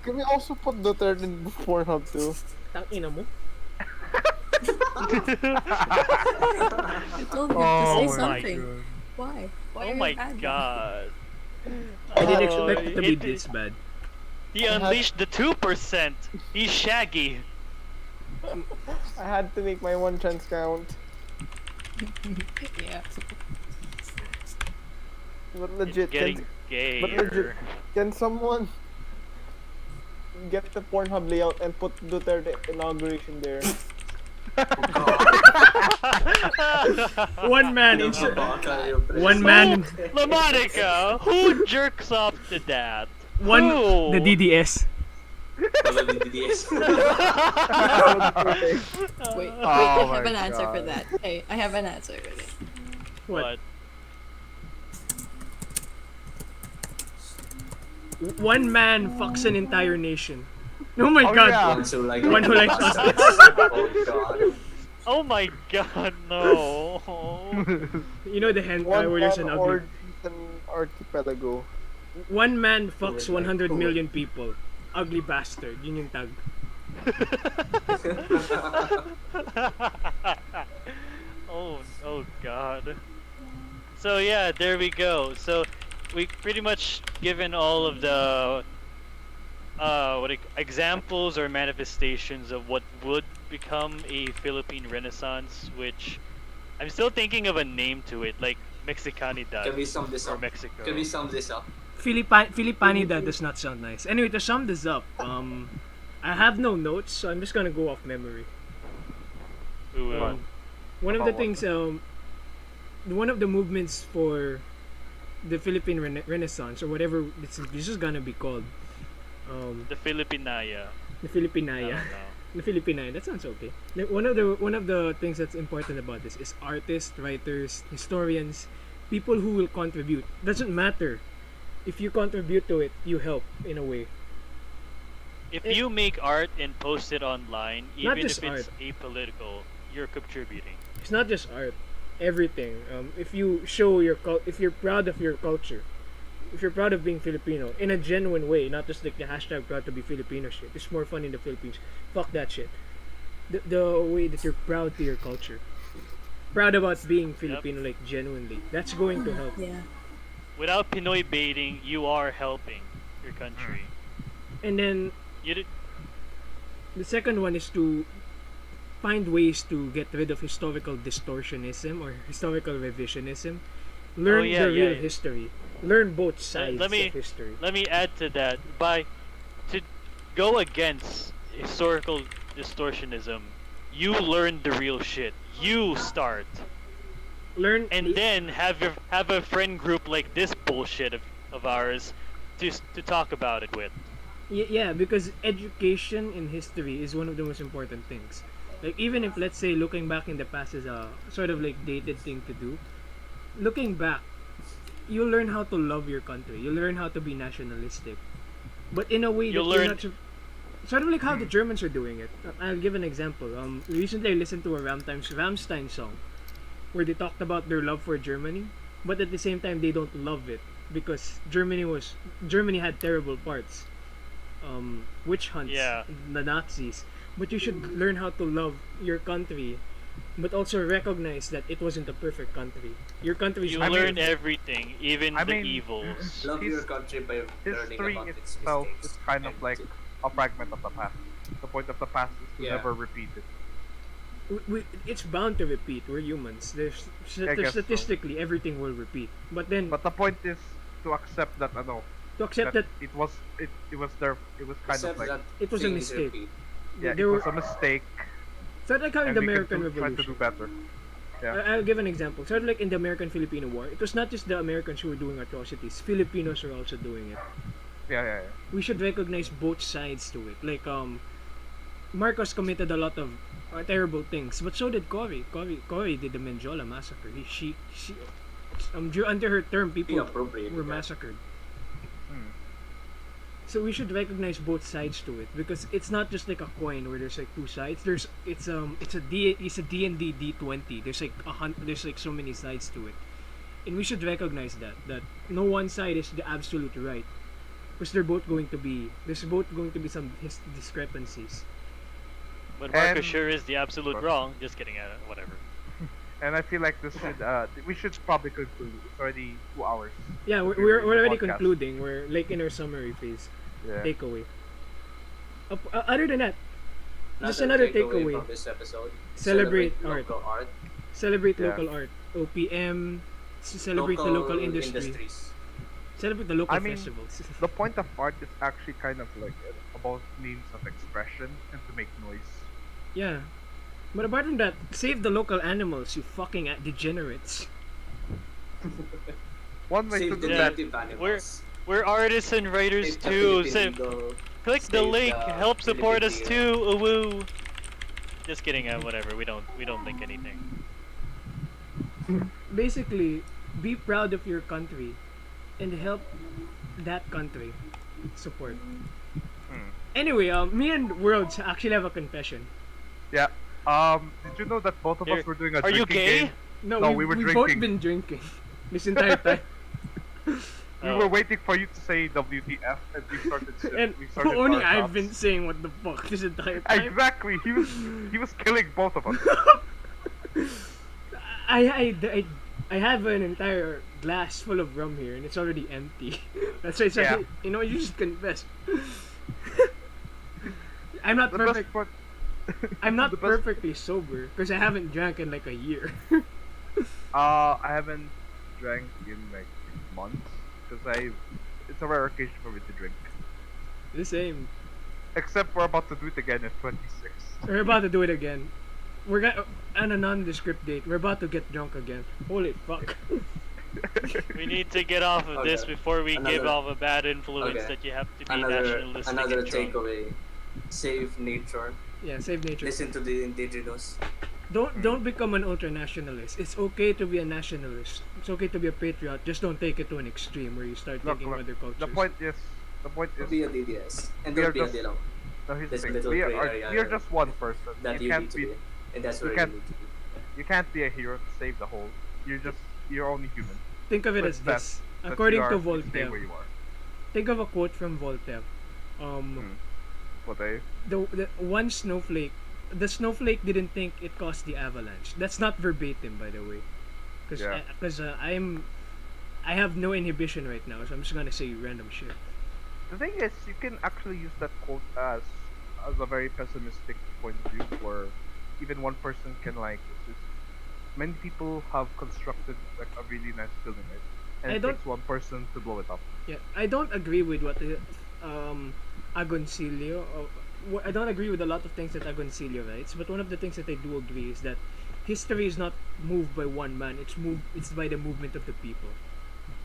can we also put Duterte in Pornhub too? Tangina mo. I told him to Oh say my something. god. Why? Why Oh are my you mad? god. I didn't Oh, expect it to be it- this bad. He unleashed the 2%. He's Shaggy. I had to make my one chance count. Yeah. But It's legit, getting gayer. can someone get the Pornhub layout and put Duterte inauguration there? One man in one man LaMonica, who jerks off to that? one Who? the DDS. Wait, Oh I my have an answer for God. that. Hey, I have an answer for that. What? One man fucks an entire nation. Oh my Oh, god. yeah. One who likes us. Oh god. Oh my god, no. You know the hentai One where there's man an ugly. orgies an archipelago. One man fucks 100 million people. Ugly bastard. Yun yung tag. oh god. So yeah, there we go. So we pretty much given all of the examples or manifestations of what would become a Philippine Renaissance, which I'm still thinking of a name to it, like Mexicanidad Can we sum this or up? Mexico. Can we sum this up? Filipanida does not sound nice. Anyway, to sum this up, I have no notes, so I'm just gonna go off memory. Ooh, One of the About what? things, one of the movements for the Philippine Renaissance, or whatever this is gonna be called, the Filipinaya. the I Filipinaya. don't know. The Filipinaya, that sounds okay. One of the things that's important about this is artists, writers, historians, people who will contribute. Doesn't matter if you contribute to it, you help in a way. If you make art and post it online, Not even just if it's apolitical, you're contributing. It's not just art, everything. If you show if you're proud of your culture, if you're proud of being Filipino in a genuine way, not just like the hashtag proud to be Filipino shit. It's more fun in the Philippines. Fuck that shit. The way that you're proud to your culture, proud about being Filipino, like genuinely, that's going to help. Yeah. Without Pinoy baiting, you are helping your country. And then You did. the second one is to find ways to get rid of historical distortionism or historical revisionism. Learn yeah, the real yeah. history. Learn both sides let me- of history. Let me add to that. To go against historical distortionism, you learn the real shit. You start, Learn and then have a friend group like this bullshit of ours to talk about it with. Yeah, because education in history is one of the most important things. Like, even if, let's say, looking back in the past is a sort of like dated thing to do, looking back, you learn how to love your country. You learn how to be nationalistic. but in a way You that you're learn- not sort of like how the Germans are doing it. I'll give an example. Recently I listened to a Rammstein song where they talked about their love for Germany, but at the same time they don't love it because Germany had terrible parts, witch hunts, Yeah. the Nazis. But you should learn how to love your country, but also recognize that it wasn't a perfect country. Your country is You I mean- learn everything, even I the mean- evils. Love His- your country by learning History about its itself mistakes. is kind of and like a fragment of the past. The point of the past is to Yeah. never repeat it. It's bound to repeat. We're humans. I guess so. Statistically, everything will repeat. But then But the point is to accept that to accept that it was kind except of like that it was a things mistake. repeat. yeah, it there was were a mistake. sort of like how in And the we can American try to Revolution. do better. Yeah. I'll give an example. Sort of like in the American Filipino War, it was not just the Americans who were doing atrocities. Filipinos are also doing it. Yeah. We should recognize both sides to it. Like Marcos committed a lot of terrible things, but so did Cory. Cory did the Menjola massacre. She under her term, He people appropriated were that. massacred. Hmm. So we should recognize both sides to it because it's not just like a coin where there's like two sides. It's a D&D D20. There's like so many sides to it, and we should recognize that no one side is the absolute right because there's both going to be some discrepancies. But Marcus And- sure is the absolute wrong. Just kidding. Whatever. And I feel like this should we should probably conclude. It's already 2 hours. Yeah, We're we're doing already the podcast. concluding. We're like in our summary phase. Yeah. Takeaway. Other than that, just another takeaway. from this episode. Celebrate art. local art. Celebrate Yeah. local art. OPM. Celebrate the local industry. industries. Celebrate the local I mean, festivals. The point of art is actually kind of like about means of expression and to make noise. Yeah. But apart from that, save the local animals, you fucking degenerates. One way to Save do the that. native animals. We're artists and writers Save the too. Philippine So Eagle. click the save link. the Help support us Philippine too. Woo. Just kidding. Whatever. We don't think anything. Basically, be proud of your country and help that country support. Hmm. Anyway, me and Worlds actually have a confession. Yeah. Did you know that both of You're- us were doing a Are you drinking gay? game? No, No, we we were both drinking. been drinking this entire time. We Oh. were waiting for you to say WTF and we started. And we started only our I've shots. been saying what the fuck this entire time. Exactly. He was killing both of us. I have an entire glass full of rum here and it's already empty. That's why it's Yeah. like, you know, you just confess. I'm not The perfect. best part. I'm not the best- perfectly sober because I haven't drank in like a year. I haven't drank in like months because it's a rare occasion for me to drink. The same. Except we're about to do it again at 26. We're about to do it again. We're gonna on a nondescript date. We're about to get drunk again. Holy fuck! We need to get off of Okay. this before we give Another- off a bad influence Okay. that you have to be Another nationalistic another and drunk. takeaway. Save nature. Yeah, save nature. Listen to the indigenous. Don't become an ultra-nationalist. It's okay to be a nationalist. It's okay to be a patriot. Just don't take it to an extreme where you start Look, taking look, other cultures. The point is, Don't be a DDS. And We don't are be a just- Dilaw. no, here's the There's a thing. little We gray are area just one person. That you you can't need to be be. And that's you where you can't- need to be. you can't be a hero to save the whole. You're only human. Think of it But as that- this. That According you are, to you stay Voltaire, where you are. think of a quote from Voltaire. What I The one snowflake, the snowflake didn't think it caused the avalanche. That's not verbatim, by the way, because Yeah. I have no inhibition right now, so I'm just gonna say random shit. The thing is, you can actually use that quote as a very pessimistic point of view, where even one person can like. Just, many people have constructed like a really nice building, right? And I it don't- takes one person to blow it up. Yeah, I don't agree with what Agoncillo. I don't agree with a lot of things that Agoncillo writes, but one of the things that I do agree is that history is not moved by one man. It's by the movement of the people.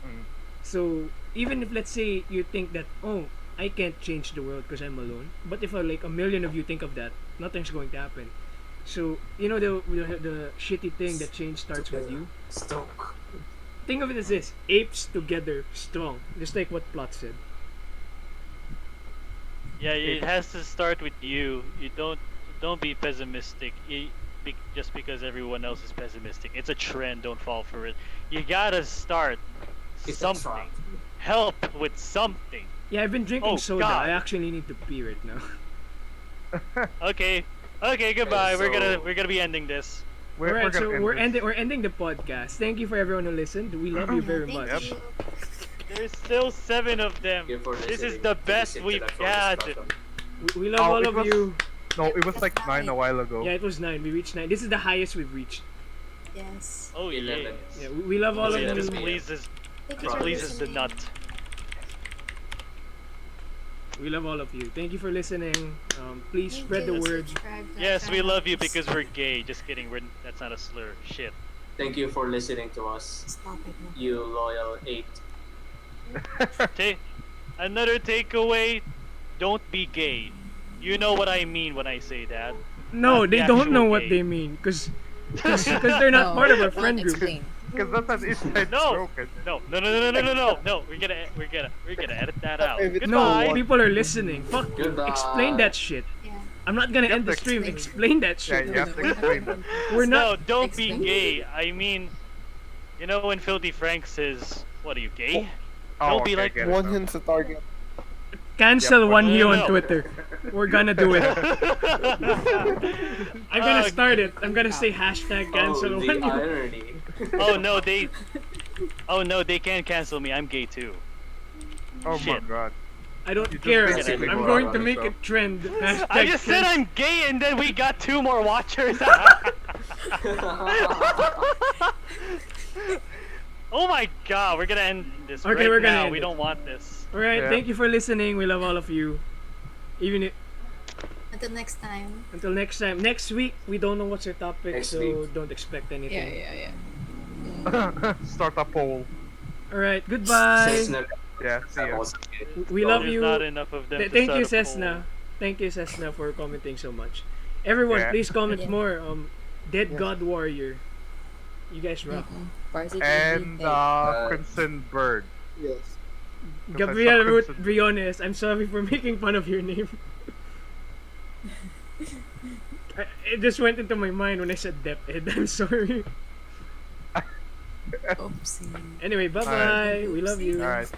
Mm. So even if let's say you think that I can't change the world because I'm alone, but if like a million of you think of that, nothing's going to happen. So you know the shitty thing that change starts with you. Stoke. Think of it as this: apes together, strong, just like what Plot said. Yeah, it has to start with you. You don't be pessimistic. Just because everyone else is pessimistic. It's a trend. Don't fall for it. You gotta start It's a something. trap. Help with something. Yeah, I've been drinking Oh, soda. God. I actually need to pee right now. Okay. Okay. Goodbye. Okay, so- We're gonna be ending this. Alright, gonna so end we're this. ending the podcast. Thank you for everyone who listened. We love you very Thank much. you. There's still 7 of them. Thank you for This is listening the to best this we've intellectual had. discussion. We love Oh, all it of was- you. No, it was like 9 a while ago. Yeah, it was 9. We reached 9. This is the highest we've reached. Yes. Oh 11. yes. Yeah, we love all of Okay, you. this pleases Thank you this for pleases the listening. nut. We love all of you. Thank you for listening. Please Thank spread you. the word. Subscribe to our Yes, we love you channels. because we're gay. Just kidding. That's not a slur. Shit. Thank you for listening to us, Stop it. No. you loyal 8. Another takeaway: don't be gay. You know what I mean when I say that. No, Not they the don't know actual what gay. they mean. Because they're not part of our friend group. Explain. Because that's an inside No. joke. No. No. We're gonna edit that out. If it's No, Goodbye. people are listening. Fuck you. Goodbye. Explain that shit. Yeah. I'm not gonna You have end the to stream. explain. Explain that Yeah, shit. you have to explain that. We're No, not. don't be Explain. gay. I mean, you know when Filthy Frank says, "What are you gay?" Oh, Don't be okay, like- get it One now. him's a target. Cancel Yep, one no, Hio no, on no. Twitter. We're gonna do it. I'm gonna Uh, start it. I'm gonna say hashtag cancel Oh, one the Hio. irony. Oh no, they can't cancel me. I'm gay too. Oh my Shit. god. I don't You just care. basically I'm go going out to on make a yourself. trend. Hashtag I just said cancel. I'm gay, and then we got 2 more watchers. Oh my god, we're gonna end this Okay, right we're gonna now. end We it. don't want this. Alright, Yeah. thank you for listening. We love all of you. Even if, Until next time. until next time. Next week, we don't know what's our topic, Next so week. don't expect anything. Yeah. Start a poll. Alright, goodbye. Cessna Yeah, see ya. was gay. We love There's you. not enough of them. to Thank you, start a poll. Cessna. Thank you, Cessna, for commenting so much. Everyone, Yeah. please comment Yeah. more. Dead God Warrior. You guys rock. And Crimson Bird. Yes. Gabriel Professor Ruth Crimson. Briones, I'm sorry for making fun of your name. It just went into my mind when I said Deped. I'm sorry. Oopsie. Anyway, bye bye. We love you. Alright.